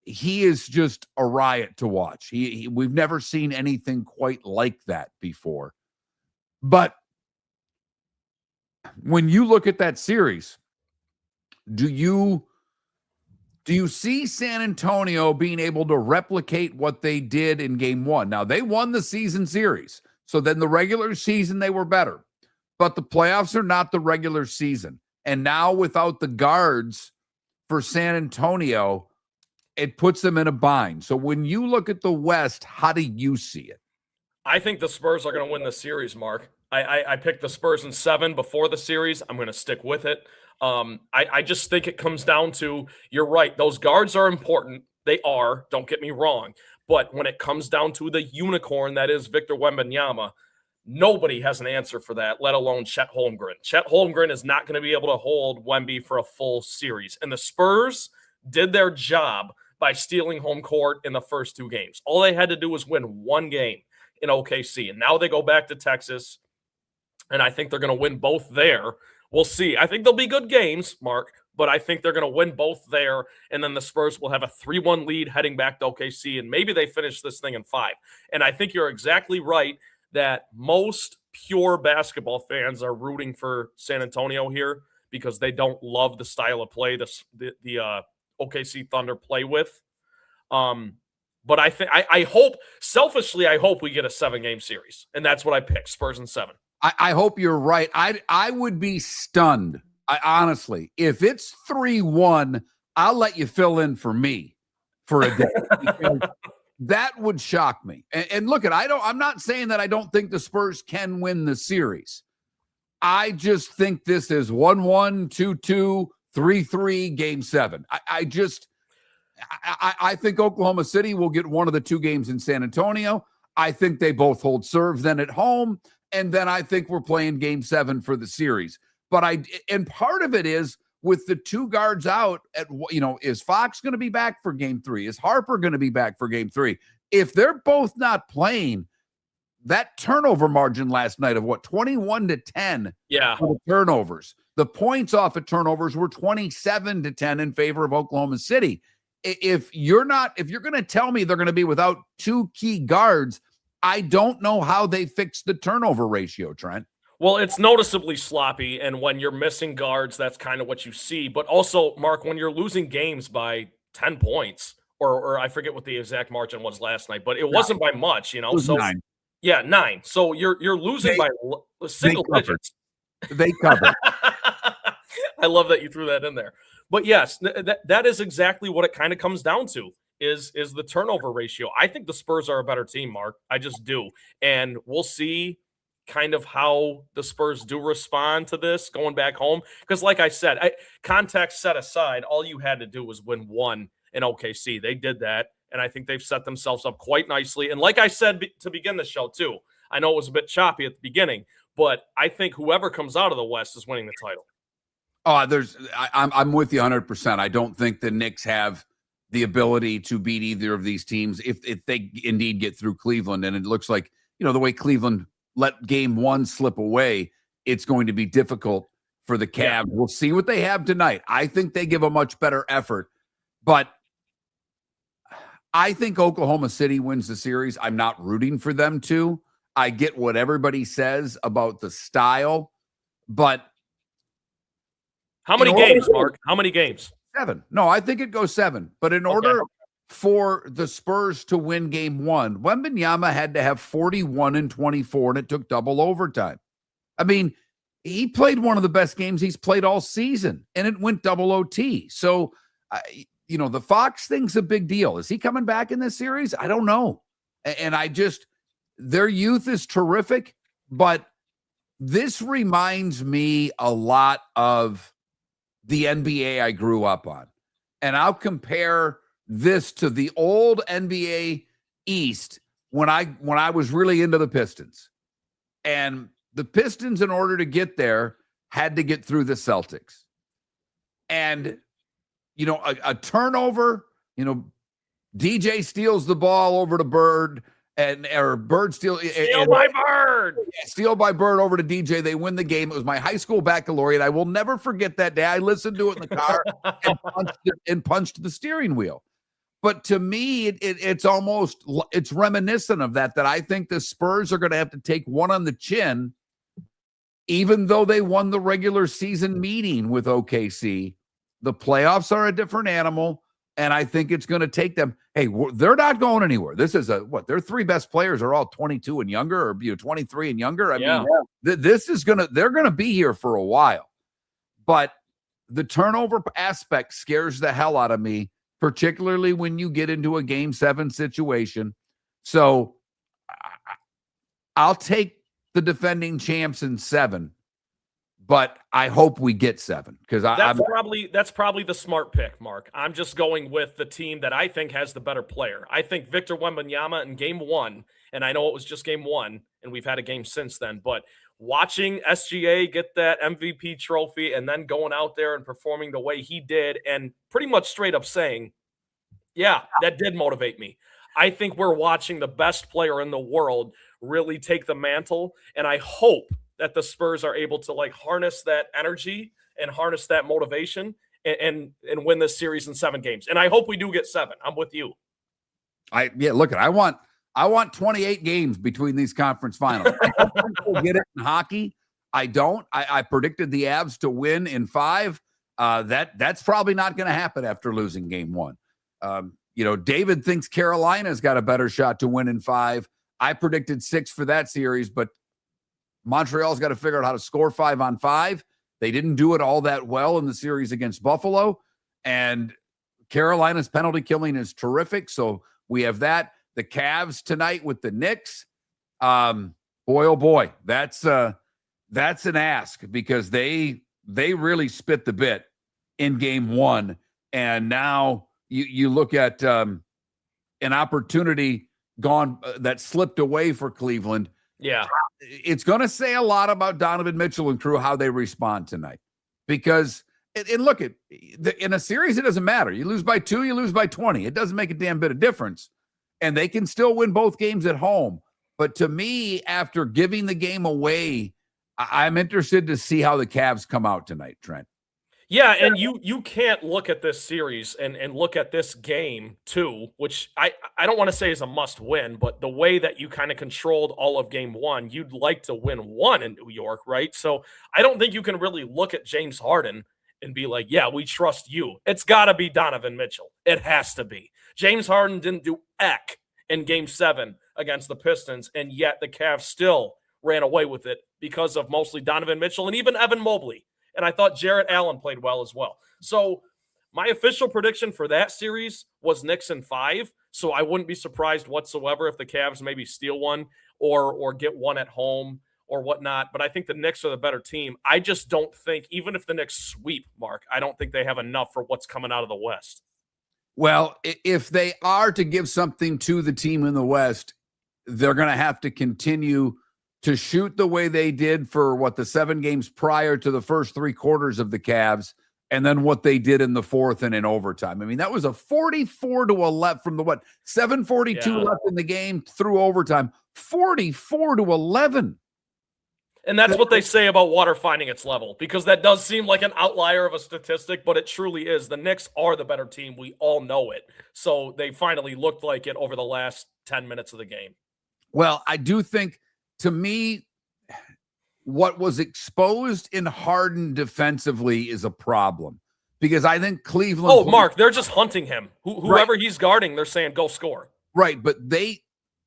he is just a riot to watch. We've never seen anything quite like that before. But when you look at that series, do you see San Antonio being able to replicate what they did in game one? Now, they won the season series. So then the regular season, they were better. But the playoffs are not the regular season. And now without the guards for San Antonio, it puts them in a bind. So when you look at the West, how do you see it? I think the Spurs are going to win the series, Mark. I picked the Spurs in 7 before the series. I'm going to stick with it. I just think it comes down to, you're right, those guards are important. They are, don't get me wrong. But when it comes down to the unicorn that is Victor Wembanyama, nobody has an answer for that, let alone Chet Holmgren. Chet Holmgren is not going to be able to hold Wemby for a full series. And the Spurs did their job by stealing home court in the first 2 games. All they had to do was win 1 game in OKC. And now they go back to Texas, and I think they're going to win both there. We'll see. I think they'll be good games, Mark, but I think they're going to win both there, and then the Spurs will have a 3-1 lead heading back to OKC, and maybe they finish this thing in 5. And I think you're exactly right that most pure basketball fans are rooting for San Antonio here because they don't love the style of play the OKC Thunder play with. But I hope, selfishly, I hope we get a 7-game series, and that's what I picked, Spurs in 7. I hope you're right. I would be stunned, honestly. If it's 3-1, I'll let you fill in for me for a day. Because that would shock me. And look, I'm not saying that I don't think the Spurs can win the series. I just think this is 1-1, 2-2, 3-3, game 7. I think Oklahoma City will get one of the 2 games in San Antonio. I think they both hold serve then at home. And then I think we're playing game 7 for the series. But part of it is with the 2 guards out, is Fox going to be back for game 3? Is Harper going to be back for game 3? If they're both not playing, that turnover margin last night of 21-10 for the turnovers. The points off of turnovers were 27-10 in favor of Oklahoma City. If you're going to tell me they're going to be without 2 key guards, I don't know how they fix the turnover ratio, Trent. Well, it's noticeably sloppy, and when you're missing guards, that's kind of what you see. But also, Mark, when you're losing games by 10 points, or I forget what the exact margin was last night, but it wasn't by much, It was 9. Yeah, 9. So you're losing by single digits. They covered. I love that you threw that in there. But yes, that is exactly what it kind of comes down to. Is the turnover ratio. I think the Spurs are a better team, Mark. I just do. And we'll see kind of how the Spurs do respond to this going back home. Because like I said, context set aside, all you had to do was win 1 in OKC. They did that, and I think they've set themselves up quite nicely. And like I said to begin the show, too, I know it was a bit choppy at the beginning, but I think whoever comes out of the West is winning the title. I'm with you 100%. I don't think the Knicks have the ability to beat either of these teams if they indeed get through Cleveland. And it looks like, the way Cleveland let game 1 slip away, it's going to be difficult for the Cavs. Yeah. We'll see what they have tonight. I think they give a much better effort, but I think Oklahoma City wins the series. I'm not rooting for them to. I get what everybody says about the style, but how many games, Mark? How many games? 7. No, I think it goes 7. But in order for the Spurs to win game 1, Wembanyama had to have 41 and 24, and it took double overtime. I mean, he played one of the best games he's played all season, and it went double OT. So, the Fox thing's a big deal. Is he coming back in this series? I don't know. And their youth is terrific, but this reminds me a lot of the NBA I grew up on. And I'll compare this to the old NBA East when I was really into the Pistons. And the Pistons, in order to get there, had to get through the Celtics. And, a turnover, DJ steals the ball over to Bird, or Bird steal by Bird. Steal by Bird over to DJ. They win the game. It was my high school baccalaureate. I will never forget that day. I listened to it in the car and punched the steering wheel. But to me, it's almost, it's reminiscent of that I think the Spurs are going to have to take one on the chin, even though they won the regular season meeting with OKC. The playoffs are a different animal, and I think it's going to take them. Hey, they're not going anywhere. This is their three best players are all 22 and younger, or 23 and younger. I mean, this is they're going to be here for a while. But the turnover aspect scares the hell out of me, particularly when you get into a Game 7 situation. So I'll take the defending champs in 7, but I hope we get 7 because that's probably the smart pick, Mark. I'm just going with the team that I think has the better player. I think Victor Wembanyama in Game 1, and I know it was just Game 1, and we've had a game since then, but watching SGA get that MVP trophy and then going out there and performing the way he did and pretty much straight up saying, yeah, that did motivate me. I think we're watching the best player in the world really take the mantle, and I hope that the Spurs are able to harness that energy and harness that motivation and win this series in 7 games. And I hope we do get 7. I'm with you. Look, I want 28 games between these conference finals. I hope people get it in hockey. I don't. I predicted the Avs to win in 5. That's probably not going to happen after losing Game 1. David thinks Carolina's got a better shot to win in 5. I predicted 6 for that series, but Montreal's got to figure out how to score 5 on 5. They didn't do it all that well in the series against Buffalo, and Carolina's penalty killing is terrific. So we have that. The Cavs tonight with the Knicks. Boy, oh boy, that's an ask because they really spit the bit in Game 1, and now you look at an opportunity gone that slipped away for Cleveland. Yeah. It's going to say a lot about Donovan Mitchell and crew, how they respond tonight. Because, and look, in a series, it doesn't matter. You lose by 2, you lose by 20. It doesn't make a damn bit of difference. And they can still win both games at home. But to me, after giving the game away, I'm interested to see how the Cavs come out tonight, Trent. Yeah, and you can't look at this series and look at this game too, which I don't want to say is a must win, but the way that you kind of controlled all of Game 1, you'd like to win 1 in New York, right? So I don't think you can really look at James Harden and be like, yeah, we trust you. It's got to be Donovan Mitchell. It has to be. James Harden didn't do eck in Game 7 against the Pistons, and yet the Cavs still ran away with it because of mostly Donovan Mitchell and even Evan Mobley. And I thought Jarrett Allen played well as well. So my official prediction for that series was Knicks in 5. So I wouldn't be surprised whatsoever if the Cavs maybe steal one or get one at home or whatnot. But I think the Knicks are the better team. I just don't think, even if the Knicks sweep, Mark, I don't think they have enough for what's coming out of the West. Well, if they are to give something to the team in the West, they're going to have to continue to shoot the way they did for the 7 games prior to the first 3 quarters of the Cavs, and then what they did in the 4th and in overtime. I mean, that was a 44-11 from the 7:42 left in the game through overtime, 44-11. And that's what they say about water finding its level, because that does seem like an outlier of a statistic, but it truly is. The Knicks are the better team. We all know it. So they finally looked like it over the last 10 minutes of the game. Well, I do think, to me, what was exposed in Harden defensively is a problem, because I think Cleveland. Oh, Mark, they're just hunting him. Whoever he's guarding, they're saying go score. Right, but they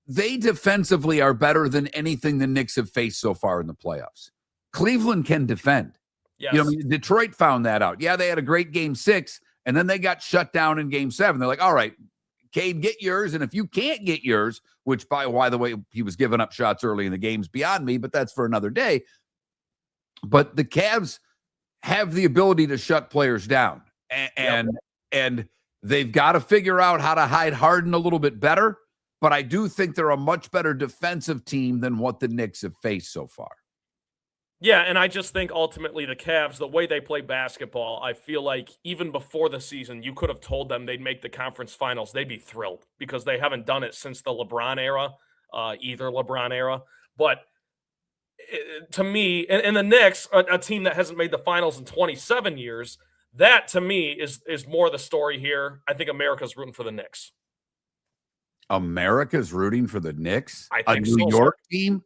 defensively are better than anything the Knicks have faced so far in the playoffs. Cleveland can defend. Yes. Detroit found that out. Yeah, they had a great Game 6, and then they got shut down in Game 7. They're like, all right, Cade, get yours. And if you can't get yours, which, by the way, he was giving up shots early in the games beyond me, but that's for another day. But the Cavs have the ability to shut players down. And they've got to figure out how to hide Harden a little bit better. But I do think they're a much better defensive team than what the Knicks have faced so far. Yeah, and I just think ultimately the Cavs, the way they play basketball, I feel like even before the season, you could have told them they'd make the conference finals. They'd be thrilled because they haven't done it since the LeBron era, either LeBron era. But to me, and the Knicks, a team that hasn't made the finals in 27 years, That to me is more the story here. I think America's rooting for the Knicks. America's rooting for the Knicks? I A think New so, York team?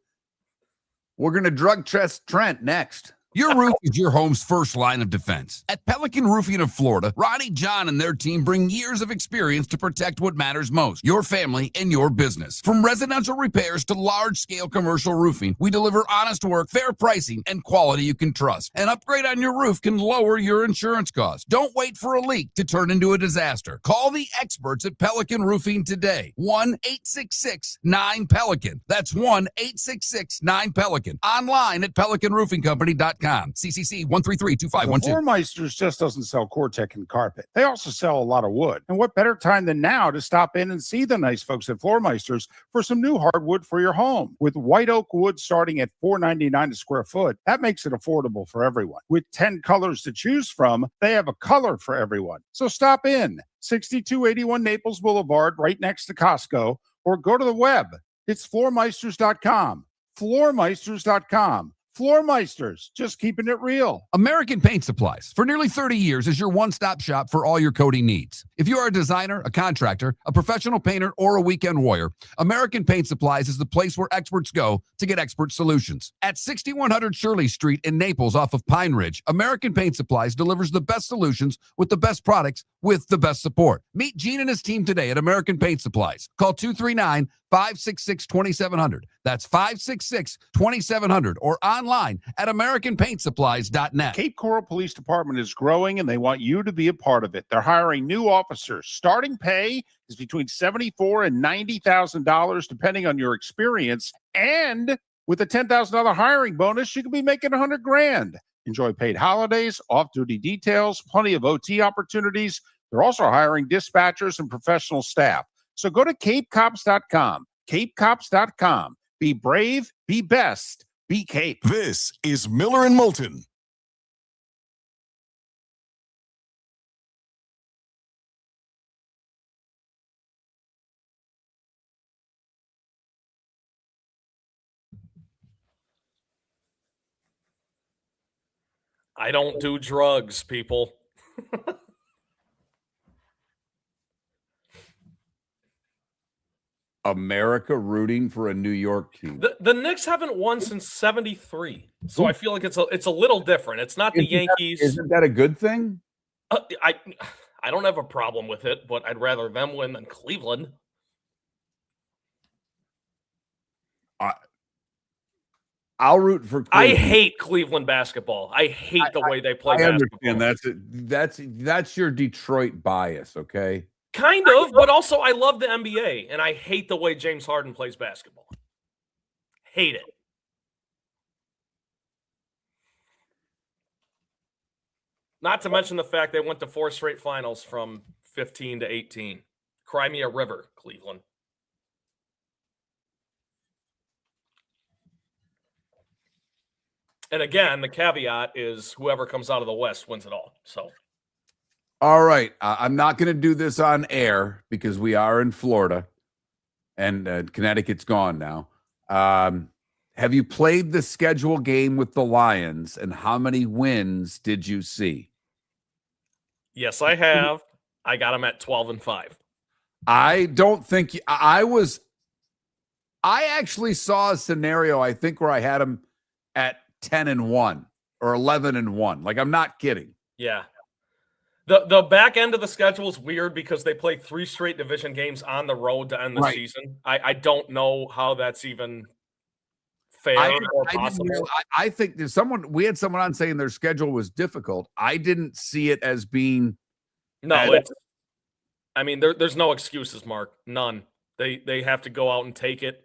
We're going to drug test Trent next. Your roof is your home's first line of defense. At Pelican Roofing of Florida, Ronnie, John, and their team bring years of experience to protect what matters most, your family and your business. From residential repairs to large-scale commercial roofing, we deliver honest work, fair pricing, and quality you can trust. An upgrade on your roof can lower your insurance costs. Don't wait for a leak to turn into a disaster. Call the experts at Pelican Roofing today. 1-866-9-PELICAN. That's 1-866-9-PELICAN. Online at pelicanroofingcompany.com. CCC 1332512. Floor Meisters just doesn't sell Cortec and carpet. They also sell a lot of wood. And what better time than now to stop in and see the nice folks at Floor Meisters for some new hardwood for your home. With white oak wood starting at $4.99 a square foot, that makes it affordable for everyone. With 10 colors to choose from, they have a color for everyone. So stop in. 6281 Naples Boulevard, right next to Costco, or go to the web. It's floormeisters.com. Floormeisters.com. Floor Meisters, just keeping it real. American Paint Supplies, for nearly 30 years, is your one-stop shop for all your coating needs. If you are a designer, a contractor, a professional painter, or a weekend warrior, American Paint Supplies is the place where experts go to get expert solutions. At 6100 Shirley Street in Naples off of Pine Ridge, American Paint Supplies delivers the best solutions with the best products with the best support. Meet Gene and his team today at American Paint Supplies. Call 239-566-2700. That's 566-2700 or online at AmericanPaintSupplies.net. Cape Coral Police Department is growing and they want you to be a part of it. They're hiring new officers. Starting pay is between $74,000 and $90,000 depending on your experience. And with a $10,000 hiring bonus, you could be making $100,000. Enjoy paid holidays, off-duty details, plenty of OT opportunities. They're also hiring dispatchers and professional staff. So go to CapeCops.com. CapeCops.com. Be brave, be best, be Cape. This is Miller and Moulton. I don't do drugs, people. America rooting for a New York team. The Knicks haven't won since '73, so I feel like it's a little different. It's not the Yankees. Isn't that a good thing? I don't have a problem with it, but I'd rather them win than Cleveland. I'll root for Cleveland. I hate Cleveland basketball. I hate the way they play basketball. That's your Detroit bias, okay? Kind of, but also I love the NBA, and I hate the way James Harden plays basketball. Hate it. Not to mention the fact they went to 4 straight finals from 15 to 18. Cry me a river, Cleveland. And again, the caveat is whoever comes out of the West wins it all. So, all right. I'm not going to do this on air because we are in Florida and Connecticut's gone now. Have you played the schedule game with the Lions, and how many wins did you see? Yes, I have. I got them at 12-5. I don't think I actually saw a scenario, I think, where I had them at 10-1 or 11-1. Like, I'm not kidding. Yeah. The back end of the schedule is weird because they play 3 straight division games on the road to end the season. I don't know how that's even fair or possible. I think we had someone on saying their schedule was difficult. I didn't see it as being. No, there's no excuses, Mark. None. They have to go out and take it.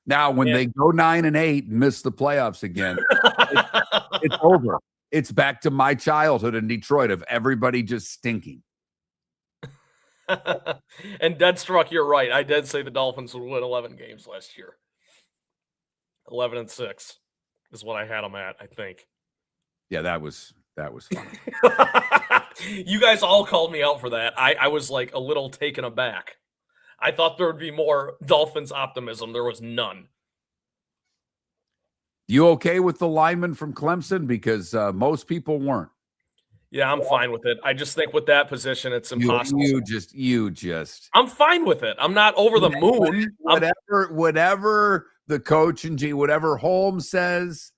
Now, when they go 9-8 and miss the playoffs again, it's over. It's back to my childhood in Detroit of everybody just stinking. And Deadstruck, you're right. I did say the Dolphins would win 11 games last year. 11-6 is what I had them at, I think. Yeah, that was fun. You guys all called me out for that. I was like a little taken aback. I thought there would be more Dolphins optimism. There was none. You okay with the lineman from Clemson? Because most people weren't. Yeah, I'm fine with it. I just think with that position, it's impossible. You just I'm fine with it. I'm not over the moon. Whatever the coach and whatever Holmes says,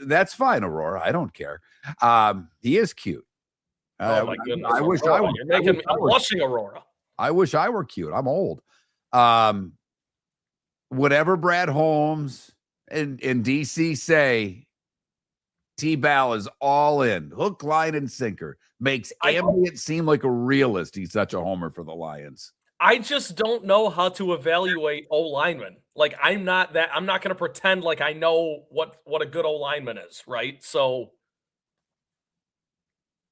that's fine, Aurora. I don't care. He is cute. Oh my goodness! I wish Aurora, I were. You're making me. I'm blushing, Aurora. I wish I were cute. I'm old. Whatever Brad Holmes and DC say, T-Ball is all in. Hook, line, and sinker. Makes Ambient seem like a realist. He's such a homer for the Lions. I just don't know how to evaluate O-linemen. Like, I'm not going to pretend like I know what a good O-lineman is, right? So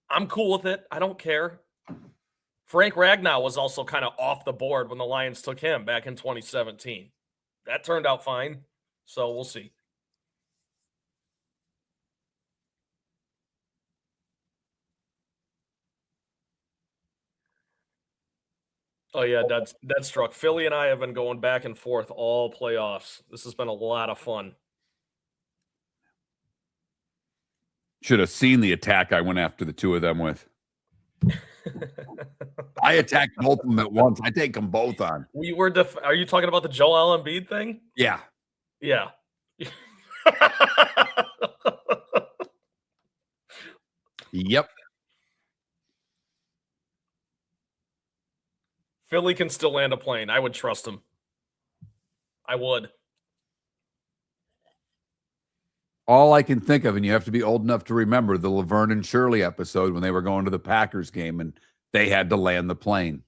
I'm cool with it. I don't care. Frank Ragnow was also kind of off the board when the Lions took him back in 2017. That turned out fine. So we'll see. Oh, yeah, dead struck. Philly and I have been going back and forth all playoffs. This has been a lot of fun. Should have seen the attack I went after the two of them with. I attacked both of them at once. I take them both on. Are you talking about the Joel Embiid thing? Yeah. Yeah. Yep. Philly can still land a plane. I would trust him. I would. All I can think of, and you have to be old enough to remember the Laverne and Shirley episode when they were going to the Packers game and they had to land the plane.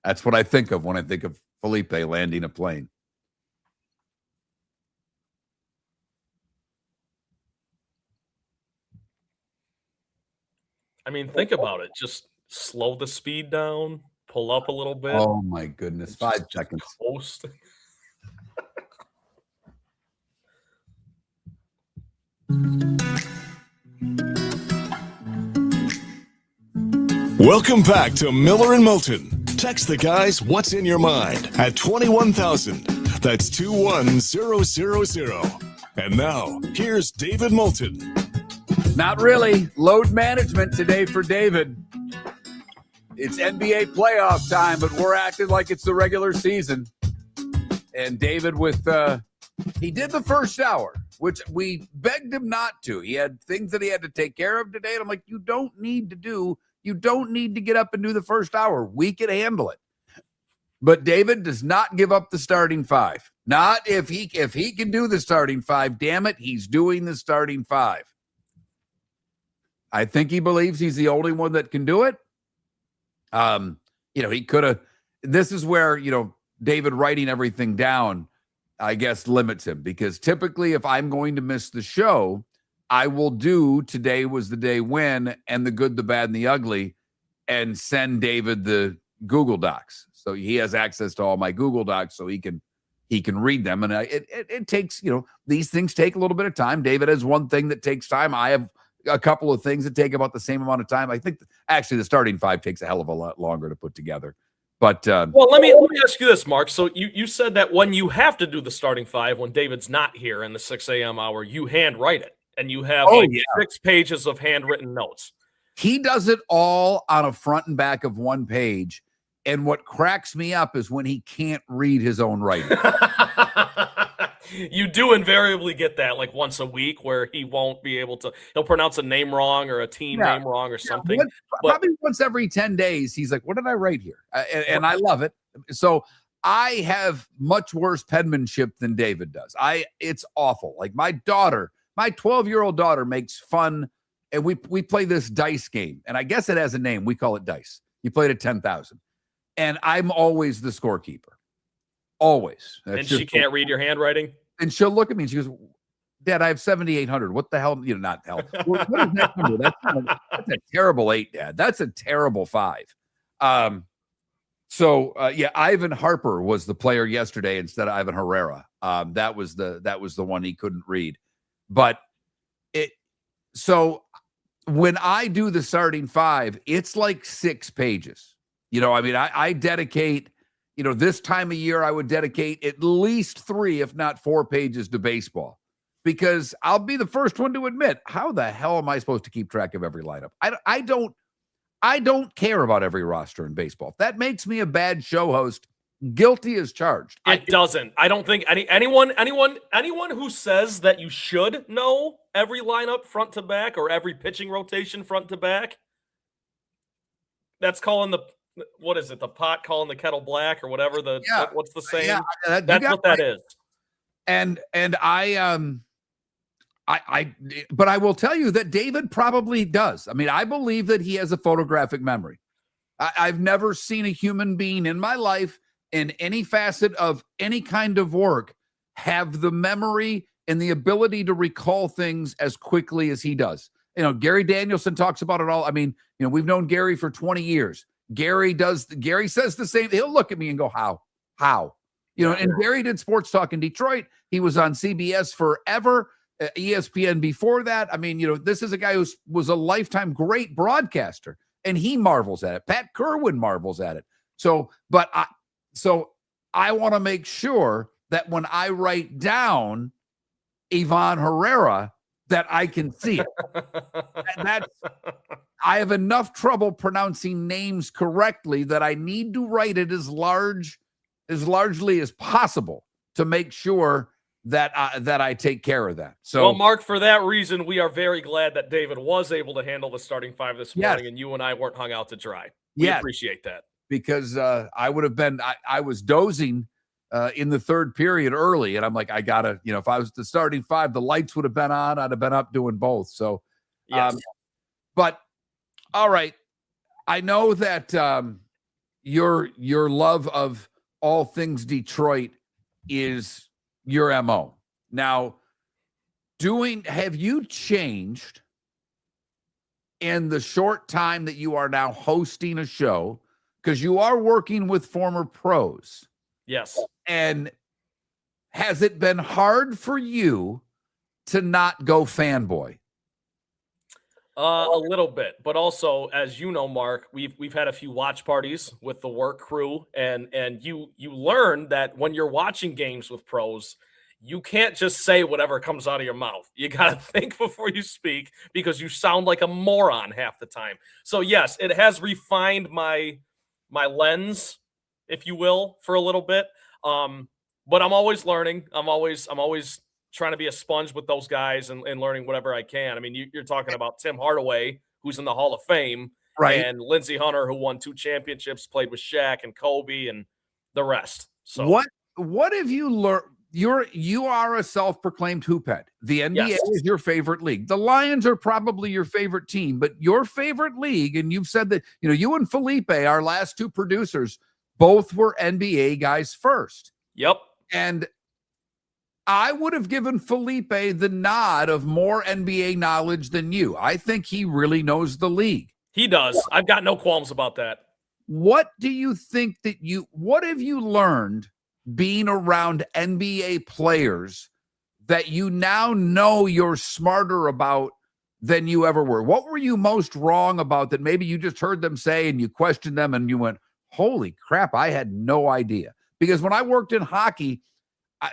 That's what I think of when I think of Felipe landing a plane. I mean, think about it. Just slow the speed down, pull up a little bit. Oh, my goodness. 5 seconds. Coast. Welcome back to Miller and Moulton. Text the guys what's in your mind at 21,000. That's 21000. And now, here's David Moulton. Not really. Load management today for David. It's NBA playoff time, but we're acting like it's the regular season. And David he did the first hour, which we begged him not to. He had things that he had to take care of today. And I'm like, you don't need to get up and do the first hour. We can handle it. But David does not give up the starting five. Not if he can do the starting five. Damn it, he's doing the starting five. I think he believes he's the only one that can do it. He could have. This is where, David writing everything down, I guess, limits him, because typically if I'm going to miss the show, I will do Today Was the Day When and The Good, the Bad, and the Ugly and send David the Google Docs. So he has access to all my Google Docs so he can read them. And it takes, these things take a little bit of time. David has one thing that takes time. I have a couple of things that take about the same amount of time. I think actually the starting five takes a hell of a lot longer to put together. But well, let me ask you this, Mark. So you said that when you have to do the starting five, when David's not here in the 6 a.m. hour, you handwrite it, and you have 6 pages of handwritten notes. He does it all on a front and back of one page. And what cracks me up is when he can't read his own writing. You do invariably get that like once a week where he won't be able to, he'll pronounce a name wrong or a team name wrong or something. Probably once every 10 days, he's like, what did I write here? And I love it. So I have much worse penmanship than David does. It's awful. Like my 12-year-old daughter makes fun. And we play this dice game. And I guess it has a name. We call it dice. You played at 10,000. And I'm always the scorekeeper. Always. And she can't read your handwriting? And she'll look at me and she goes, Dad, I have 7,800. What the hell? Not hell. What is that number? That's a terrible 8, Dad. That's a terrible 5. Ivan Harper was the player yesterday instead of Ivan Herrera. That was the one he couldn't read. But so when I do the starting five, it's like 6 pages. I dedicate, this time of year, I would dedicate at least 3, if not 4 pages to baseball, because I'll be the first one to admit, how the hell am I supposed to keep track of every lineup? I don't care about every roster in baseball. If that makes me a bad show host, guilty as charged. It doesn't. I don't think anyone who says that you should know every lineup front to back or every pitching rotation front to back, that's calling the pot calling the kettle black or whatever what's the saying? Yeah, that's what that is. And but I will tell you that David probably does. I mean, I believe that he has a photographic memory. I've never seen a human being in my life in any facet of any kind of work have the memory and the ability to recall things as quickly as he does. Gary Danielson talks about it all. I mean, we've known Gary for 20 years. Gary says the same. He'll look at me and go, how? And Gary did sports talk in Detroit. He was on CBS forever, ESPN before that. I mean, this is a guy who was a lifetime great broadcaster, and he marvels at it. Pat Kerwin marvels at it. So I want to make sure that when I write down Ivan Herrera, that I can see it. I have enough trouble pronouncing names correctly that I need to write it as largely as possible to make sure that I take care of that. So, well, Mark, for that reason, we are very glad that David was able to handle the starting five this morning, and you and I weren't hung out to dry. We appreciate that. Because I would have been, I was dozing in the third period early, and I'm like, I gotta, if I was the starting five, the lights would have been on. I'd have been up doing both. So, yes. But all right, I know that your love of all things Detroit is your MO. Now, have you changed in the short time that you are now hosting a show? Because you are working with former pros. Yes. And has it been hard for you to not go fanboy? A little bit, but also, as you know, Mark, we've had a few watch parties with the work crew, and you learn that when you're watching games with pros, you can't just say whatever comes out of your mouth. You got to think before you speak, because you sound like a moron half the time. So yes, it has refined my lens, if you will, for a little bit. But I'm always learning. I'm always trying to be a sponge with those guys and learning whatever I can. I mean, you're talking about Tim Hardaway, who's in the Hall of Fame, right? And Lindsey Hunter, who won 2 championships, played with Shaq and Kobe and the rest. So what have you learned? You are a self-proclaimed hoophead. The NBA is your favorite league. The Lions are probably your favorite team, but your favorite league, and you've said that, you and Felipe, our last two producers, both were NBA guys first. Yep. And I would have given Felipe the nod of more NBA knowledge than you. I think he really knows the league. He does. I've got no qualms about that. What do you think what have you learned being around NBA players that you now know you're smarter about than you ever were? What were you most wrong about that maybe you just heard them say and you questioned them and you went, holy crap, I had no idea? Because when I worked in hockey,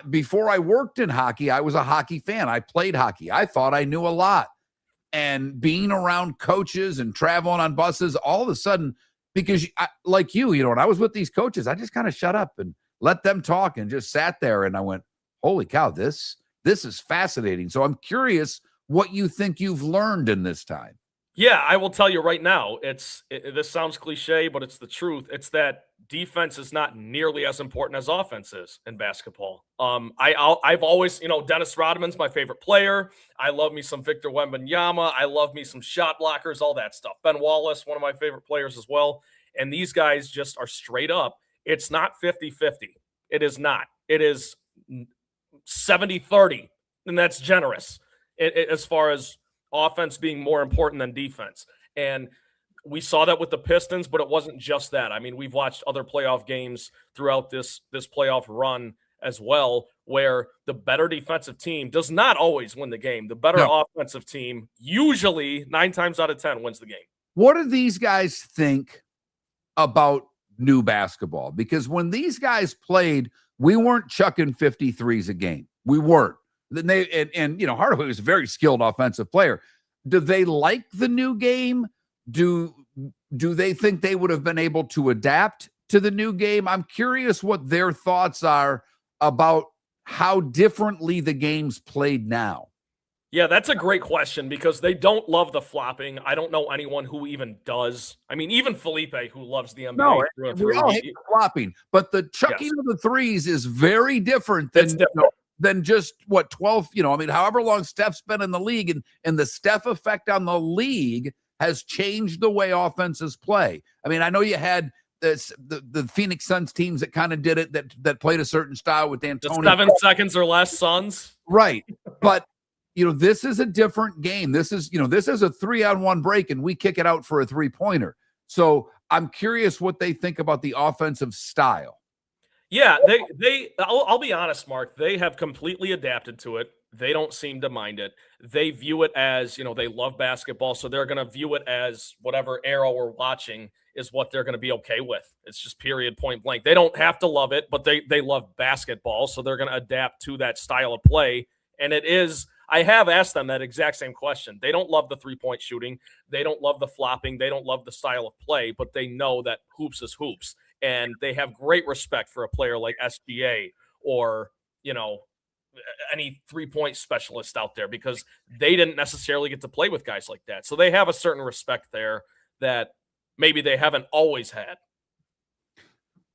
before I worked in hockey, I was a hockey fan. I played hockey. I thought I knew a lot. And being around coaches and traveling on buses, all of a sudden, because like you, when I was with these coaches, I just kind of shut up and let them talk and just sat there. And I went, holy cow, this is fascinating. So I'm curious what you think you've learned in this time. Yeah, I will tell you right now, this sounds cliche, but it's the truth. It's that defense is not nearly as important as offense is in basketball. I've always, Dennis Rodman's my favorite player. I love me some Victor Wembanyama. I love me some shot blockers, all that stuff. Ben Wallace, one of my favorite players as well. And these guys just are straight up. It's not 50-50. It is not. It is 70-30, and that's generous as far as offense being more important than defense. And we saw that with the Pistons, but it wasn't just that. I mean, we've watched other playoff games throughout this playoff run as well, where the better defensive team does not always win the game. The better offensive team usually 9 times out of 10 wins the game. What do these guys think about new basketball? Because when these guys played, we weren't chucking 53s a game. We weren't. Then and Hardaway was a very skilled offensive player. Do they like the new game? Do they think they would have been able to adapt to the new game? I'm curious what their thoughts are about how differently the game's played now. Yeah, that's a great question because they don't love the flopping. I don't know anyone who even does. I mean, even Felipe, who loves the NBA No, through and we through. all hate the flopping, but the chucking of the threes is very different than just what 12. However long Steph's been in the league, and the Steph effect on the league has changed the way offenses play. I mean, I know you had the Phoenix Suns teams that kind of did it that played a certain style with Antonio. The 7 seconds or less Suns. Right. But this is a different game. This is a 3-on-1 break and we kick it out for a 3-pointer. So I'm curious what they think about the offensive style. Yeah, I'll be honest, Mark, they have completely adapted to it. They don't seem to mind it. They view it as, they love basketball, so they're going to view it as whatever era we're watching is what they're going to be okay with. It's just period, point blank. They don't have to love it, but they love basketball, so they're going to adapt to that style of play. And it is, I have asked them that exact same question. They don't love the three-point shooting. They don't love the flopping. They don't love the style of play, but they know that hoops is hoops. And they have great respect for a player like SGA or, any three-point specialist out there because they didn't necessarily get to play with guys like that. So they have a certain respect there that maybe they haven't always had.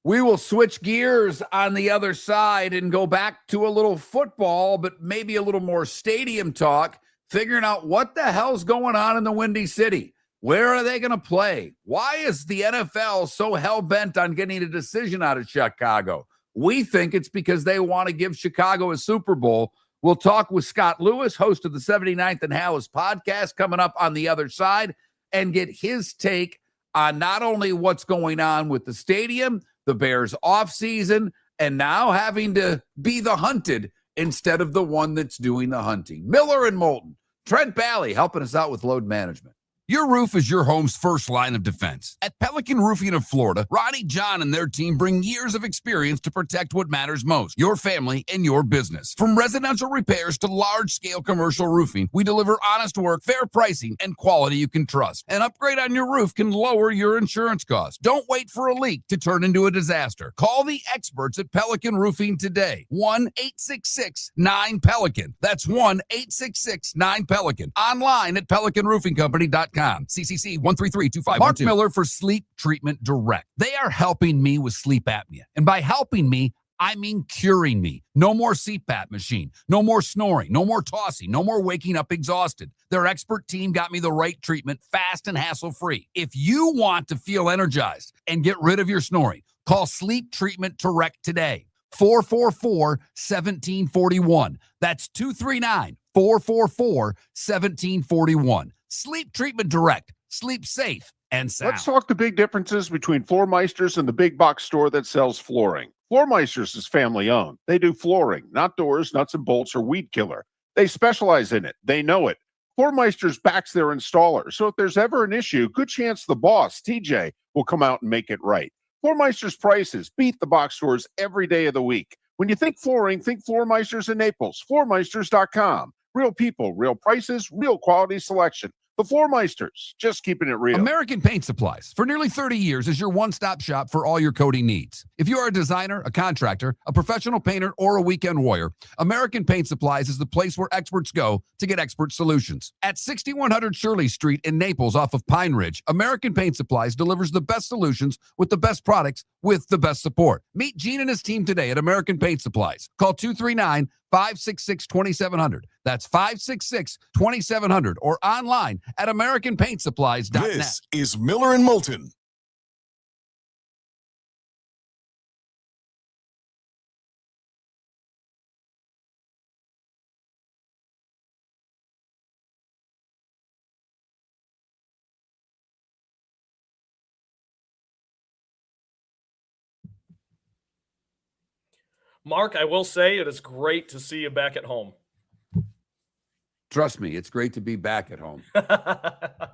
We will switch gears on the other side and go back to a little football, but maybe a little more stadium talk, figuring out what the hell's going on in the Windy City. Where are they going to play? Why is the NFL so hell-bent on getting a decision out of Chicago? We think it's because they want to give Chicago a Super Bowl. We'll talk with Scott Lewis, host of the 79th and Hallis podcast, coming up on the other side, and get his take on not only what's going on with the stadium, the Bears offseason, and now having to be the hunted instead of the one that's doing the hunting. Miller and Moulton. Trent Bally helping us out with load management. Your roof is your home's first line of defense. At Pelican Roofing of Florida, Ronnie John and their team bring years of experience to protect what matters most, your family and your business. From residential repairs to large-scale commercial roofing, we deliver honest work, fair pricing, and quality you can trust. An upgrade on your roof can lower your insurance costs. Don't wait for a leak to turn into a disaster. Call the experts at Pelican Roofing today. 1-866-9-PELICAN. That's 1-866-9-PELICAN. Online at pelicanroofingcompany.com. CCC 1332512. Mark Miller for Sleep Treatment Direct. They are helping me with sleep apnea. And by helping me, I mean curing me. No more CPAP machine. No more snoring. No more tossing. No more waking up exhausted. Their expert team got me the right treatment, fast and hassle-free. If you want to feel energized and get rid of your snoring, call Sleep Treatment Direct today. 444-1741. That's 239-444-1741. Sleep Treatment Direct. Sleep safe and sound. Let's talk the big differences between Floormeisters and the big box store that sells flooring. Floormeisters is family owned. They do flooring, not doors, nuts and bolts, or weed killer. They specialize in it. They know it. Floormeisters backs their installer. So if there's ever an issue, good chance the boss, TJ, will come out and make it right. Floormeister's prices beat the box stores every day of the week. When you think flooring, think Floormeisters in Naples. Floormeisters.com. Real people, real prices, real quality selection. The Floormeisters, just keeping it real. American Paint Supplies, for nearly 30 years, is your one-stop shop for all your coating needs. If you are a designer, a contractor, a professional painter, or a weekend warrior, American Paint Supplies is the place where experts go to get expert solutions. At 6100 Shirley Street in Naples off of Pine Ridge, American Paint Supplies delivers the best solutions with the best products with the best support. Meet Gene and his team today at American Paint Supplies. Call 239-566-2700. That's 566-2700 or online at AmericanPaintSupplies.net. This is Miller and Moulton. Mark, I will say it is great to see you back at home. Trust me, it's great to be back at home. I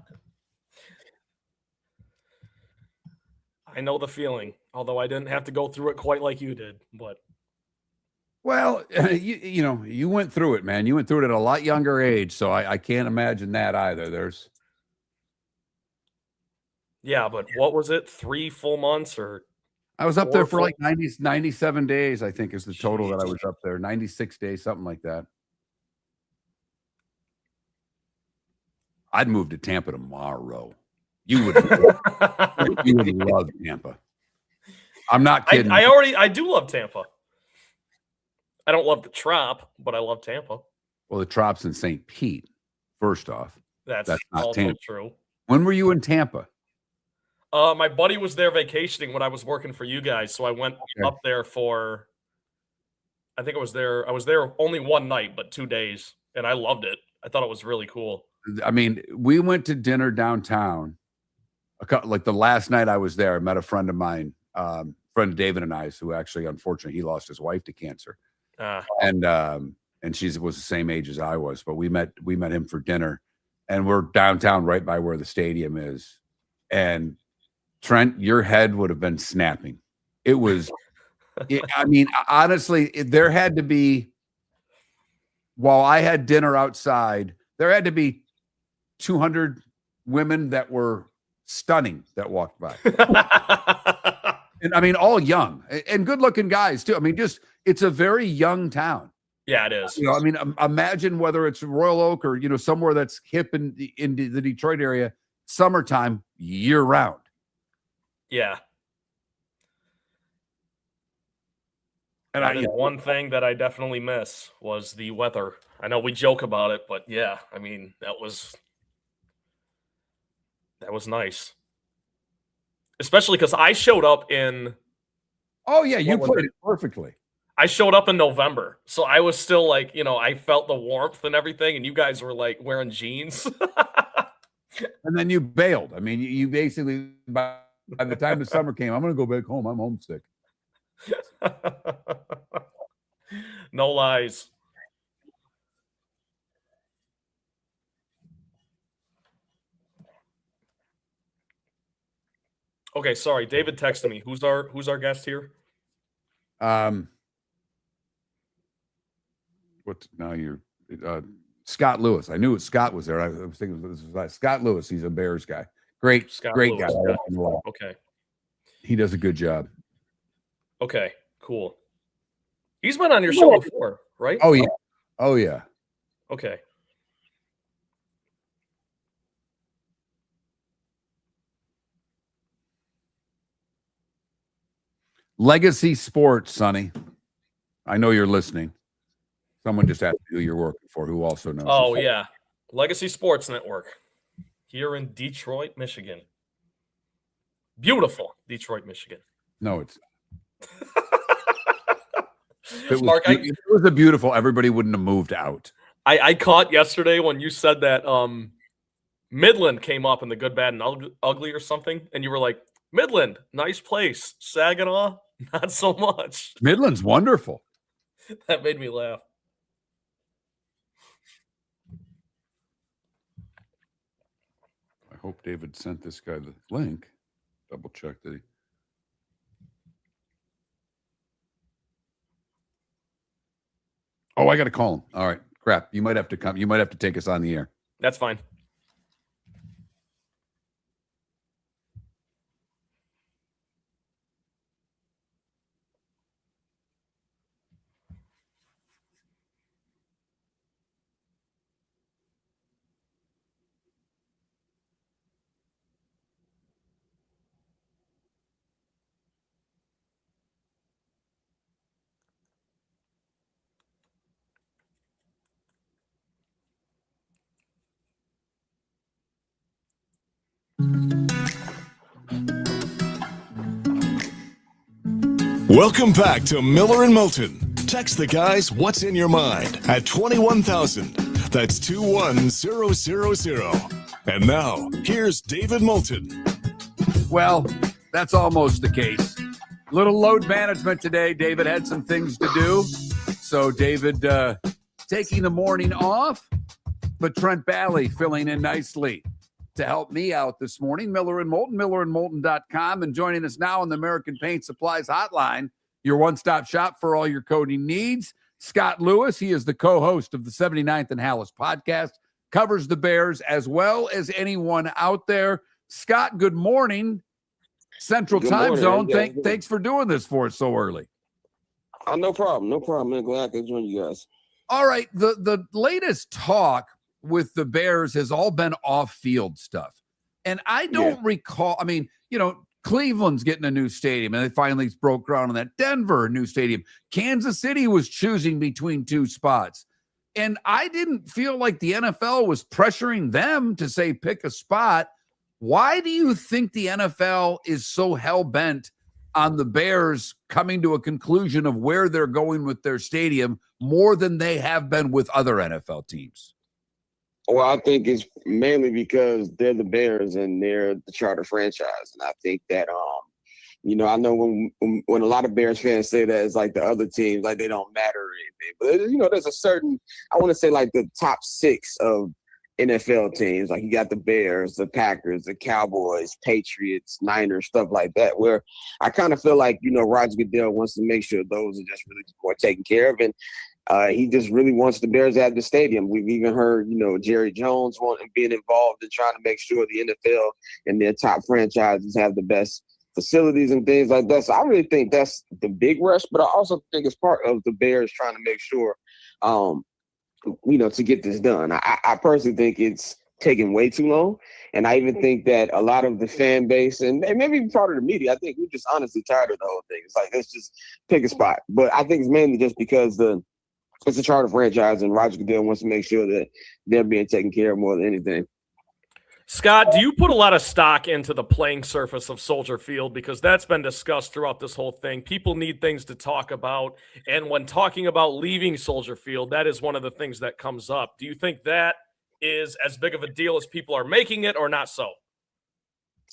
know the feeling, although I didn't have to go through it quite like you did, but Well, you went through it, man. You went through it at a lot younger age, so I can't imagine that either. Yeah, but what was it? 3 full months or I was up there for 4 like 97 days, I think is the total that I Jeez. was up there. 96 days, something like that. I'd move to Tampa tomorrow. You would love Tampa. I'm not kidding. I do love Tampa. I don't love the Trop, but I love Tampa. Well, the Trop's in St. Pete, first off. That's not also Tampa. true. When were you in Tampa? My buddy was there vacationing when I was working for you guys, so I went up there for. I think I was there only one night, but 2 days, and I loved it. I thought it was really cool. I mean, we went to dinner downtown. Like the last night I was there, I met a friend of mine, friend of David and I's, who actually, unfortunately, he lost his wife to cancer, and she was the same age as I was. But we met him for dinner, and we're downtown, right by where the stadium is, and Trent, your head would have been snapping. It was, I mean, honestly, there had to be, while I had dinner outside, there had to be 200 women that were stunning that walked by. And I mean, all young and good looking guys too. I mean, it's a very young town. Yeah, it is. I mean, imagine whether it's Royal Oak or, somewhere that's hip in the Detroit area, summertime, year round. Yeah. And that is one thing that I definitely miss was the weather. I know we joke about it, but yeah, I mean, that was nice. Especially because I showed up in. Oh, yeah, you played it perfectly. I showed up in November, so I was still like, I felt the warmth and everything, and you guys were like wearing jeans. And then you bailed. I mean, you basically, by the time the summer came, I'm going to go back home. I'm homesick. No lies. Okay, sorry. David texted me. Who's our guest here? What now? You're Scott Lewis. I knew Scott was there. I was thinking this was Scott Lewis. He's a Bears guy. Great Lewis, guy. yeah. Okay. He does a good job. Okay, cool. He's been on your show before, right? Oh yeah. Oh yeah. Okay. Legacy Sports, Sonny. I know you're listening. Someone just asked who you're working for, who also knows. Oh, yeah. Legacy Sports Network here in Detroit, Michigan. Beautiful Detroit, Michigan. No, it's it was a beautiful, everybody wouldn't have moved out. I caught yesterday when you said that Midland came up in the Good, Bad, and Ugly or something, and you were like, Midland, nice place. Saginaw, not so much. Midland's wonderful. That made me laugh. I hope David sent this guy the link. Double check that he. Oh, I got to call him. All right. Crap. You might have to come. You might have to take us on the air. That's fine. Welcome back to Miller and Moulton. Text the guys what's in your mind at 21,000. That's 21000. And now, here's David Moulton. Well, that's almost the case. Little load management today. David had some things to do. So David taking the morning off, but Trent Bally filling in nicely to help me out this morning. Miller and Moulton, millerandmoulton.com. And joining us now on the American Paint Supplies hotline your one-stop shop for all your coding needs. Scott Lewis, he is the co-host of the 79th and Hallis podcast, covers the Bears as well as anyone out there. Scott, good morning. Central Good Time morning. Zone. Thanks for doing this for us so early. Oh, no problem. No problem. I'm glad I could join you guys. All right. The latest talk with the Bears has all been off-field stuff. And I don't recall, I mean, Cleveland's getting a new stadium, and they finally broke ground on that. Denver, new stadium. Kansas City was choosing between two spots. And I didn't feel like the NFL was pressuring them to say, pick a spot. Why do you think the NFL is so hell-bent on the Bears coming to a conclusion of where they're going with their stadium more than they have been with other NFL teams? Well, I think it's mainly because they're the Bears and they're the charter franchise. And I think that, I know when a lot of Bears fans say that it's like the other teams, like they don't matter or anything. But, there's a certain, I want to say like the top 6 of NFL teams. Like you got the Bears, the Packers, the Cowboys, Patriots, Niners, stuff like that, where I kind of feel like, Roger Goodell wants to make sure those are just really more taken care of. And he just really wants the Bears at the stadium. We've even heard, Jerry Jones being involved in trying to make sure the NFL and their top franchises have the best facilities and things like that. So I really think that's the big rush, but I also think it's part of the Bears trying to make sure, to get this done. I personally think it's taking way too long. And I even think that a lot of the fan base and maybe even part of the media, I think we're just honestly tired of the whole thing. It's like, let's just pick a spot. But I think it's mainly just because it's a charter franchise, and Roger Goodell wants to make sure that they're being taken care of more than anything. Scott, do you put a lot of stock into the playing surface of Soldier Field? Because that's been discussed throughout this whole thing. People need things to talk about. And when talking about leaving Soldier Field, that is one of the things that comes up. Do you think that is as big of a deal as people are making it, or not so?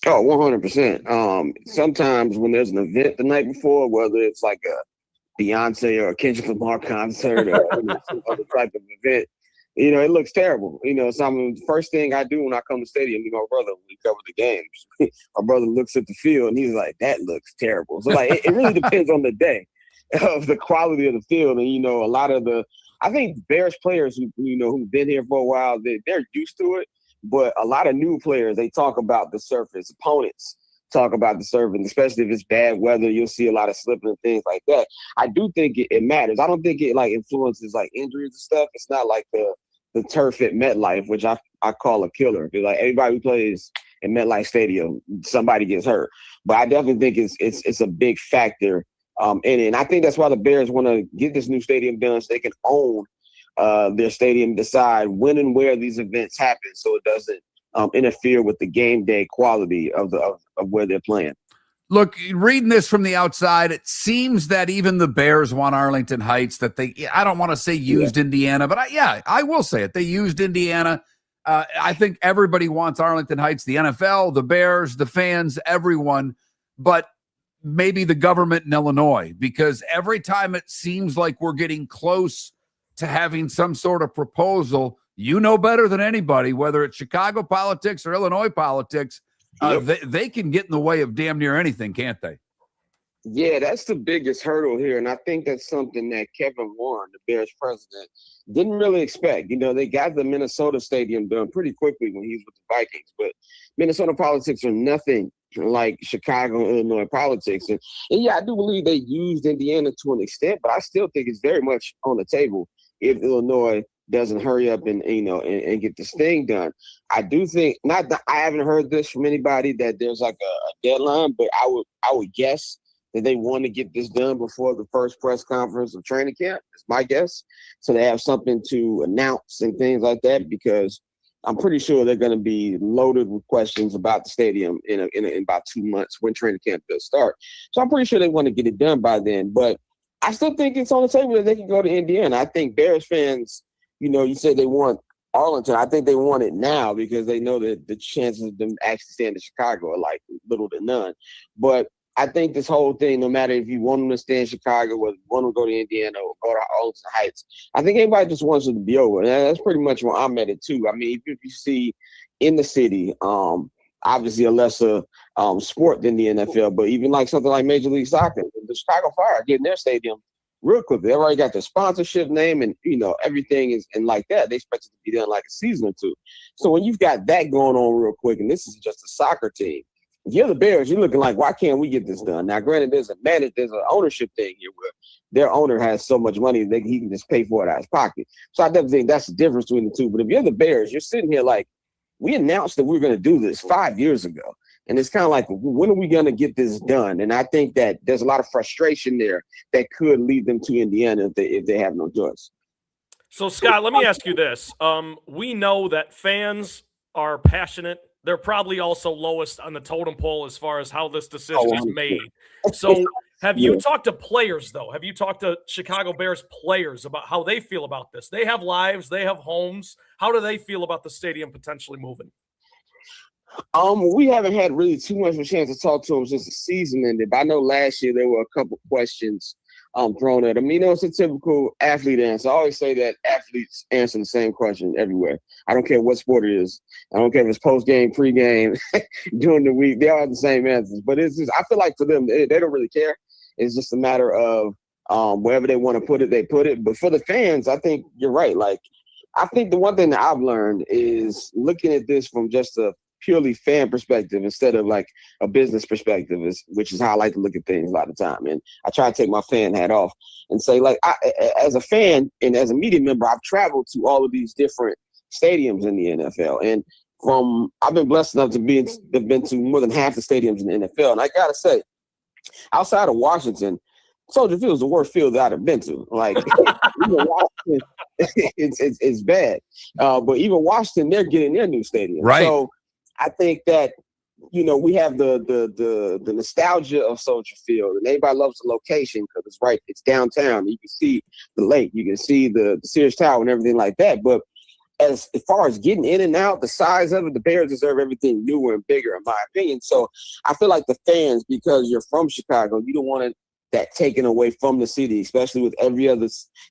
Oh, 100%. Sometimes when there's an event the night before, whether it's like a Beyonce or a Kendrick Lamar concert or some other type of event, it looks terrible. So the first thing I do when I come to the stadium, my brother, when we cover the games, my brother looks at the field and he's like, that looks terrible. So like, it really depends on the day of the quality of the field. And, a lot of I think Bears players who've been here for a while, they're used to it. But a lot of new players, they talk about the surface. Opponents talk about the surface, especially if it's bad weather. You'll see a lot of slipping and things like that. I do think it matters. I don't think it like influences like injuries and stuff. It's not like the turf at MetLife, which I call a killer. Because like everybody who plays in MetLife Stadium, somebody gets hurt. But I definitely think it's a big factor in it. And I think that's why the Bears want to get this new stadium done so they can own their stadium, decide when and where these events happen, so it doesn't interfere with the game day quality of where they're playing. Look, reading this from the outside, it seems that even the Bears want Arlington Heights, that I don't want to say used Indiana, but I will say it. They used Indiana. I think everybody wants Arlington Heights, the NFL, the Bears, the fans, everyone, but maybe the government in Illinois, because every time it seems like we're getting close to having some sort of proposal, better than anybody, whether it's Chicago politics or Illinois politics, they can get in the way of damn near anything, can't they? Yeah, that's the biggest hurdle here. And I think that's something that Kevin Warren, the Bears president, didn't really expect. They got the Minnesota stadium done pretty quickly when he was with the Vikings. But Minnesota politics are nothing like Chicago and Illinois politics. And yeah, I do believe they used Indiana to an extent, but I still think it's very much on the table if Illinois doesn't hurry up and and get this thing done. I do think I haven't heard this from anybody that there's like a deadline, but I would guess that they want to get this done before the first press conference of training camp. It's my guess. So they have something to announce and things like that, because I'm pretty sure they're going to be loaded with questions about the stadium in about 2 months when training camp does start. So I'm pretty sure they want to get it done by then. But I still think it's on the table that they can go to Indiana. I think Bears fans, you said they want Arlington. I think they want it now because they know that the chances of them actually staying in Chicago are like little to none. But I think this whole thing, no matter if you want them to stay in Chicago or want to go to Indiana or go to Arlington Heights, I think everybody just wants it to be over. And that's pretty much where I'm at it too. I mean, if you see in the city, obviously a lesser sport than the NFL, but even like something like Major League Soccer, the Chicago Fire are getting their stadium real quickly. They already got their sponsorship name and, everything is, and like that, they expect it to be done like a season or two. So when you've got that going on real quick, and this is just a soccer team, if you're the Bears, you're looking like, why can't we get this done? Now, granted, there's an ownership thing here where their owner has so much money that he can just pay for it out of his pocket. So I definitely think that's the difference between the two. But if you're the Bears, you're sitting here like, we announced that we were going to do this 5 years ago. And it's kind of like, when are we going to get this done? And I think that there's a lot of frustration there that could lead them to Indiana if they have no choice. So, Scott, let me ask you this. We know that fans are passionate. They're probably also lowest on the totem pole as far as how this decision is made. So have you talked to players, though? Have you talked to Chicago Bears players about how they feel about this? They have lives. They have homes. How do they feel about the stadium potentially moving? We haven't had really too much of a chance to talk to them since the season ended. But I know last year there were a couple questions thrown at them. It's a typical athlete answer. I always say that athletes answer the same question everywhere. I don't care what sport it is. I don't care if it's post-game, pre-game, during the week. They all have the same answers. But it's just, I feel like for them, they don't really care. It's just a matter of wherever they want to put it, they put it. But for the fans, I think you're right. Like, I think the one thing that I've learned is looking at this from just a purely fan perspective instead of like a business perspective, which is how I like to look at things a lot of the time. And I try to take my fan hat off and say, like, as a fan and as a media member, I've traveled to all of these different stadiums in the NFL. And I've been blessed enough to have been to more than half the stadiums in the NFL. And I got to say, outside of Washington, Soldier Field is the worst field that I've been to. Like, Washington, it's bad. But even Washington, they're getting their new stadium. Right. So I think that, we have the nostalgia of Soldier Field, and everybody loves the location because it's downtown. You can see the lake, you can see the Sears Tower and everything like that. But as far as getting in and out, the size of it, the Bears deserve everything newer and bigger, in my opinion. So I feel like the fans, because you're from Chicago, you don't want that taken away from the city, especially with every other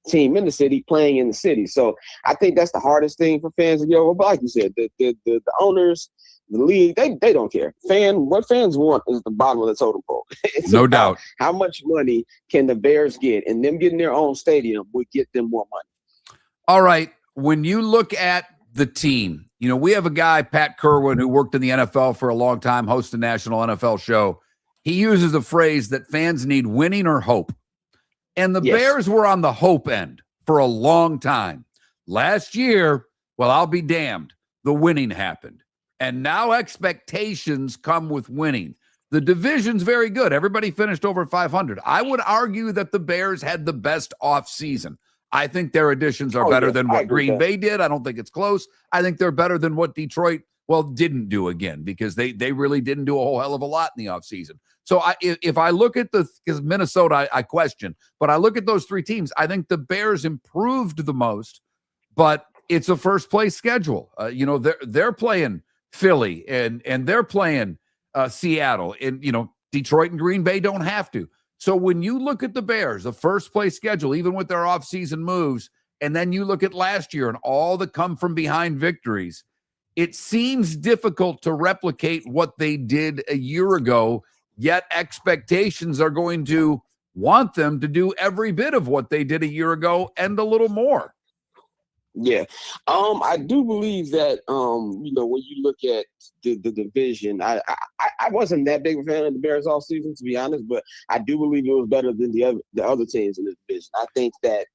team in the city playing in the city. So I think that's the hardest thing for fans to get over. But like you said, the owners, the league, they don't care. What fans want is the bottom of the totem pole. No doubt. How much money can the Bears get? And them getting their own stadium would get them more money. All right. When you look at the team, we have a guy, Pat Kerwin, who worked in the NFL for a long time, hosts a national NFL show. He uses a phrase that fans need winning or hope. And the Bears were on the hope end for a long time. Last year, well, I'll be damned, the winning happened. And now expectations come with winning. The division's very good. Everybody finished over 500. I would argue that the Bears had the best offseason. I think their additions are better than what Green Bay did. I don't think it's close. I think they're better than what Detroit, didn't do again, because they really didn't do a whole hell of a lot in the offseason. So if I look at because Minnesota, I question, but I look at those three teams, I think the Bears improved the most, but it's a first place schedule. They're playing Philly and they're playing Seattle, and Detroit and Green Bay don't have to. So when you look at the Bears, the first place schedule, even with their offseason moves, and then you look at last year and all the come from behind victories, it seems difficult to replicate what they did a year ago, yet expectations are going to want them to do every bit of what they did a year ago and a little more. Yeah. I do believe that, when you look at the division, I wasn't that big of a fan of the Bears all season, to be honest, but I do believe it was better than the other teams in the division. I think that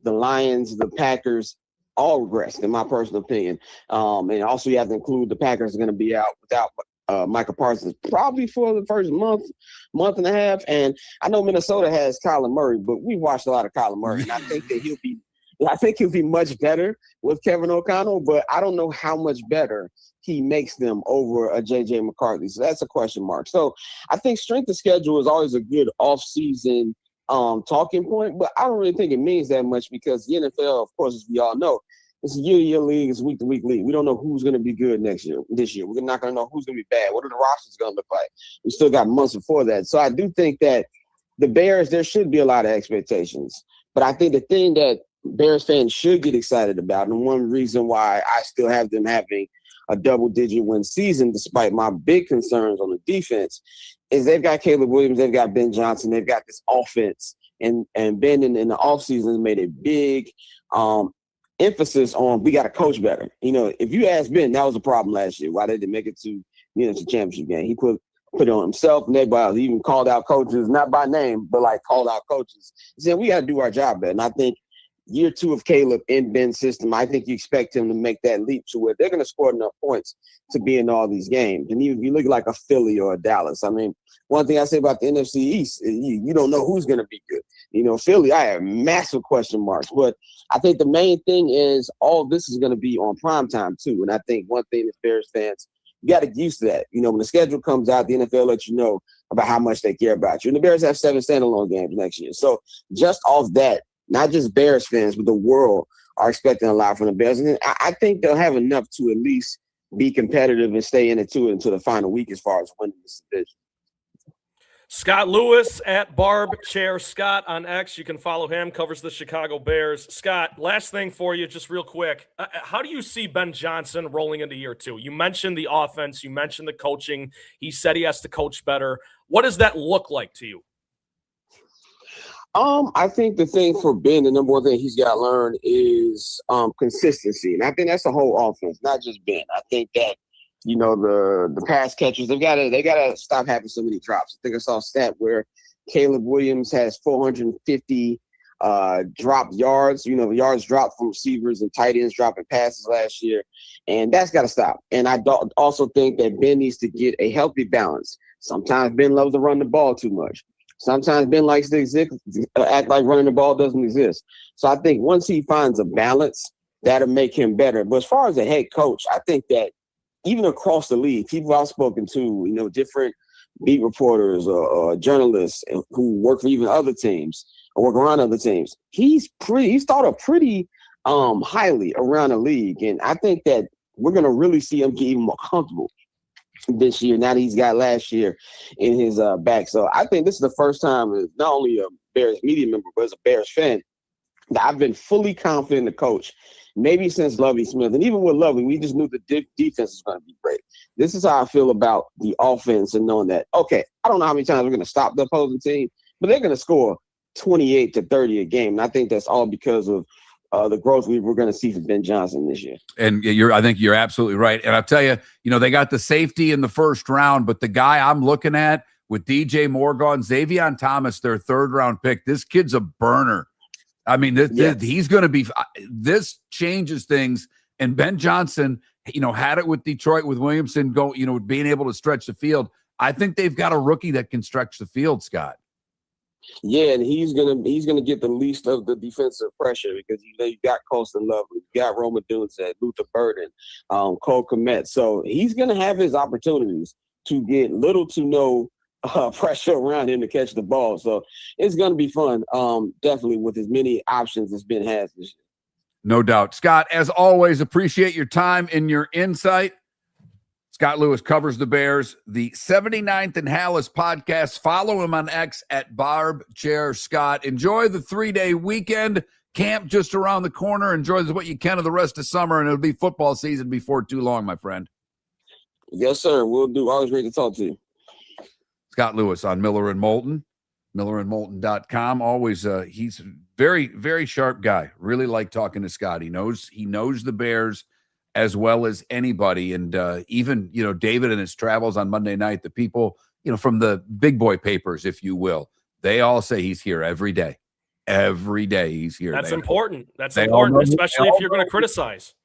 the Lions, the Packers, all regressed, in my personal opinion. And also you have to include the Packers are going to be out without Micah Parsons probably for the first month and a half. And I know Minnesota has Kyler Murray, but we watched a lot of Kyler Murray, and I think that he'll be much better with Kevin O'Connell, but I don't know how much better he makes them over a J.J. McCarthy. So that's a question mark. So I think strength of schedule is always a good off-season talking point, but I don't really think it means that much because the NFL, of course, as we all know, it's a year-to-year league, it's a week-to-week league. We don't know who's going to be good this year. We're not going to know who's going to be bad. What are the rosters going to look like? We still got months before that. So I do think that the Bears, there should be a lot of expectations. But I think the thing that Bears fans should get excited about, and one reason why I still have them having a double-digit win season, despite my big concerns on the defense, is they've got Caleb Williams, they've got Ben Johnson, they've got this offense. And Ben in the offseason made a big emphasis on we got to coach better. If you ask Ben, that was a problem last year. Why they didn't make it to the championship game? He put it on himself and everybody else. He even called out coaches, not by name, but like called out coaches. He said, we got to do our job better. And I think year 2 of Caleb in Ben's system, I think you expect him to make that leap to where they're going to score enough points to be in all these games. And even if you look like a Philly or a Dallas, I mean, one thing I say about the NFC East, you don't know who's going to be good. Philly, I have massive question marks. But I think the main thing is all this is going to be on prime time too. And I think one thing that Bears fans, you got to get used to that. When the schedule comes out, the NFL lets you know about how much they care about you. And the Bears have 7 standalone games next year. So just off that, not just Bears fans, but the world are expecting a lot from the Bears. And I think they'll have enough to at least be competitive and stay in it too until the final week as far as winning this division. Scott Lewis at Barb Chair Scott on X. You can follow him, covers the Chicago Bears. Scott, last thing for you, just real quick. How do you see Ben Johnson rolling into year 2? You mentioned the offense. You mentioned the coaching. He said he has to coach better. What does that look like to you? I think the thing for Ben, the number one thing he's got to learn is consistency. And I think that's the whole offense, not just Ben. I think that the pass catchers, they gotta stop having so many drops. I think I saw a stat where Caleb Williams has 450 dropped yards, yards dropped from receivers and tight ends dropping passes last year. And that's got to stop. And I also think that Ben needs to get a healthy balance. Sometimes Ben loves to run the ball too much. Sometimes Ben likes to act like running the ball doesn't exist. So I think once he finds a balance, that'll make him better. But as far as a head coach, I think that even across the league, people I've spoken to, different beat reporters or journalists who work for even other teams or work around other teams, he's thought of pretty highly around the league. And I think that we're going to really see him get even more comfortable this year now that he's got last year in his back. So I think this is the first time as not only a Bears media member, but as a Bears fan, that I've been fully confident in the coach, maybe since Lovie Smith. And even with Lovie, we just knew the defense was going to be great. This is how I feel about the offense and knowing that, okay, I don't know how many times we're going to stop the opposing team, but they're going to score 28 to 30 a game. And I think that's all because of the growth we're going to see from Ben Johnson this year. And I think you're absolutely right. And I'll tell you, they got the safety in the first round, but the guy I'm looking at with DJ Morgan, Xavier Thomas, their 3rd round pick, this kid's a burner. I mean, he's going to be – this changes things. And Ben Johnson, had it with Detroit with Williamson being able to stretch the field. I think they've got a rookie that can stretch the field, Scott. Yeah, and he's gonna get the least of the defensive pressure because you got Colston Lovely, you got Roma Dunze, Luther Burden, Cole Kmet. So he's gonna have his opportunities to get little to no pressure around him to catch the ball. So it's gonna be fun, definitely with as many options as Ben has this year. No doubt. Scott, as always, appreciate your time and your insight. Scott Lewis covers the Bears, the 79th and Hallis podcast. Follow him on X at Barb Chair Scott. Enjoy the 3-day weekend. Camp just around the corner. Enjoy what you can of the rest of summer, and it'll be football season before too long, my friend. Yes, sir. We'll do. Always great to talk to you. Scott Lewis on Miller and Moulton, millerandmoulton.com. Always, he's very, very sharp guy. Really like talking to Scott. He knows the Bears as well as anybody. And even, David and his travels on Monday night, the people, from the big boy papers, if you will, they all say he's here every day. Every day he's here. That's important. That's important, especially if you're going to criticize.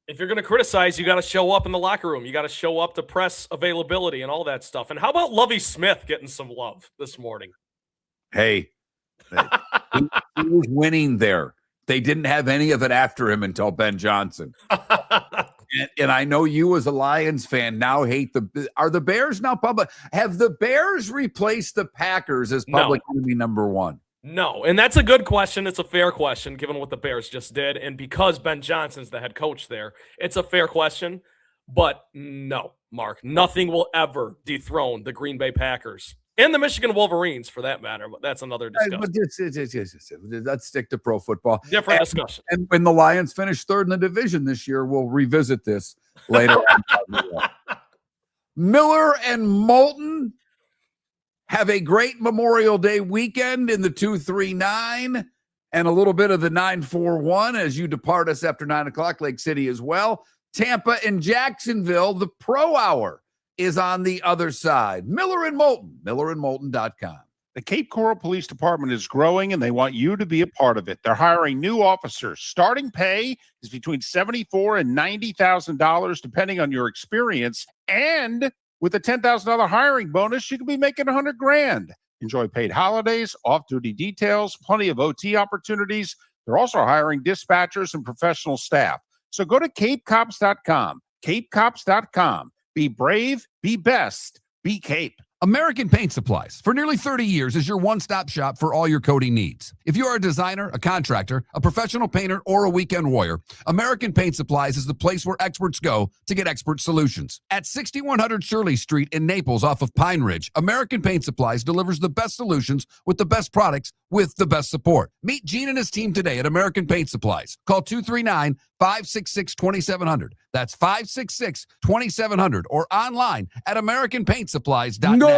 If you're going to criticize, you got to show up in the locker room. You got to show up to press availability and all that stuff. And how about Lovie Smith getting some love this morning? Hey, he was winning there. They didn't have any of it after him until Ben Johnson. and I know you as a Lions fan now hate are the Bears now public? Have the Bears replaced the Packers as public enemy number 1? No, and that's a good question. It's a fair question given what the Bears just did. And because Ben Johnson's the head coach there, it's a fair question. But no, Mark, nothing will ever dethrone the Green Bay Packers. And the Michigan Wolverines, for that matter, but that's another discussion. But let's stick to pro football. Different discussion. And when the Lions finish 3rd in the division this year, we'll revisit this. later on. Miller and Moulton have a great Memorial Day weekend in the 239 and a little bit of the 941 as you depart us after 9 o'clock, Lake City as well. Tampa and Jacksonville, the Pro Hour is on the other side. Miller and Moulton, millerandmoulton.com. The Cape Coral Police Department is growing, and they want you to be a part of it. They're hiring new officers. Starting pay is between $74,000 and $90,000, depending on your experience. And with a $10,000 hiring bonus, you could be making $100,000. Enjoy paid holidays, off-duty details, plenty of OT opportunities. They're also hiring dispatchers and professional staff. So go to capecops.com. Capecops.com. Be brave, be best, be Cape. American Paint Supplies, for nearly 30 years, is your one-stop shop for all your coating needs. If you are a designer, a contractor, a professional painter, or a weekend warrior, American Paint Supplies is the place where experts go to get expert solutions. At 6100 Shirley Street in Naples off of Pine Ridge, American Paint Supplies delivers the best solutions with the best products with the best support. Meet Gene and his team today at American Paint Supplies. Call 239-566-2700. That's 566-2700 or online at AmericanPaintSupplies.net. No!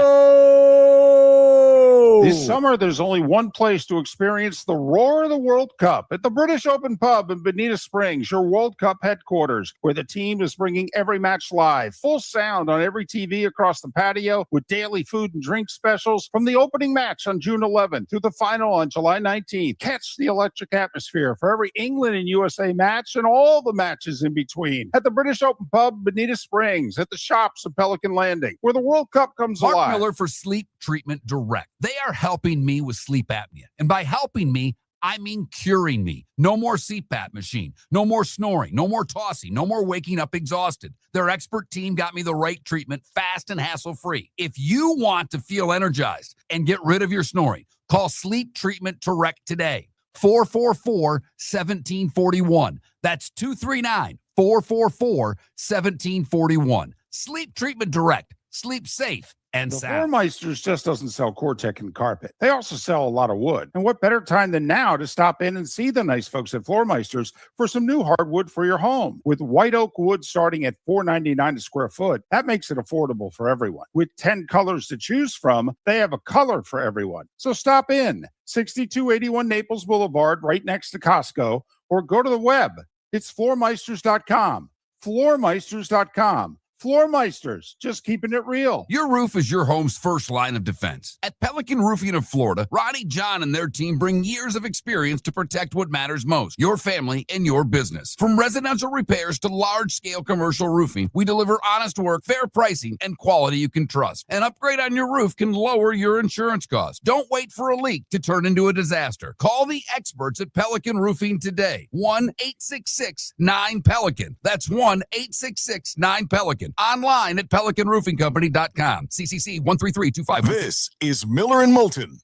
This summer, there's only one place to experience the roar of the World Cup at the British Open Pub in Bonita Springs, your World Cup headquarters, where the team is bringing every match live, full sound on every TV across the patio with daily food and drink specials from the opening match on June 11th through the final on July 19th. Catch the electric atmosphere for every England and USA match and all the matches in between at the British Open Pub, Bonita Springs, at the shops of Pelican Landing, where the World Cup comes Mark alive. Miller for Sleep Treatment Direct. They are helping me with sleep apnea. And by helping me, I mean curing me. No more CPAP machine, no more snoring, no more tossing, no more waking up exhausted. Their expert team got me the right treatment, fast and hassle-free. If you want to feel energized and get rid of your snoring, call Sleep Treatment Direct today. 444-1741. That's 239-444-1741. Sleep Treatment Direct. Sleep safe and The sound. Floormeisters just doesn't sell Cortec and carpet. They also sell a lot of wood. And what better time than now to stop in and see the nice folks at Floormeisters for some new hardwood for your home. With white oak wood starting at $4.99 a square foot, that makes it affordable for everyone. With 10 colors to choose from, they have a color for everyone. So stop in, 6281 Naples Boulevard, right next to Costco, or go to the web. It's floormeisters.com. Floormeisters.com. Floormeisters, just keeping it real. Your roof is your home's first line of defense. At Pelican Roofing of Florida, Ronnie, John, and their team bring years of experience to protect what matters most, your family and your business. From residential repairs to large-scale commercial roofing, we deliver honest work, fair pricing, and quality you can trust. An upgrade on your roof can lower your insurance costs. Don't wait for a leak to turn into a disaster. Call the experts at Pelican Roofing today. 1-866-9-PELICAN. That's 1-866-9-PELICAN. Online at PelicanRoofingCompany.com. CCC 13325. This is Miller and Moulton.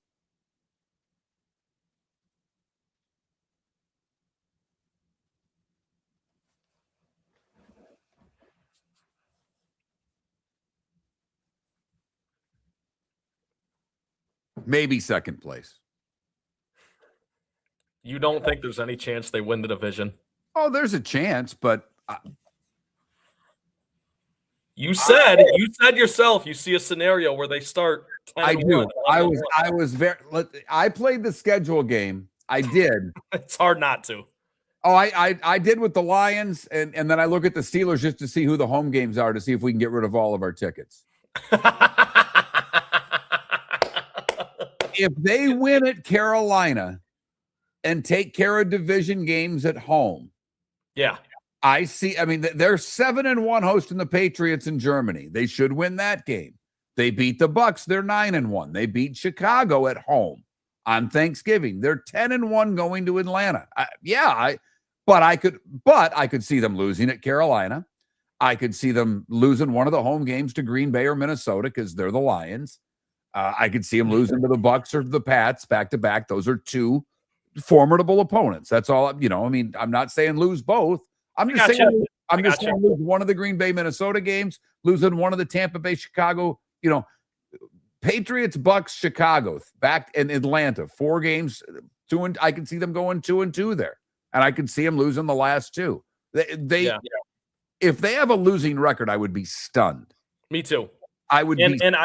Maybe second place. You don't think there's any chance they win the division? Oh, there's a chance, but You said yourself you see a scenario where they start 10 I and do. 1, I was very. I played the schedule game. I did. It's hard not to. Oh, I did with the Lions, and then I look at the Steelers just to see who the home games are to see if we can get rid of all of our tickets. If they win at Carolina and take care of division games at home, Yeah. I see. I mean, they're 7-1 hosting the Patriots in Germany. They should win that game. They beat the Bucks. They're 9-1. They beat Chicago at home on Thanksgiving. They're 10-1 going to Atlanta. But I could see them losing at Carolina. I could see them losing one of the home games to Green Bay or Minnesota because they're the Lions. I could see them losing to the Bucks or the Pats back to back. Those are two formidable opponents. That's all. I mean, I'm not saying lose both. I'm just saying lose one of the Green Bay, Minnesota games, losing one of the Tampa Bay, Chicago, Patriots, Bucks, Chicago, back in Atlanta, 4 games, 2 and I can see them going 2-2 there. And I can see them losing the last 2. If they have a losing record, I would be stunned. Me too. I would be And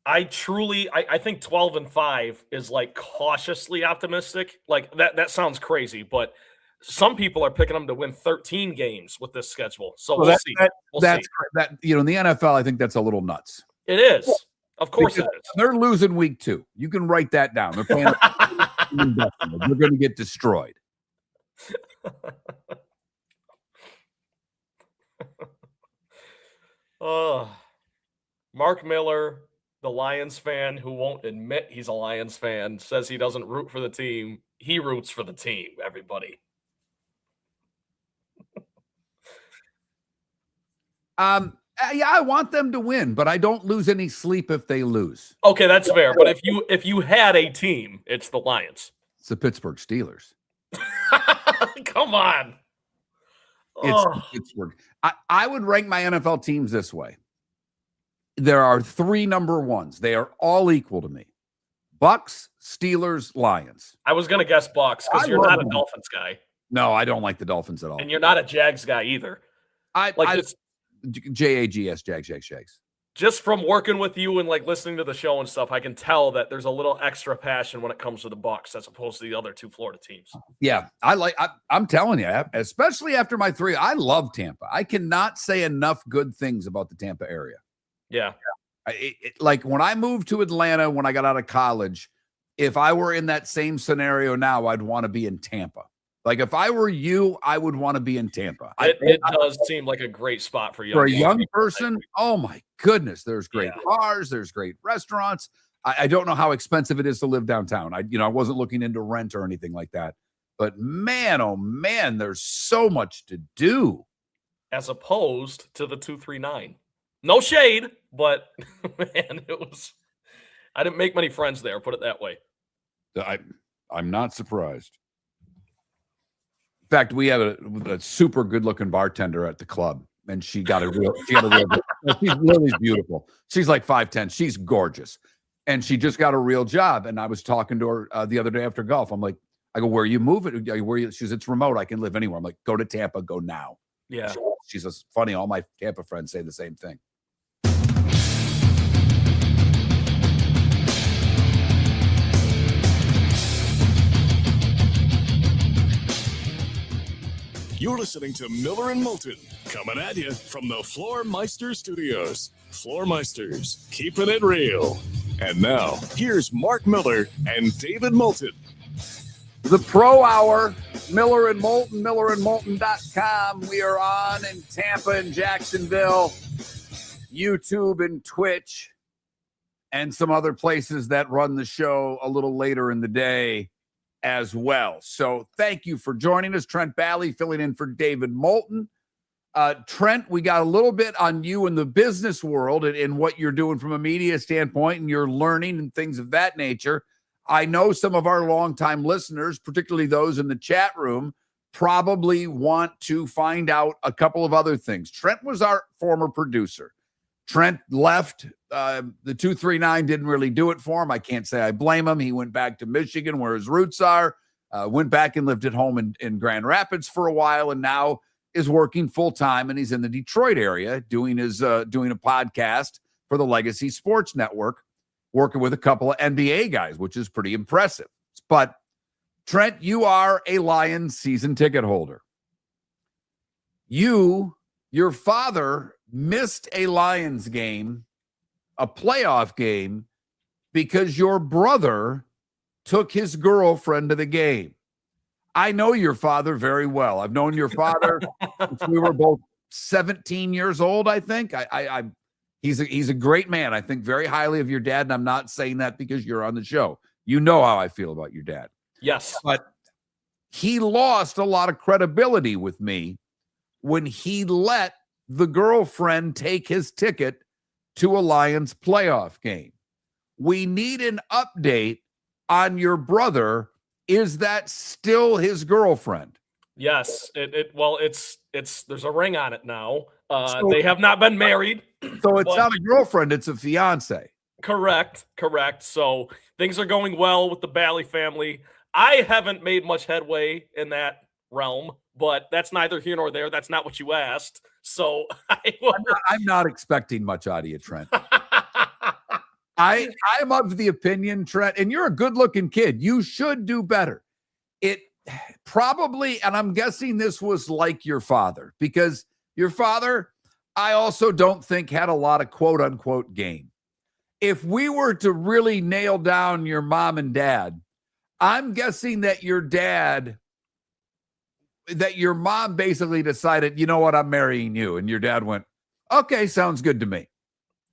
I truly think 12-5 is like cautiously optimistic. Like that sounds crazy, but some people are picking them to win 13 games with this schedule. So we'll see. We'll see. That in the NFL, I think that's a little nuts. It is. Of course it is. They're losing week 2. You can write that down. They're playing. They're going to get destroyed. Mark Miller, the Lions fan who won't admit he's a Lions fan, says he doesn't root for the team. He roots for the team, everybody. Yeah, I want them to win, but I don't lose any sleep if they lose. Okay, that's fair. But if you had a team, it's the Lions. It's the Pittsburgh Steelers. Come on. It's Pittsburgh. I would rank my NFL teams this way. There are 3 number ones. They are all equal to me. Bucks, Steelers, Lions. I was going to guess Bucks because you're not a Dolphins guy. No, I don't like the Dolphins at all. And you're not a Jags guy either. Jags, Jags. Just from working with you and like listening to the show and stuff, I can tell that there's a little extra passion when it comes to the Bucks as opposed to the other 2 Florida teams. Yeah, I'm telling you, especially after my 3, I love Tampa. I cannot say enough good things about the Tampa area. Yeah. Like when I moved to Atlanta when I got out of college, if I were in that same scenario now, I'd want to be in Tampa. Like if I were you, I would want to be in Tampa. It does seem like a great spot for a young person. Oh my goodness, there's great bars, there's great restaurants. I don't know how expensive it is to live downtown. I wasn't looking into rent or anything like that. But man, oh man, there's so much to do. As opposed to the 239. No shade, but man, I didn't make many friends there, put it that way. I'm not surprised. In fact, we had a super good-looking bartender at the club, and she got a real. Lily's beautiful. She's like 5'10". She's gorgeous, and she just got a real job. And I was talking to her the other day after golf. I go, where are you moving? Where you? She says, it's remote. I can live anywhere. I'm like, go to Tampa. Go now. Yeah. She's just funny. All my Tampa friends say the same thing. You're listening to Miller and Moulton, coming at you from the Floor Meister Studios. Floor Meisters, keeping it real. And now, here's Mark Miller and David Moulton. The Pro Hour, Miller and Moulton, millerandmoulton.com. We are on in Tampa and Jacksonville, YouTube and Twitch, and some other places that run the show a little later in the day as well. So thank you for joining us. Trent Bally filling in for David Moulton. Trent, we got a little bit on you in the business world and what you're doing from a media standpoint and your learning and things of that nature. I know some of our longtime listeners, particularly those in the chat room, probably want to find out a couple of other things. Trent was our former producer. Trent left. The 239 didn't really do it for him. I can't say I blame him. He went back to Michigan where his roots are, went back and lived at home in Grand Rapids for a while, and now is working full-time, and he's in the Detroit area doing doing a podcast for the Legacy Sports Network, working with a couple of NBA guys, which is pretty impressive. But Trent, you are a Lions season ticket holder. Your father missed a Lions game, a playoff game, because your brother took his girlfriend to the game. I know your father very well. I've known your father since we were both 17 years old, I think. He's a great man. I think very highly of your dad, and I'm not saying that because you're on the show. You know how I feel about your dad. Yes. But he lost a lot of credibility with me when he let the girlfriend take his ticket to a Lions playoff game. We need an update on your brother. Is that still his girlfriend? Yes. It's there's a ring on it now. They have not been married. So it's not a girlfriend, it's a fiance. Correct. So things are going well with the Bally family. I haven't made much headway in that realm, but that's neither here nor there. That's not what you asked. So I'm not expecting much out of you, Trent. I'm of the opinion, Trent, and you're a good-looking kid. You should do better. It probably, and I'm guessing this was like your father, because your father, I also don't think had a lot of quote-unquote game. If we were to really nail down your mom and dad, I'm guessing that your mom basically decided, you know what, I'm marrying you. And your dad went, okay, sounds good to me.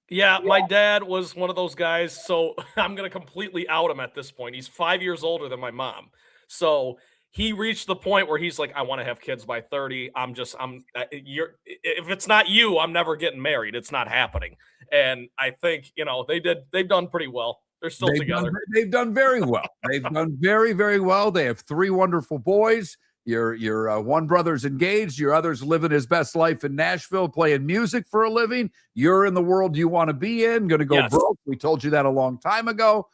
Yeah, my dad was one of those guys. So I'm going to completely out him at this point. He's 5 years older than my mom. So he reached the point where he's like, I want to have kids by 30. If it's not you, I'm never getting married. It's not happening. And I think, they've done pretty well. They're still together. They've done very well. They've done very, very well. They have 3 wonderful boys. Your one brother's engaged. Your other's living his best life in Nashville, playing music for a living. You're in the world you want to be in. Going to go broke. We told you that a long time ago.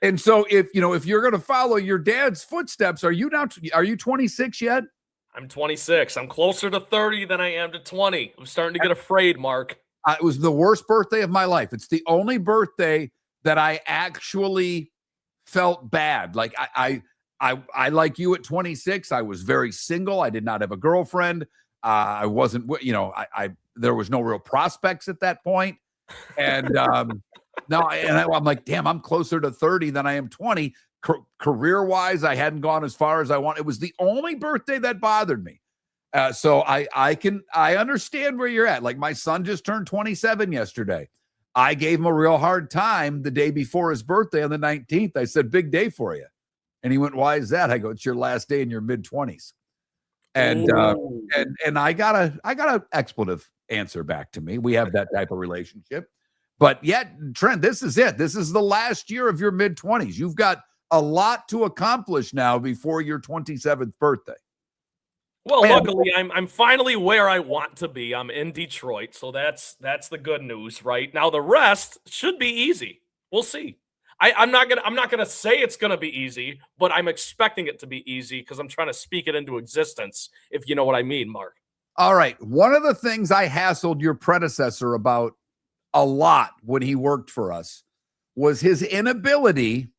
And so if you're going to follow your dad's footsteps, are you 26 yet? I'm 26. I'm closer to 30 than I am to 20. I'm starting to get afraid, Mark. It was the worst birthday of my life. It's the only birthday that I actually felt bad. Like I like you at 26. I was very single. I did not have a girlfriend. I wasn't, there was no real prospects at that point. And I'm like, damn, I'm closer to 30 than I am 20. Career-wise, I hadn't gone as far as I want. It was the only birthday that bothered me. So I understand where you're at. Like, my son just turned 27 yesterday. I gave him a real hard time the day before his birthday on the 19th. I said, big day for you. And he went, why is that? I go, it's your last day in your mid-20s. And I got a expletive answer back to me. We have that type of relationship. But yet, Trent, this is it. This is the last year of your mid-20s. You've got a lot to accomplish now before your 27th birthday. Well, luckily, I'm finally where I want to be. I'm in Detroit, so that's the good news, right? Now the rest should be easy. We'll see. I'm not gonna say it's gonna be easy, but I'm expecting it to be easy because I'm trying to speak it into existence, if you know what I mean, Mark. All right. One of the things I hassled your predecessor about a lot when he worked for us was his inability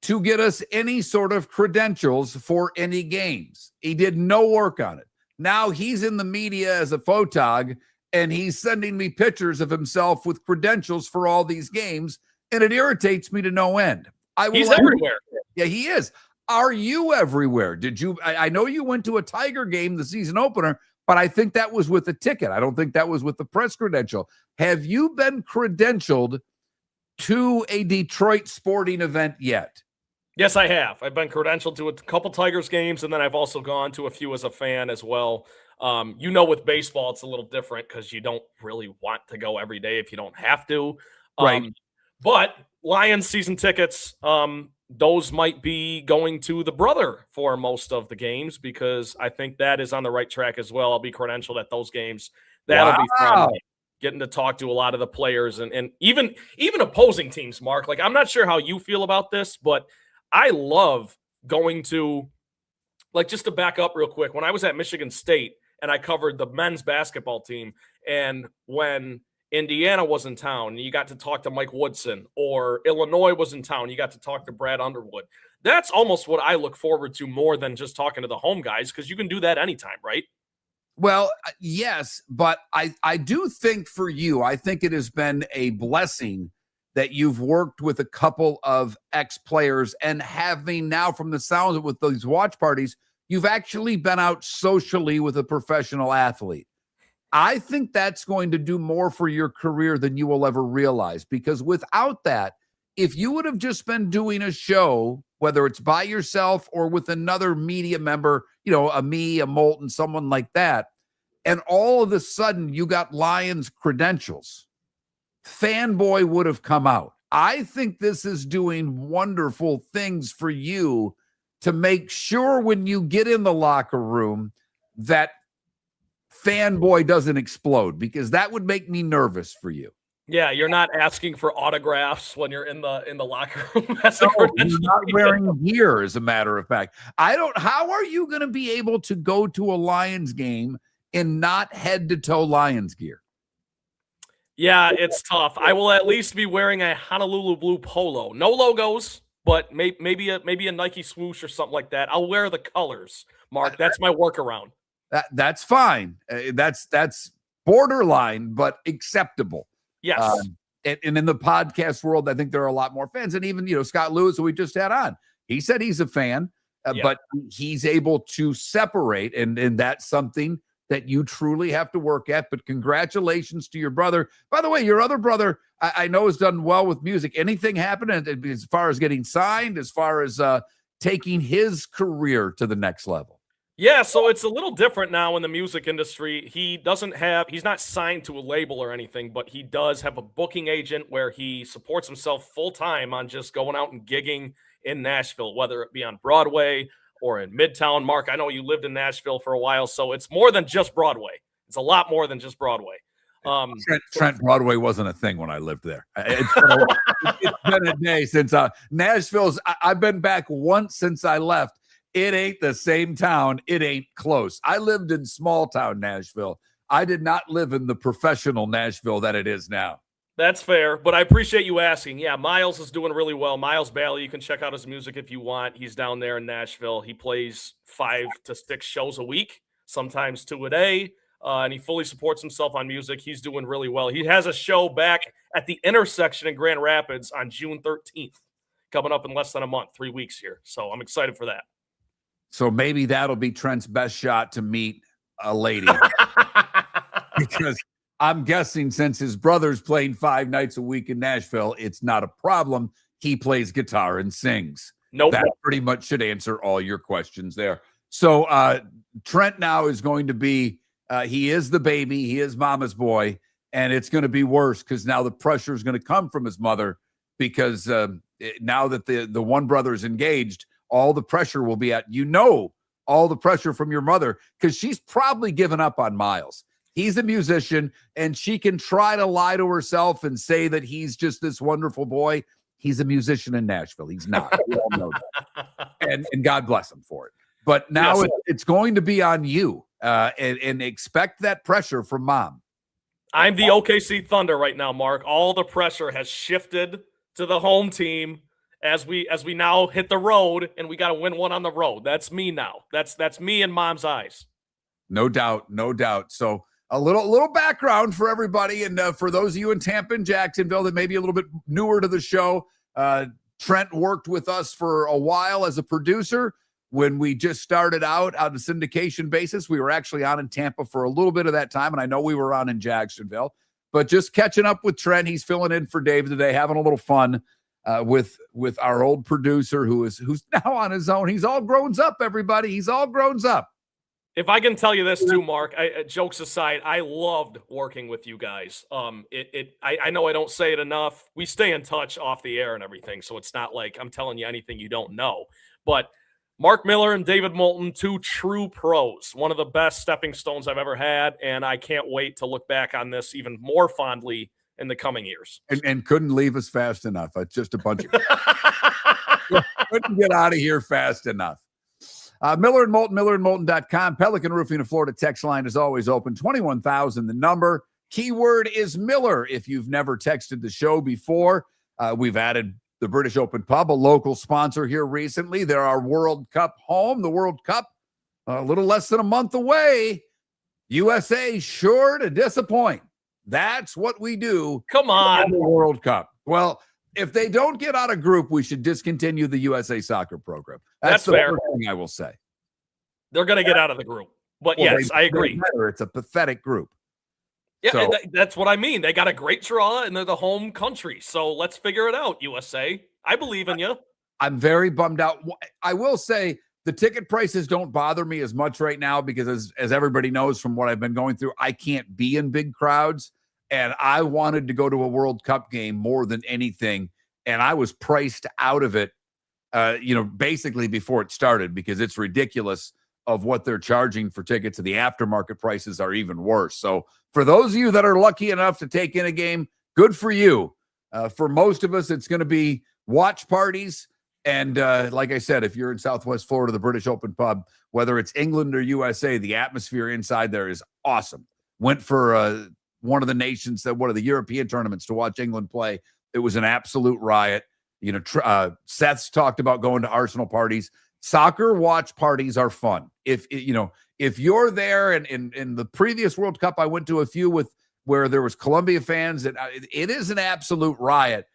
to get us any sort of credentials for any games. He did no work on it. Now he's in the media as a photog, and he's sending me pictures of himself with credentials for all these games, and it irritates me to no end. He's everywhere. Yeah, he is. Are you everywhere? I know you went to a Tiger game, the season opener, but I think that was with a ticket. I don't think that was with the press credential. Have you been credentialed to a Detroit sporting event yet? Yes, I have. I've been credentialed to a couple Tigers games, and then I've also gone to a few as a fan as well. With baseball, it's a little different because you don't really want to go every day if you don't have to. Right. But Lions season tickets, those might be going to the brother for most of the games because I think that is on the right track as well. I'll be credentialed at those games. That'll be fun. Getting to talk to a lot of the players and even opposing teams, Mark. Like, I'm not sure how you feel about this, but I love going to, like, just to back up real quick, when I was at Michigan State and I covered the men's basketball team, and when Indiana was in town, you got to talk to Mike Woodson, or Illinois was in town, you got to talk to Brad Underwood. That's almost what I look forward to more than just talking to the home guys, because you can do that anytime, right? Well, yes, but I do think for you, I think it has been a blessing that you've worked with a couple of ex-players, and having now, from the sounds of it, with those watch parties, you've actually been out socially with a professional athlete. I think that's going to do more for your career than you will ever realize, because without that, if you would have just been doing a show, whether it's by yourself or with another media member, a Moulton, someone like that, and all of a sudden you got Lions credentials, fanboy would have come out. I think this is doing wonderful things for you to make sure when you get in the locker room that fanboy doesn't explode, because that would make me nervous for you. Yeah, you're not asking for autographs when you're in the locker room as a No, you're credential. not wearing gear, as a matter of fact. How are you going to be able to go to a Lions game in not head-to-toe Lions gear? Yeah, it's tough. I will at least be wearing a Honolulu blue polo. No logos, but maybe a Nike swoosh or something like that. I'll wear the colors, Mark. That's my workaround. That's fine. That's borderline, but acceptable. Yes. And in the podcast world, I think there are a lot more fans. And even, Scott Lewis, who we just had on, he said he's a fan, Yeah. but he's able to separate. And that's something that you truly have to work at. But congratulations to your brother. By the way, your other brother, I know, has done well with music. Anything happening as far as getting signed, as far as taking his career to the next level? Yeah, so it's a little different now in the music industry. He's not signed to a label or anything, but he does have a booking agent where he supports himself full time on just going out and gigging in Nashville, whether it be on Broadway or in Midtown. Mark, I know you lived in Nashville for a while, so it's more than just Broadway. It's a lot more than just Broadway. Trent, Broadway wasn't a thing when I lived there. It's been a day since Nashville's. I've been back once since I left. It ain't the same town. It ain't close. I lived in small town Nashville. I did not live in the professional Nashville that it is now. That's fair, but I appreciate you asking. Yeah, Miles is doing really well. Miles Bailey, you can check out his music if you want. He's down there in Nashville. He plays 5 to 6 shows a week, sometimes 2 a day, and he fully supports himself on music. He's doing really well. He has a show back at the Intersection in Grand Rapids on June 13th, coming up in less than a month, 3 weeks here. So I'm excited for that. So maybe that'll be Trent's best shot to meet a lady. Because I'm guessing since his brother's playing 5 nights a week in Nashville, it's not a problem. He plays guitar and sings. Nope. That pretty much should answer all your questions there. So Trent now is going to be, he is the baby. He is mama's boy. And it's going to be worse because now the pressure is going to come from his mother because now that the one brother is engaged, all the pressure will be all the pressure from your mother because she's probably given up on Miles. He's a musician and she can try to lie to herself and say that he's just this wonderful boy. He's a musician in Nashville. He's not. We all know that. And God bless him for it. But now it's going to be on you and expect that pressure from mom. I'm the OKC Thunder right now, Mark. All the pressure has shifted to the home team. As we now hit the road and we got to win one on the road. That's me now. That's me in mom's eyes. No doubt. So a little background for everybody. And for those of you in Tampa and Jacksonville that may be a little bit newer to the show, Trent worked with us for a while as a producer. When we just started out on a syndication basis, we were actually on in Tampa for a little bit of that time. And I know we were on in Jacksonville, but just catching up with Trent. He's filling in for Dave today, having a little fun. With our old producer who's now on his own. He's all grown up, everybody. He's all grown up. If I can tell you this too, Mark, jokes aside, I loved working with you guys. I know I don't say it enough. We stay in touch off the air and everything, so it's not like I'm telling you anything you don't know. But Mark Miller and David Moulton, 2 true pros, one of the best stepping stones I've ever had, and I can't wait to look back on this even more fondly in the coming years. And couldn't leave us fast enough. It's just a bunch of couldn't get out of here fast enough. Miller and Moulton, millerandmoulton.com. Pelican Roofing of Florida text line is always open. 21,000 the number. Keyword is Miller. If you've never texted the show before, we've added the British Open Pub, a local sponsor here recently. They're our World Cup home. The World Cup, a little less than a month away. USA sure to disappoint. That's what we do. Come on. The World Cup. Well, if they don't get out of group, we should discontinue the USA soccer program. That's the fair. first thing I will say. They're going to get out of the group. But yes, I agree. It's a pathetic group. Yeah, So- that's what I mean. They got a great draw and they're the home country. So let's figure it out, USA. I believe in you. I'm very bummed out. I will say the ticket prices don't bother me as much right now because as everybody knows from what I've been going through, I can't be in big crowds. And I wanted to go to a World Cup game more than anything. And I was priced out of it, basically before it started because it's ridiculous of what they're charging for tickets, and the aftermarket prices are even worse. So for those of you that are lucky enough to take in a game, good for you. For most of us, it's going to be watch parties. And like I said, if you're in Southwest Florida, the British Open Pub, whether it's England or USA, the atmosphere inside there is awesome. Went for one of the European tournaments to watch England play. It was an absolute riot. You know, Seth's talked about going to Arsenal parties. Soccer watch parties are fun. If you're there, and in the previous World Cup, I went to a few where there was Colombia fans, and it is an absolute riot.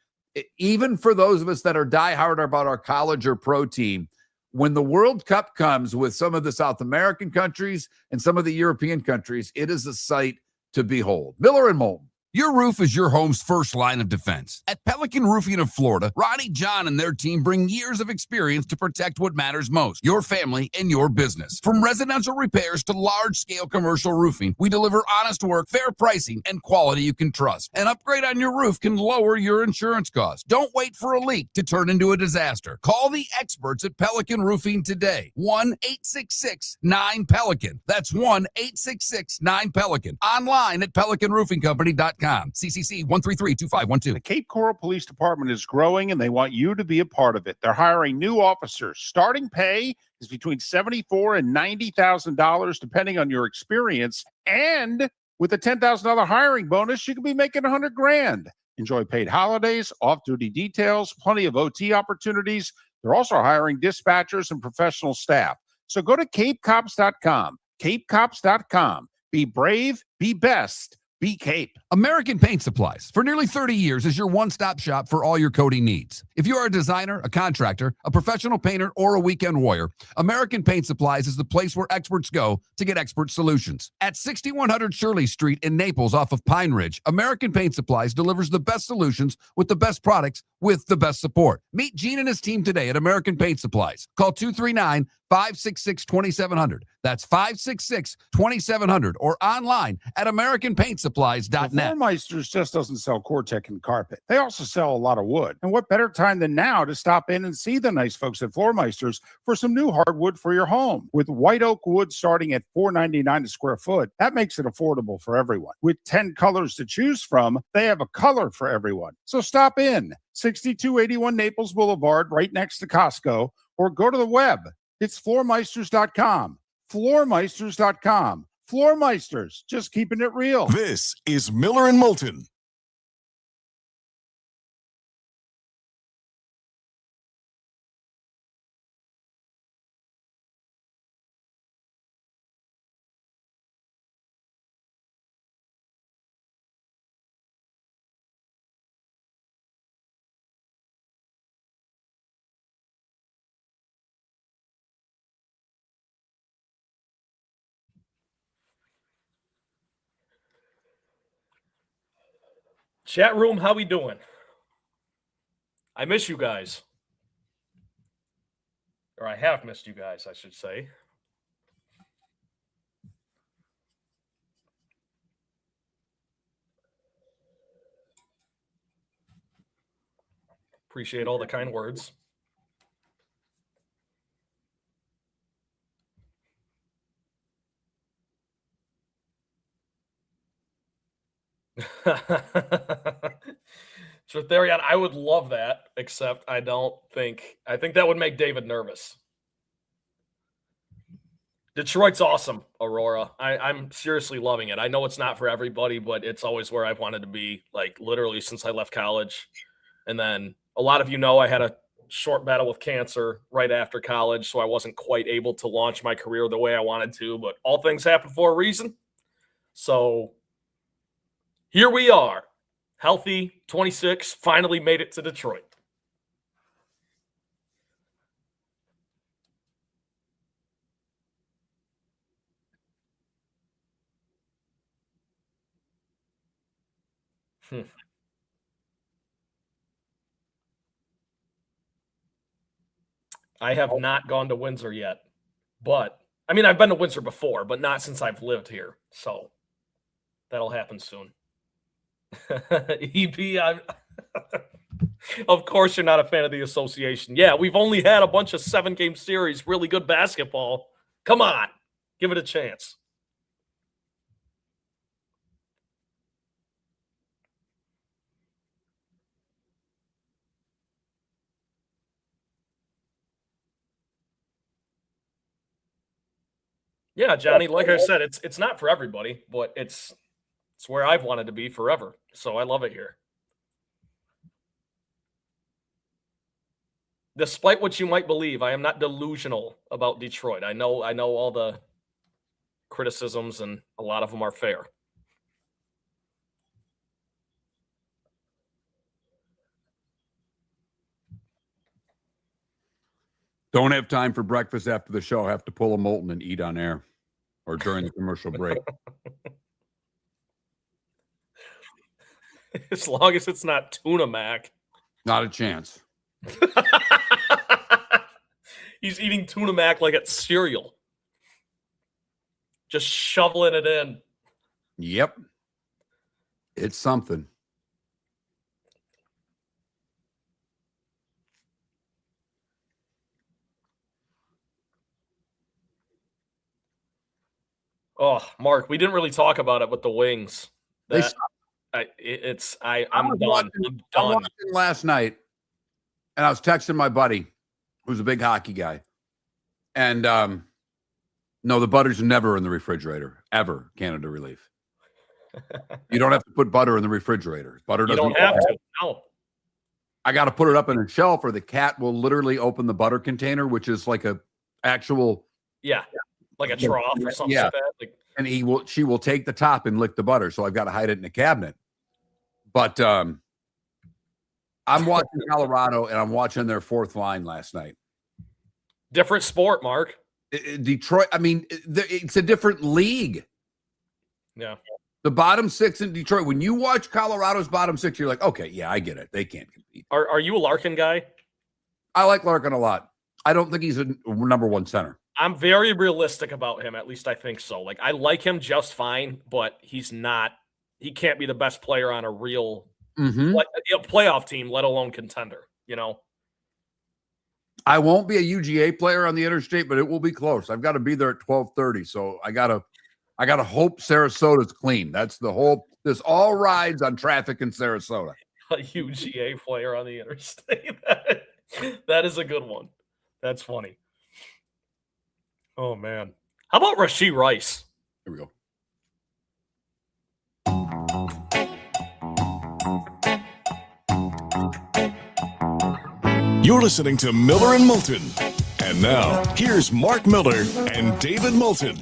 Even for those of us that are diehard about our college or pro team, when the World Cup comes with some of the South American countries and some of the European countries, it is a sight to behold. Miller and Moulton. Your roof is your home's first line of defense. At Pelican Roofing of Florida, Ronnie, John, and their team bring years of experience to protect what matters most, your family and your business. From residential repairs to large-scale commercial roofing, we deliver honest work, fair pricing, and quality you can trust. An upgrade on your roof can lower your insurance costs. Don't wait for a leak to turn into a disaster. Call the experts at Pelican Roofing today. 1-866-9-PELICAN. That's 1-866-9-PELICAN. Online at pelicanroofingcompany.com. CCC 1332512. The Cape Coral Police Department is growing, and they want you to be a part of it. They're hiring new officers. Starting pay is between $74,000 and $90,000, depending on your experience. And with a $10,000 hiring bonus, you could be making $100,000. Enjoy paid holidays, off-duty details, plenty of OT opportunities. They're also hiring dispatchers and professional staff. So go to capecops.com. Capecops.com. Be brave, be best. Be Cape. American Paint Supplies, for nearly 30 years, is your one-stop shop for all your coating needs. If you are a designer, a contractor, a professional painter, or a weekend warrior, American Paint Supplies is the place where experts go to get expert solutions. At 6100 Shirley Street in Naples off of Pine Ridge, American Paint Supplies delivers the best solutions with the best products with the best support. Meet Gene and his team today at American Paint Supplies. Call 239-566-2700. That's 566-2700, or online at AmericanPaintSupplies.net. Floormeisters just doesn't sell Cortec and carpet. They also sell a lot of wood. And what better time than now to stop in and see the nice folks at Floormeisters for some new hardwood for your home. With white oak wood starting at $4.99 a square foot, that makes it affordable for everyone. With 10 colors to choose from, they have a color for everyone. So stop in. 6281 Naples Boulevard, right next to Costco, or go to the web. It's floormeisters.com. Floormeisters.com. Floormeisters, just keeping it real. This is Miller and Moulton. Chat room, how we doing? I miss you guys. Or I have missed you guys, I should say. Appreciate all the kind words. Tretherion, I would love that, except I think that would make David nervous. Detroit's awesome, Aurora. I'm seriously loving it. I know it's not for everybody, but it's always where I've wanted to be, like literally since I left college. And then a lot of you know I had a short battle with cancer right after college, so I wasn't quite able to launch my career the way I wanted to, but all things happen for a reason. So here we are, healthy, 26, finally made it to Detroit. I have not gone to Windsor yet, but I mean, I've been to Windsor before, but not since I've lived here. So that'll happen soon. EP, of course you're not a fan of the association. Yeah, we've only had a bunch of 7-game series, really good basketball. Come on, give it a chance. Yeah, Johnny, like I said, it's not for everybody, but it's where I've wanted to be forever. So I love it here. Despite what you might believe, I am not delusional about Detroit. I know all the criticisms, and a lot of them are fair. Don't have time for breakfast after the show. Have to pull a Moulton and eat on air or during the commercial break. As long as it's not tuna mac. Not a chance. He's eating tuna mac like it's cereal. Just shoveling it in. Yep. It's something. Oh, Mark, we didn't really talk about it with the wings. They That I'm done. I'm done. watching last night, and I was texting my buddy, who's a big hockey guy, and no, the butter's never in the refrigerator, ever. Canada Relief. You don't have to put butter in the refrigerator. Butter You doesn't. don't have to. No. I got to put it up in a shelf, or the cat will literally open the butter container, which is like a actual. Yeah. Like a trough or something Yeah. like that. Like, And she will take the top and lick the butter. So I've got to hide it in the cabinet. But I'm watching Colorado, and I'm watching their fourth line last night. different sport, Mark. Detroit, I mean, it's a different league. Yeah. The bottom six in Detroit, when you watch Colorado's bottom six, you're like, okay, yeah, I get it. They can't compete. Are you a Larkin guy? I like Larkin a lot. I don't think he's a number one center. I'm very realistic about him. At least I think so. Like, I like him just fine, but he can't be the best player on a real playoff team, let alone contender, you know? I won't be a UGA player on the interstate, but it will be close. I've got to be there at 12:30. So I gotta hope Sarasota's clean. That's the whole, this all rides on traffic in Sarasota. A UGA player on the interstate. That is a good one. That's funny. Oh, man. How about Rashee Rice? Here we go. You're listening to Miller and Moulton. And now, here's Mark Miller and David Moulton.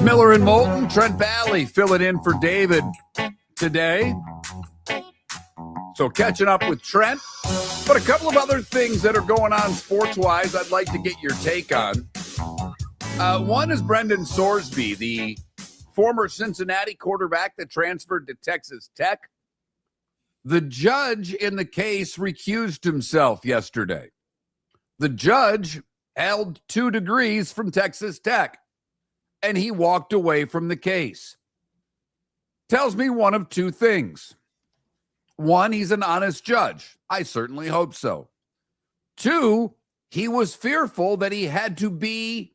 Miller and Moulton, Trent Valley filling in for David today. So catching up with Trent, but a couple of other things that are going on sports-wise I'd like to get your take on. One is Brendan Sorsby, the former Cincinnati quarterback that transferred to Texas Tech. The judge in the case recused himself yesterday. The judge held 2 degrees from Texas Tech, and he walked away from the case. Tells me one of 2 things. 1, he's an honest judge. I certainly hope so. 2, he was fearful that he had to be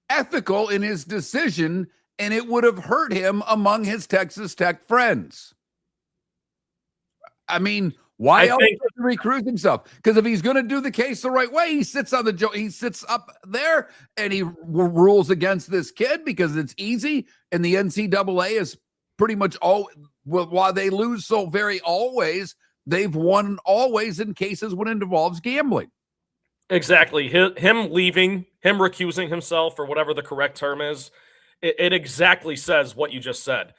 ethical in his decision, and it would have hurt him among his Texas Tech friends. I mean, why else does he recruit himself? Because if he's going to do the case the right way, he sits up there and he rules against this kid because it's easy, and the NCAA is pretty much while they lose so very always, they've won always in cases when it involves gambling. Exactly. Him leaving, him recusing himself, or whatever the correct term is, it exactly says what you just said.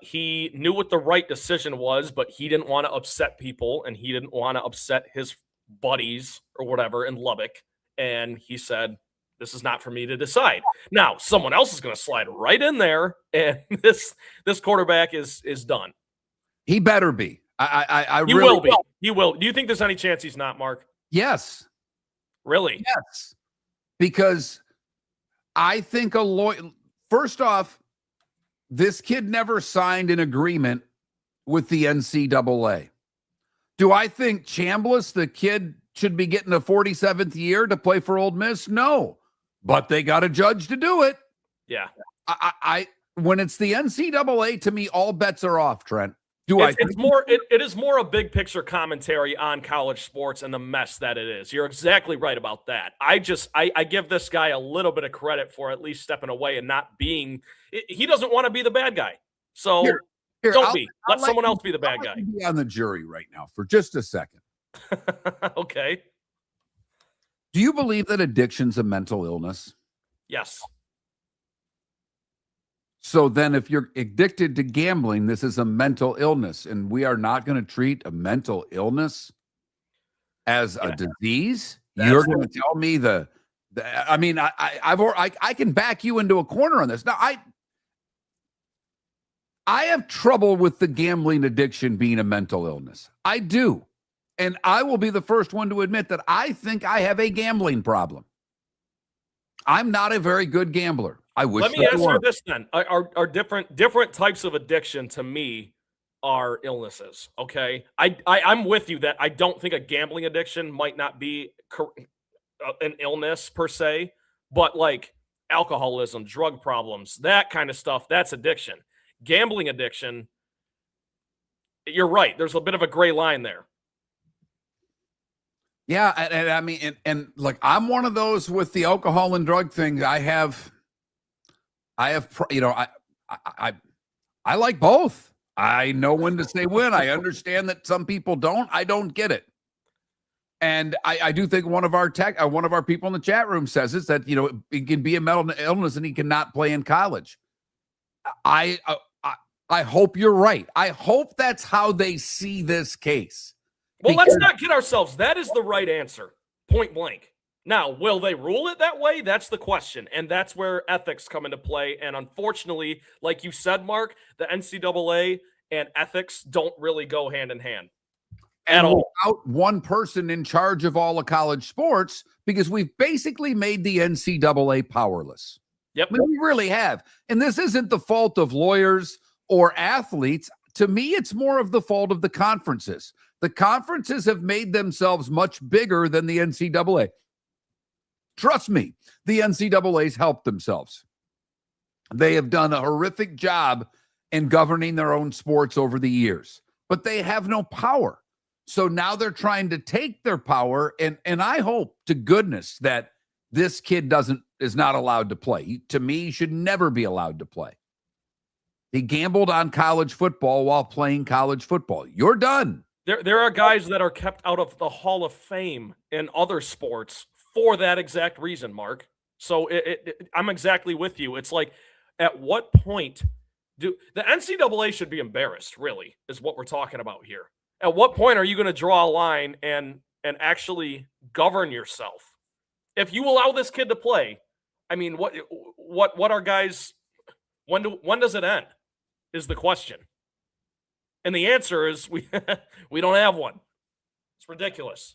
He knew what the right decision was, but he didn't want to upset people, and he didn't want to upset his buddies or whatever in Lubbock. And he said, this is not for me to decide. Now, someone else is going to slide right in there, and this quarterback is done. He better be. He will be. He will. Do you think there's any chance he's not, Mark? Yes. Really? Yes. Because I think a lawyer, first off, this kid never signed an agreement with the NCAA. Do I think Chambliss, the kid, should be getting a 47th year to play for Ole Miss? No. But they got a judge to do it. Yeah. I when it's the NCAA, to me, all bets are off, Trent. It is more a big picture commentary on college sports and the mess that it is. You're exactly right about that. I give this guy a little bit of credit for at least stepping away and not being. He doesn't want to be the bad guy, so don't be. Let someone else be the bad guy. Be on the jury right now for just a second. Okay. Do you believe that addiction's a mental illness? Yes. So then if you're addicted to gambling, this is a mental illness, and we are not going to treat a mental illness as a disease. You're going to tell me I mean, I can back you into a corner on this. Now, I have trouble with the gambling addiction being a mental illness. I do. And I will be the first one to admit that I think I have a gambling problem. I'm not a very good gambler. I wish. Let me ask you this then: are different types of addiction to me are illnesses? Okay, I'm with you that I don't think a gambling addiction might not be an illness per se, but like alcoholism, drug problems, that kind of stuff, that's addiction. Gambling addiction, you're right. There's a bit of a gray line there. Yeah, and I mean, and like I'm one of those with the alcohol and drug thing. I have, you know, I like both. I know when to say when. I understand that some people don't. I don't get it. And I do think one of our people in the chat room says is that, you know, it can be a mental illness and he cannot play in college. I hope you're right. I hope that's how they see this case. Well, let's not kid ourselves. That is the right answer, point blank. Now, will they rule it that way? That's the question. And that's where ethics come into play. And unfortunately, like you said, Mark, the NCAA and ethics don't really go hand in hand at all. Without one person in charge of all of college sports, because we've basically made the NCAA powerless. Yep. I mean, we really have. And this isn't the fault of lawyers or athletes. To me, it's more of the fault of the conferences. The conferences have made themselves much bigger than the NCAA. Trust me, the NCAA's helped themselves. They have done a horrific job in governing their own sports over the years, but they have no power. So now they're trying to take their power, and I hope to goodness that this kid is not allowed to play. To me, he should never be allowed to play. He gambled on college football while playing college football. You're done. There are guys that are kept out of the Hall of Fame in other sports for that exact reason, Mark. So I'm exactly with you. It's like, at what point the NCAA should be embarrassed, really, is what we're talking about here. At what point are you going to draw a line and actually govern yourself? If you allow this kid to play, I mean, what are guys? When does it end? Is the question. And the answer is we don't have one. It's ridiculous.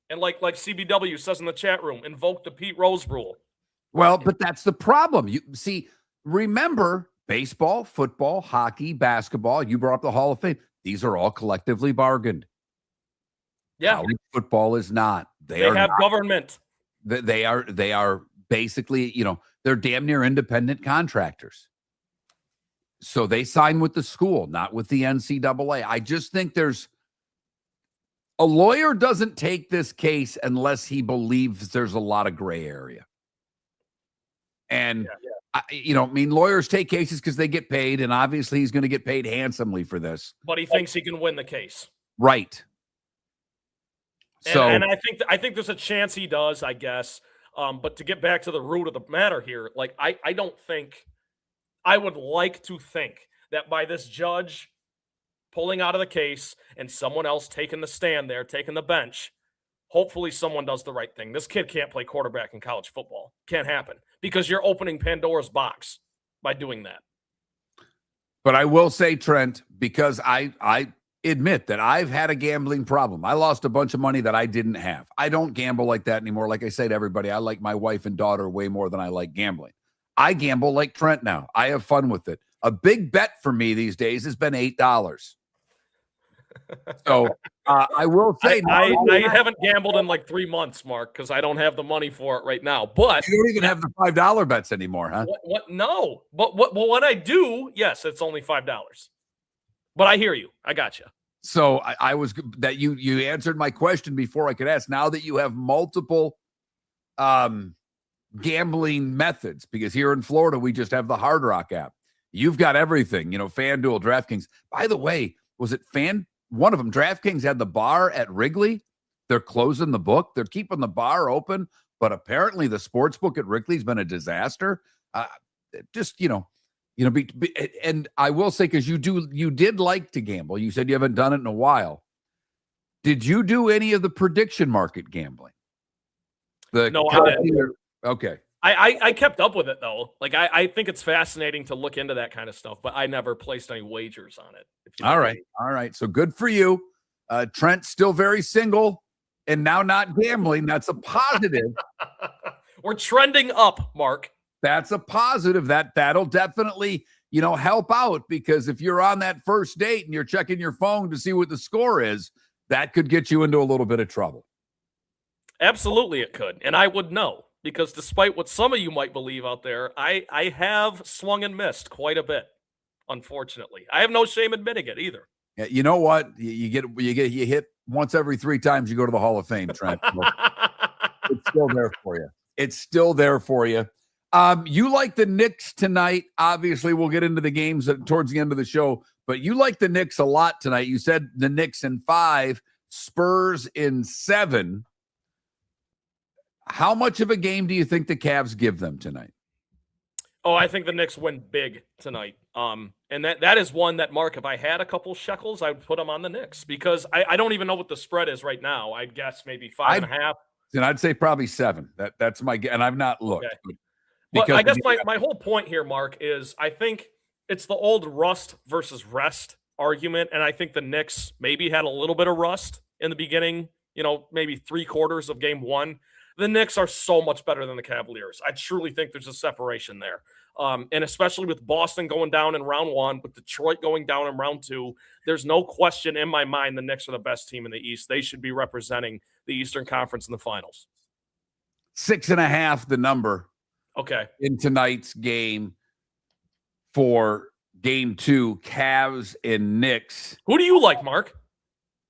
And like CBW says in the chat room, invoke the Pete Rose rule. Well, but that's the problem. You see, remember, baseball, football, hockey, basketball, you brought up the Hall of Fame. These are all collectively bargained. Yeah. College football is not. They have not. Government. They are basically, you know, they're damn near independent contractors. So they sign with the school, not with the NCAA. I just think a lawyer doesn't take this case unless he believes there's a lot of gray area. And, lawyers take cases because they get paid, and obviously he's going to get paid handsomely for this. But he thinks he can win the case. Right. And I think there's a chance he does, I guess. But to get back to the root of the matter here, like I don't think – I would like to think that by this judge pulling out of the case and someone else taking the stand there, taking the bench, hopefully someone does the right thing. This kid can't play quarterback in college football. Can't happen because you're opening Pandora's box by doing that. But I will say, Trent, because I admit that I've had a gambling problem. I lost a bunch of money that I didn't have. I don't gamble like that anymore. Like I say to everybody, I like my wife and daughter way more than I like gambling. I gamble like Trent now. I have fun with it. A big bet for me these days has been $8. So I will say I haven't gambled in like 3 months, Mark, because I don't have the money for it right now. But you don't even have the $5 bets anymore, huh? What? No. But when I do, yes, it's only $5. But I hear you. I got you. So I was that you answered my question before I could ask. Now that you have multiple gambling methods, because here in Florida we just have the Hard Rock app. You've got everything, FanDuel, DraftKings. By the way, was it one of them, DraftKings had the bar at Wrigley. They're closing the book. They're keeping the bar open, but apparently the sports book at Wrigley's been a disaster. And I will say, because you did like to gamble. You said you haven't done it in a while. Did you do any of the prediction market gambling? No, I didn't. Okay. I kept up with it though. Like I think it's fascinating to look into that kind of stuff, but I never placed any wagers on it. All right. So good for you. Trent's still very single and now not gambling. That's a positive. We're trending up, Mark. That's a positive. That'll definitely, help out, because if you're on that first date and you're checking your phone to see what the score is, that could get you into a little bit of trouble. Absolutely it could. And I would know, because despite what some of you might believe out there, I have swung and missed quite a bit, unfortunately. I have no shame admitting it either. Yeah, you know what? You hit once every 3 times you go to the Hall of Fame, Trent. It's still there for you. It's still there for you. You like the Knicks tonight. Obviously, we'll get into the games towards the end of the show, but you like the Knicks a lot tonight. You said the Knicks in 5, Spurs in 7. How much of a game do you think the Cavs give them tonight? Oh, I think the Knicks win big tonight. And that is one that, Mark, if I had a couple shekels, I would put them on the Knicks, because I don't even know what the spread is right now. I'd guess maybe 5.5. And I'd say probably 7. That's my guess, and I've not looked. Okay. But I guess my whole point here, Mark, is I think it's the old rust versus rest argument, and I think the Knicks maybe had a little bit of rust in the beginning, maybe 3/4 of game 1. The Knicks are so much better than the Cavaliers. I truly think there's a separation there. And especially with Boston going down in round 1, with Detroit going down in round 2, there's no question in my mind the Knicks are the best team in the East. They should be representing the Eastern Conference in the finals. 6.5, the number. Okay. In tonight's game for game 2, Cavs and Knicks. Who do you like, Mark?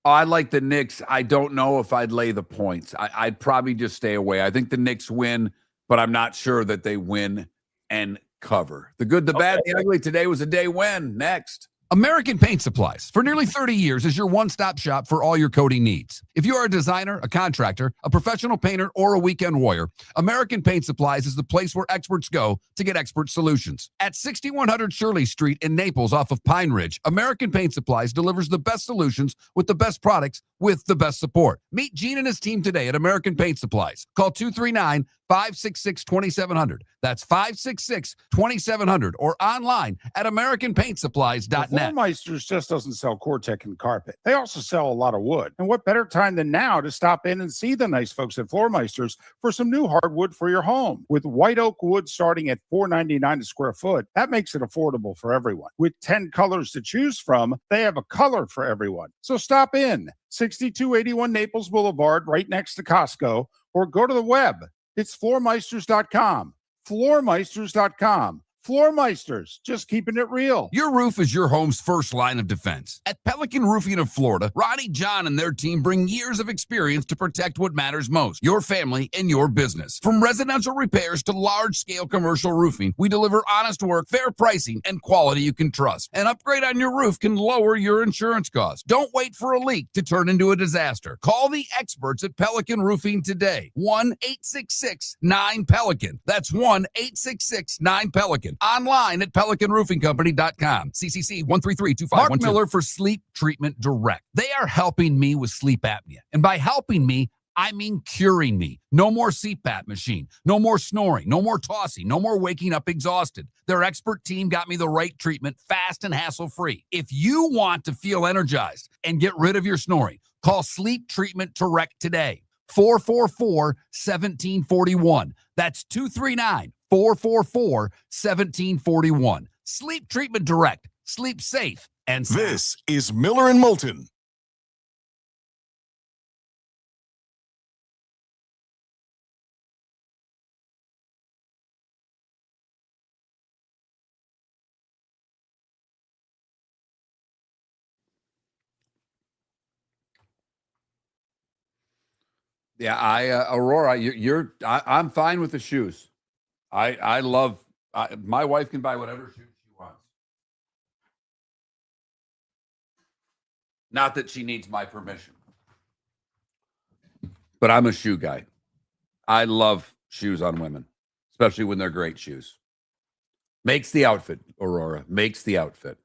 I like the Knicks. I don't know if I'd lay the points. I'd probably just stay away. I think the Knicks win, but I'm not sure that they win and cover. The good, the bad, the ugly. Today was a day win. Next. American Paint Supplies, for nearly 30 years, is your one-stop shop for all your coating needs. If you are a designer, a contractor, a professional painter, or a weekend warrior, American Paint Supplies is the place where experts go to get expert solutions. At 6100 Shirley Street in Naples off of Pine Ridge, American Paint Supplies delivers the best solutions with the best products with the best support. Meet Gene and his team today at American Paint Supplies. Call 239-566-2700. That's 566-2700, or online at AmericanPaintSupplies.net. Floormeisters just doesn't sell Cortec and carpet. They also sell a lot of wood. And what better time than now to stop in and see the nice folks at Floormeisters for some new hardwood for your home. With white oak wood starting at $4.99 a square foot, that makes it affordable for everyone. With 10 colors to choose from, they have a color for everyone. So stop in. 6281 Naples Boulevard, right next to Costco, or go to the web. It's floormeisters.com. Floormeisters.com. Floormeisters, just keeping it real. Your roof is your home's first line of defense. At Pelican Roofing of Florida, Ronnie, John, and their team bring years of experience to protect what matters most, your family and your business. From residential repairs to large-scale commercial roofing, we deliver honest work, fair pricing, and quality you can trust. An upgrade on your roof can lower your insurance costs. Don't wait for a leak to turn into a disaster. Call the experts at Pelican Roofing today. 1-866-9-PELICAN. That's 1-866-9-PELICAN. Online at PelicanRoofingCompany.com. CCC 1332512. Mark Miller for Sleep Treatment Direct. They are helping me with sleep apnea. And by helping me, I mean curing me. No more CPAP machine. No more snoring. No more tossing. No more waking up exhausted. Their expert team got me the right treatment, fast and hassle-free. If you want to feel energized and get rid of your snoring, call Sleep Treatment Direct today. 444-1741. That's 239-444-1741. Sleep Treatment Direct. Sleep safe and sound. This is Miller and Moulton. Yeah, Aurora, I'm fine with the shoes. I love. My wife can buy whatever shoes she wants. Not that she needs my permission, but I'm a shoe guy. I love shoes on women, especially when they're great shoes. Makes the outfit, Aurora. Makes the outfit.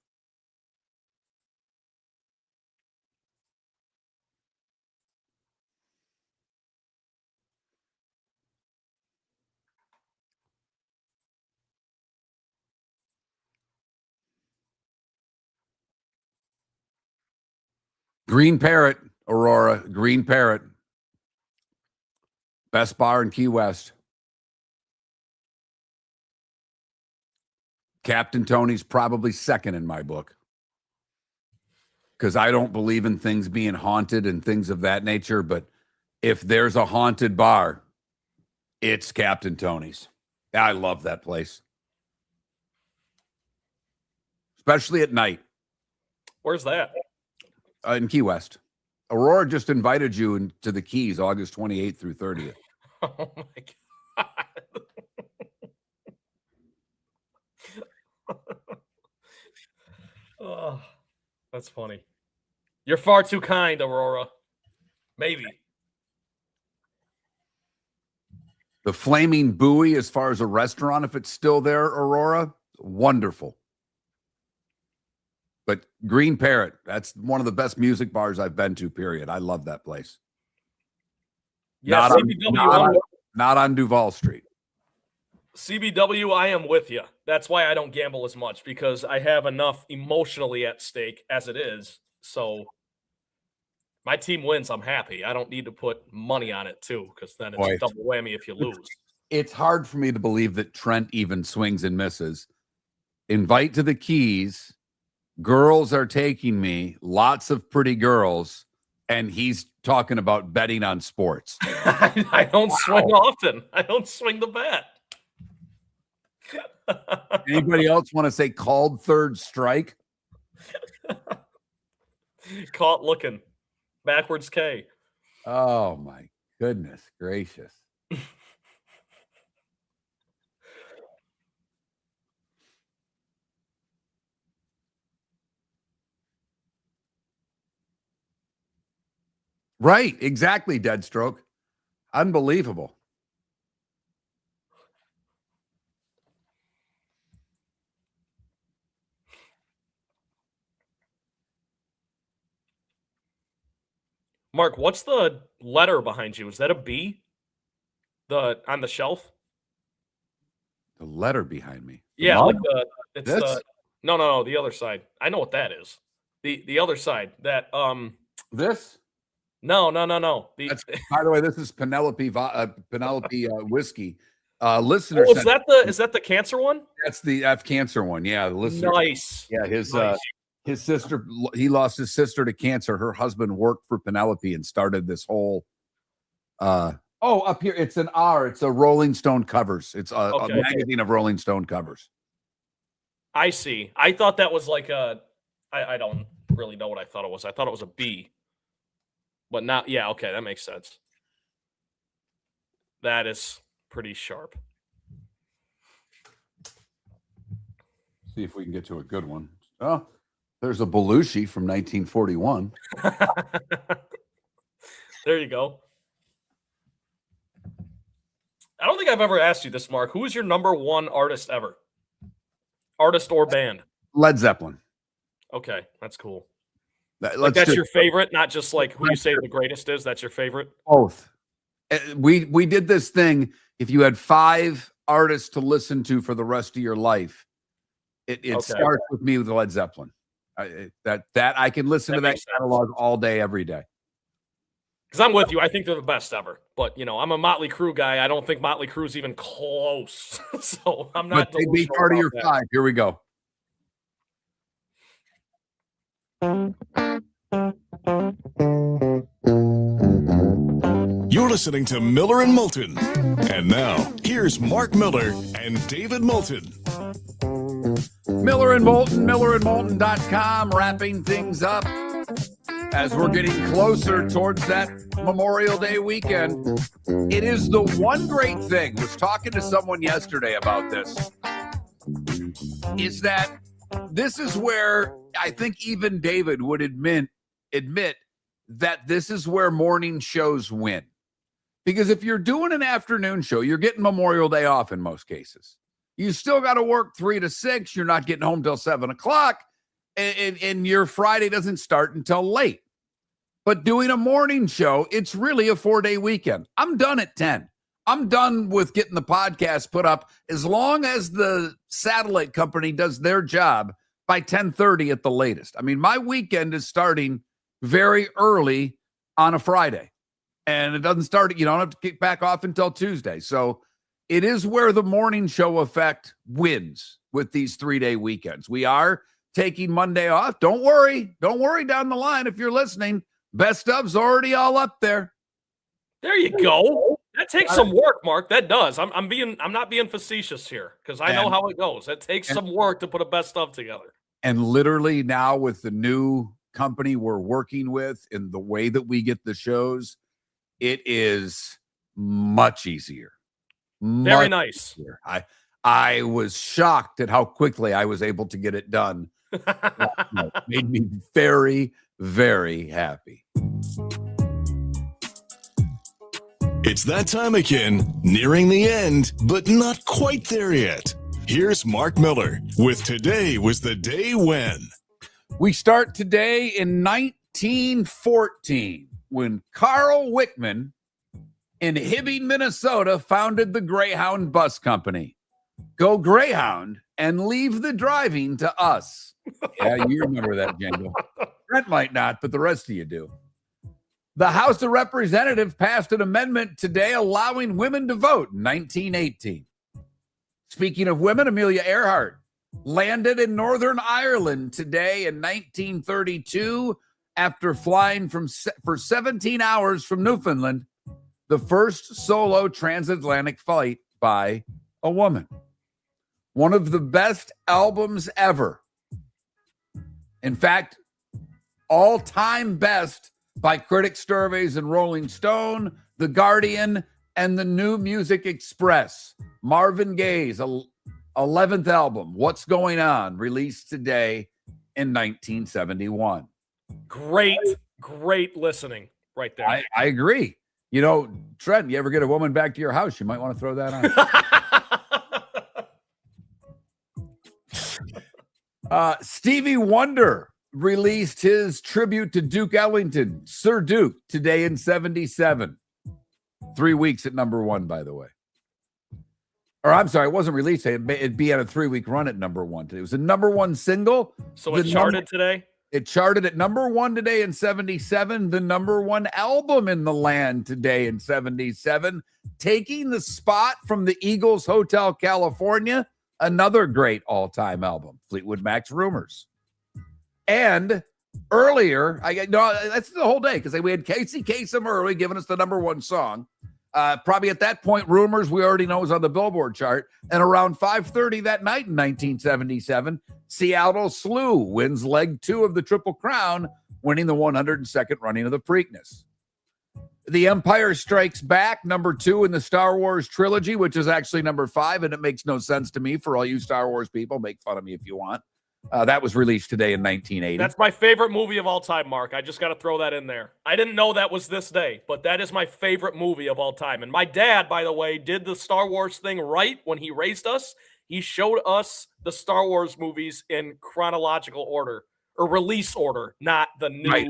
Green Parrot, Aurora. Green Parrot. Best bar in Key West. Captain Tony's probably second in my book. Because I don't believe in things being haunted and things of that nature. But if there's a haunted bar, it's Captain Tony's. I love that place. Especially at night. Where's that? In Key West. Aurora just invited you to the Keys August 28th through 30th. Oh my God. Oh, that's funny. You're far too kind, Aurora. Maybe. The Flaming Buoy, as far as a restaurant, if it's still there, Aurora, wonderful. But Green Parrot, that's one of the best music bars I've been to, period. I love that place. Yeah, Not on Duval Street. CBW, I am with you. That's why I don't gamble as much, because I have enough emotionally at stake as it is. So my team wins, I'm happy. I don't need to put money on it too, because then it's a double whammy if you lose. It's hard for me to believe that Trent even swings and misses. Invite to the Keys. Girls are taking me, lots of pretty girls, and he's talking about betting on sports. I don't swing often. I don't swing the bat. Anybody else want to say called third strike? Caught looking. Backwards K. Oh, my goodness gracious. Right, exactly, Deadstroke. Unbelievable. Mark, what's the letter behind you? Is that a B? On the shelf? The letter behind me. Yeah, like it's this? No, the other side. I know what that is. The other side. That This? No. By the way, this is Penelope whiskey. Listener, is that the cancer one? That's the F cancer one. Yeah, the listener. Nice. Yeah, his sister. He lost his sister to cancer. Her husband worked for Penelope and started this whole. Up here it's an R. It's a Rolling Stone covers. It's a magazine of Rolling Stone covers. I see. I thought that was like I don't really know what I thought it was. I thought it was a B. But not, yeah, okay, that makes sense. That is pretty sharp. See if we can get to a good one. Oh, there's a Belushi from 1941. There you go. I don't think I've ever asked you this, Mark. Who is your number one artist ever? Artist or band? Led Zeppelin. Okay, that's cool. That's your favorite, not just like who you say the greatest is. That's your favorite? Both. We did this thing. If you had 5 artists to listen to for the rest of your life, it starts with me with Led Zeppelin. That I can listen to that catalog all day, every day. Because I'm with you. I think they're the best ever. But, I'm a Motley Crue guy. I don't think Motley Crue's even close. So I'm not. But they'd be part of your 5. Here we go. You're listening to Miller and Moulton. And now, here's Mark Miller and David Moulton. Miller and Moulton, millerandmoulton.com, wrapping things up. as we're getting closer towards that Memorial Day weekend, it is the one great thing. Was talking to someone yesterday about this, is that this is where I think even David would admit that this is where morning shows win. Because if you're doing an afternoon show, you're getting Memorial Day off in most cases. You still got to work 3 to 6. You're not getting home till 7 o'clock. And your Friday doesn't start until late. But doing a morning show, it's really a 4-day weekend. I'm done at 10. I'm done with getting the podcast put up as long as the satellite company does their job by 10:30 at the latest. I mean, my weekend is starting very early on a Friday. And it doesn't start, you don't have to kick back off until Tuesday. So it is where the morning show effect wins with these 3-day weekends. We are taking Monday off. Don't worry. Don't worry down the line if you're listening. Best of's already all up there. There you go. That takes some work, Mark. That does. I'm not being facetious here because I know how it goes. It takes some work to put a best of together. And literally now with the new company we're working with and the way that we get the shows, it is much easier. Very nice. Easier. I was shocked at how quickly I was able to get it done. It made me very, very happy. It's that time again, nearing the end, but not quite there yet. Here's Mark Miller with Today Was the Day When. We start today in 1914 when Carl Wickman in Hibbing, Minnesota founded the Greyhound Bus Company. Go Greyhound and leave the driving to us. Yeah, you remember that jingle. Brent might not, but the rest of you do. The House of Representatives passed an amendment today allowing women to vote in 1918. Speaking of women, Amelia Earhart landed in Northern Ireland today in 1932 after flying for 17 hours from Newfoundland, the first solo transatlantic flight by a woman. One of the best albums ever. In fact, all-time best by Critics' Surveys and Rolling Stone, The Guardian, and the New Music Express. Marvin Gaye's 11th album, What's Going On, released today in 1971. Great listening right there. I agree. You know, Trent, you ever get a woman back to your house, you might want to throw that on. Stevie Wonder released his tribute to Duke Ellington, Sir Duke, today in 77. 3 weeks at number 1, by the way. Or I'm sorry, it wasn't released. It'd be on a 3-week run at number 1 today. It was a number 1 single. So it charted today? It charted at number 1 today in 77, the number 1 album in the land today in 77, taking the spot from the Eagles Hotel California, another great all-time album, Fleetwood Mac's Rumors. And earlier, that's the whole day, because we had Casey Kasem early giving us the number 1 song. Probably at that point, Rumors, we already know, was on the Billboard chart. And around 5:30 that night in 1977, Seattle Slew wins leg 2 of the Triple Crown, winning the 102nd running of the Preakness. The Empire Strikes Back, number 2 in the Star Wars trilogy, which is actually number 5, and it makes no sense to me for all you Star Wars people. Make fun of me if you want. That was released today in 1980. That's my favorite movie of all time, Mark. I just got to throw that in there. I didn't know that was this day, but that is my favorite movie of all time. And my dad, by the way, did the Star Wars thing right when he raised us. He showed us the Star Wars movies in chronological order or release order, not the new, right.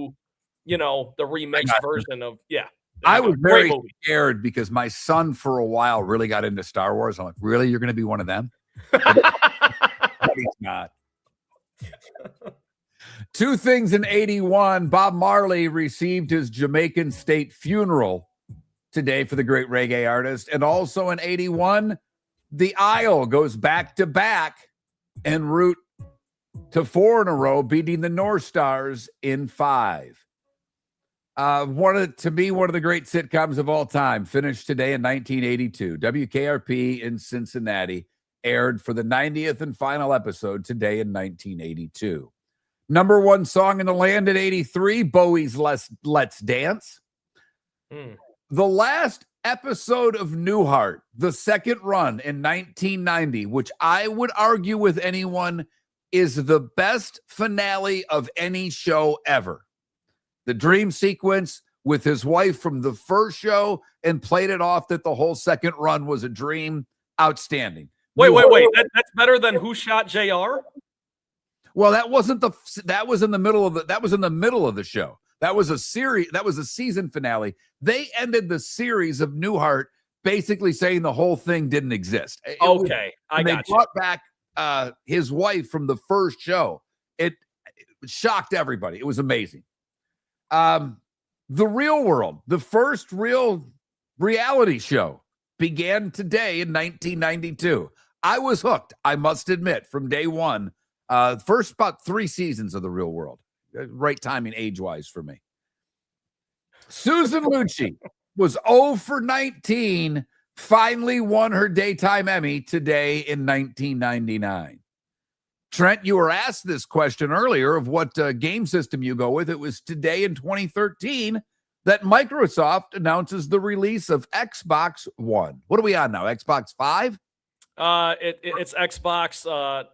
The remixed version of, I was very scared because my son for a while really got into Star Wars. I'm like, really? You're going to be one of them? But he's not. 2 things in 81. Bob Marley received his Jamaican state funeral today for the great reggae artist. And also in 81, The Isle goes back to back en route to 4 in a row, beating the North Stars in 5. One of the great sitcoms of all time, finished today in 1982. WKRP in Cincinnati aired for the 90th and final episode today in 1982. Number one song in the land at 83, Bowie's Let's Dance. The last episode of Newhart, the second run in 1990, which I would argue with anyone is the best finale of any show ever. The dream sequence with his wife from the first show and played it off that the whole second run was a dream. Outstanding. Wait. That's better than Who Shot JR? Well, that was in the middle of the show. That was a series. That was a season finale. They ended the series of Newhart basically saying the whole thing didn't exist. I got you. They brought back his wife from the first show. It shocked everybody. It was amazing. The Real World, the first real reality show, began today in 1992. I was hooked, I must admit, from day one. First about 3 seasons of The Real World. Right timing age-wise for me. Susan Lucci was 0 for 19, finally won her daytime Emmy today in 1999. Trent, you were asked this question earlier of what game system you go with. It was today in 2013 that Microsoft announces the release of Xbox One. What are we on now? Xbox 5? It's Xbox.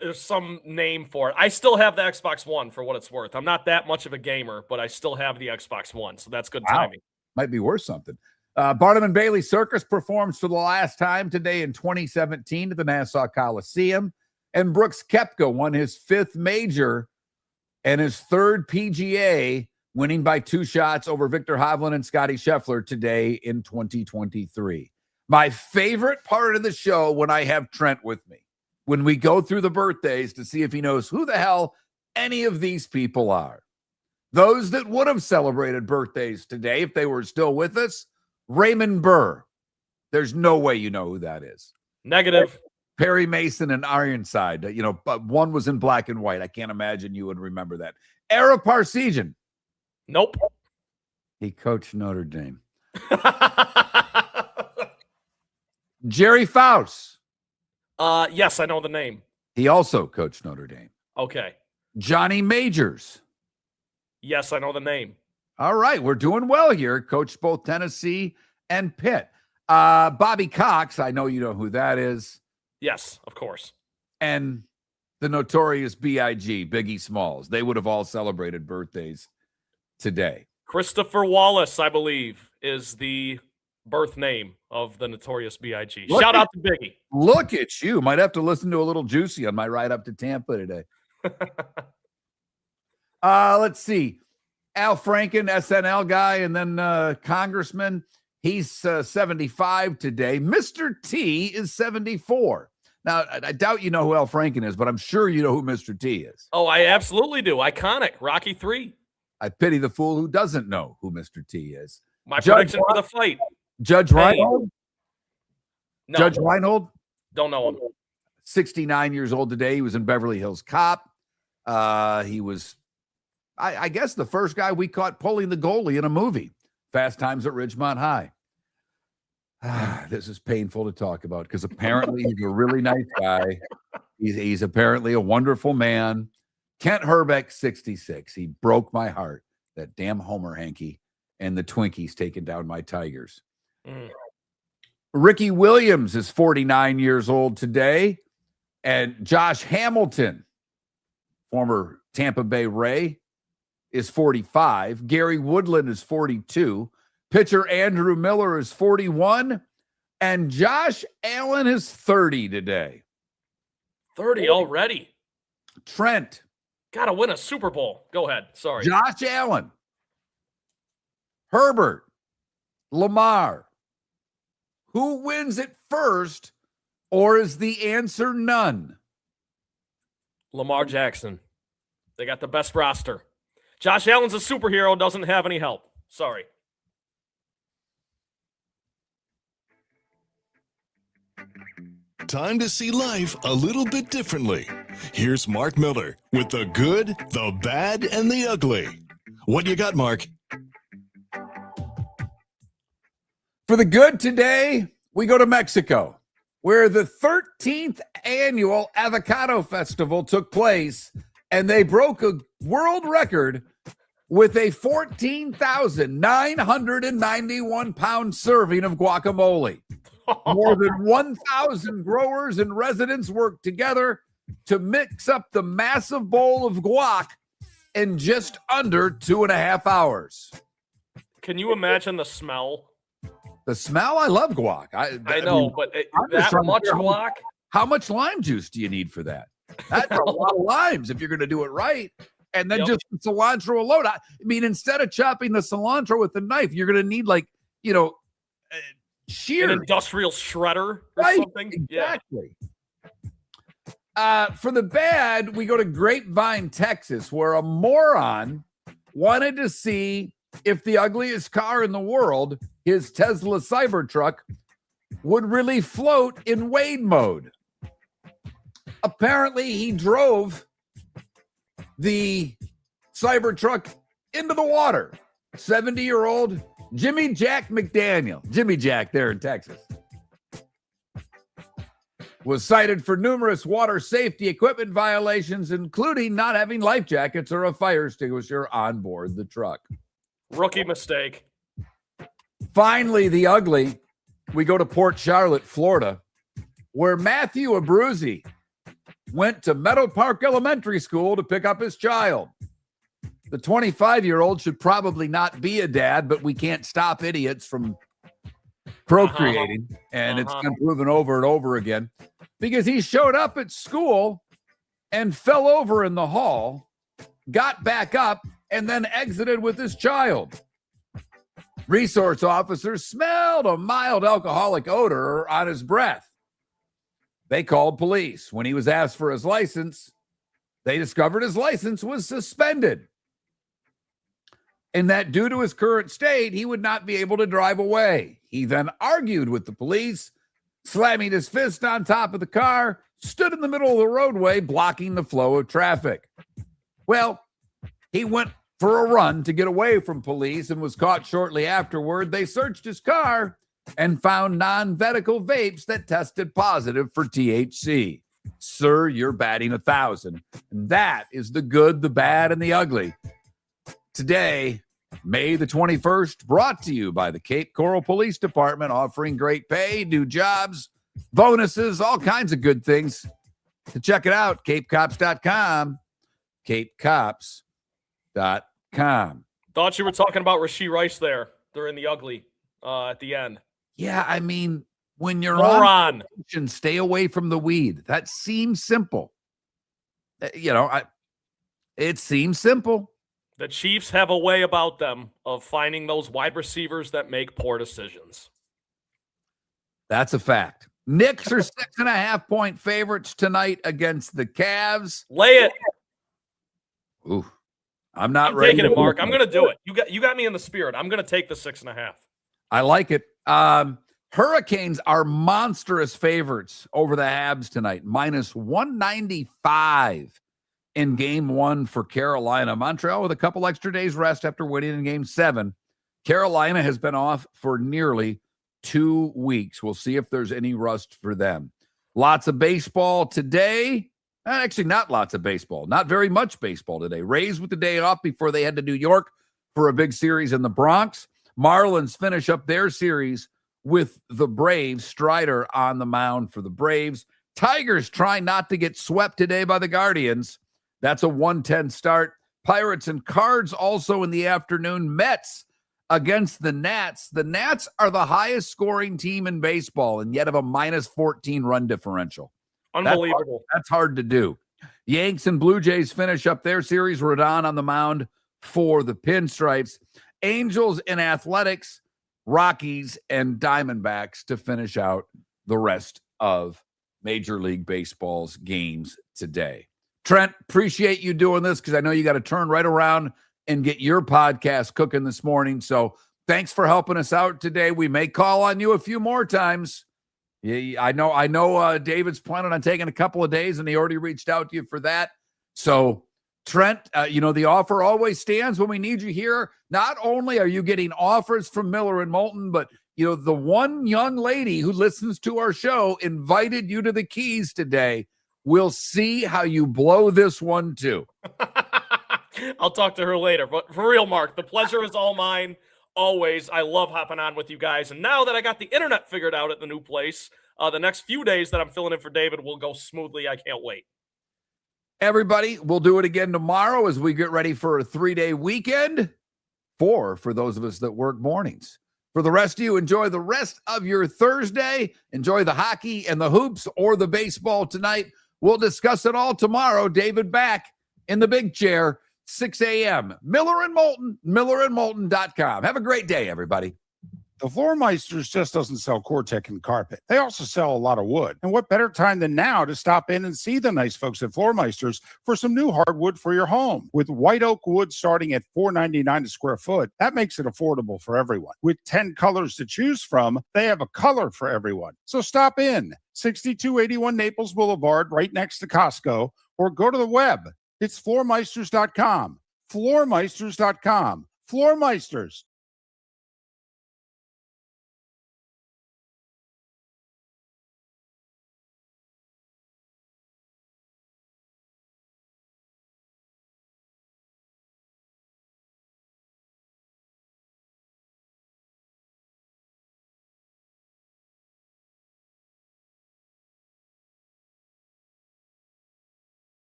There's some name for it. I still have the Xbox One for what it's worth. I'm not that much of a gamer, but I still have the Xbox One, so that's good timing. Might be worth something. Barnum and Bailey Circus performs for the last time today in 2017 at the Nassau Coliseum, and Brooks Koepka won his 5th major and his 3rd PGA, winning by 2 shots over Victor Hovland and Scotty Scheffler today in 2023. My favorite part of the show when I have Trent with me, when we go through the birthdays to see if he knows who the hell any of these people are. Those that would have celebrated birthdays today, if they were still with us, Raymond Burr. There's no way you know who that is. Negative. Perry Mason and Ironside. But one was in black and white. I can't imagine you would remember that. Ara Parseghian. Nope. He coached Notre Dame. Jerry Faust. Yes, I know the name. He also coached Notre Dame. Okay. Johnny Majors. Yes, I know the name. All right, we're doing well here. Coached both Tennessee and Pitt. Bobby Cox, I know you know who that is. Yes, of course. And the notorious B.I.G., Biggie Smalls. They would have all celebrated birthdays today. Christopher Wallace, I believe, is the birth name of the notorious B.I.G. Shout out to Biggie. Look at you. Might have to listen to a little Juicy on my ride up to Tampa today. Let's see. Al Franken, SNL guy, and then Congressman. He's 75 today. Mr. T is 74. Now, I doubt you know who Al Franken is, but I'm sure you know who Mr. T is. Oh, I absolutely do. Iconic. Rocky 3. I pity the fool who doesn't know who Mr. T is. My prediction for the fight. Judge Reinhold? No. Judge Reinhold? Don't know him. 69 years old today. He was in Beverly Hills Cop. He was, I guess, the first guy we caught pulling the goalie in a movie, Fast Times at Ridgemont High. This is painful to talk about because apparently he's a really nice guy. He's apparently a wonderful man. Kent Herbeck, 66. He broke my heart. That damn Homer hanky and the Twinkies taking down my Tigers. Ricky Williams is 49 years old today. And Josh Hamilton, former Tampa Bay Ray, is 45. Gary Woodland is 42. Pitcher Andrew Miller is 41. And Josh Allen is 30 today. 30 already. Trent. Got to win a Super Bowl. Go ahead. Sorry. Josh Allen. Herbert. Lamar. Who wins it first, or is the answer none? Lamar Jackson. They got the best roster. Josh Allen's a superhero, doesn't have any help. Sorry. Time to see life a little bit differently. Here's Mark Miller with the good, the bad, and the ugly. What you got, Mark? For the good today, we go to Mexico, where the 13th annual Avocado Festival took place and they broke a world record with a 14,991 pound serving of guacamole. More than 1,000 growers and residents worked together to mix up the massive bowl of guac in just under 2.5 hours. Can you imagine the smell? The smell? I love guac. I know, mean, but I'm just that trying to much figure out guac? how much lime juice do you need for that? That's a lot of limes if you're going to do it right. And then just cilantro alone. I mean, instead of chopping the cilantro with a knife, you're going to need shears. An industrial shredder or something. Exactly. For the bad, we go to Grapevine, Texas, where a moron wanted to see if the ugliest car in the world, his Tesla Cybertruck, would really float in wade mode. Apparently, he drove the Cybertruck into the water. 70-year-old Jimmy Jack McDaniel, Jimmy Jack there in Texas, was cited for numerous water safety equipment violations, including not having life jackets or a fire extinguisher on board the truck. Rookie mistake. Finally, the ugly. We go to Port Charlotte, Florida, where Matthew Abruzzi went to Meadow Park Elementary School to pick up his child. The 25-year-old should probably not be a dad, but we can't stop idiots from procreating. And it's been proven over and over again because he showed up at school and fell over in the hall, got back up, and then exited with his child. Resource officers smelled a mild alcoholic odor on his breath. They called police. When he was asked for his license, they discovered his license was suspended, and that due to his current state, he would not be able to drive away. He then argued with the police, slamming his fist on top of the car, stood in the middle of the roadway, blocking the flow of traffic. Well, he went for a run to get away from police and was caught shortly afterward. They searched his car and found non-medical vapes that tested positive for THC. Sir, you're batting 1,000. And that is the good, the bad, and the ugly. Today, May the 21st, brought to you by the Cape Coral Police Department, offering great pay, new jobs, bonuses, all kinds of good things. To check it out, capecops.com, capecops.com. Thought you were talking about Rashee Rice there during the ugly at the end. Yeah, I mean, when you're on vacation, stay away from the weed. That seems simple. It seems simple. The Chiefs have a way about them of finding those wide receivers that make poor decisions. That's a fact. Knicks are 6.5-point favorites tonight against the Cavs. Lay it. Ooh, I'm not I'm ready. taking it, Mark. I'm going to do it. You got me in the spirit. I'm going to take the 6.5. I like it. Hurricanes are monstrous favorites over the Habs tonight, minus 195 in game 1 for Carolina. Montreal with a couple extra days rest after winning in game 7. Carolina has been off for nearly 2 weeks. We'll see if there's any rust for them. Lots of baseball today. Actually, not lots of baseball. Not very much baseball today. Rays with the day off before they head to New York for a big series in the Bronx. Marlins finish up their series with the Braves. Strider on the mound for the Braves. Tigers try not to get swept today by the Guardians. That's a 1:10 start. Pirates and Cards also in the afternoon. Mets against the Nats. The Nats are the highest scoring team in baseball and yet have a minus 14 run differential. Unbelievable. That's hard to do. Yanks and Blue Jays finish up their series. Rodon on the mound for the Pinstripes. Angels and Athletics, Rockies and Diamondbacks to finish out the rest of Major League Baseball's games today. Trent, appreciate you doing this because I know you got to turn right around and get your podcast cooking this morning. So thanks for helping us out today. We may call on you a few more times. Yeah, I know. David's planning on taking a couple of days, and he already reached out to you for that. So, Trent, the offer always stands when we need you here. Not only are you getting offers from Miller and Moulton, but the one young lady who listens to our show invited you to the Keys today. We'll see how you blow this one too. I'll talk to her later. But for real, Mark, the pleasure is all mine. Always. I love hopping on with you guys. And now that I got the internet figured out at the new place, the next few days that I'm filling in for David will go smoothly. I can't wait. Everybody, we'll do it again tomorrow as we get ready for a 3-day weekend. 4 for those of us that work mornings. For the rest of you, enjoy the rest of your Thursday. Enjoy the hockey and the hoops or the baseball tonight. We'll discuss it all tomorrow. David back in the big chair, 6 a.m. Miller and Moulton, millerandmoulton.com. Have a great day, everybody. The Floormeisters just doesn't sell Cortec and carpet. They also sell a lot of wood. And what better time than now to stop in and see the nice folks at Floormeisters for some new hardwood for your home. With white oak wood starting at $4.99 a square foot, that makes it affordable for everyone. With 10 colors to choose from, they have a color for everyone. So stop in, 6281 Naples Boulevard, right next to Costco, or go to the web. It's floormeisters.com. Floormeisters.com. Floormeisters.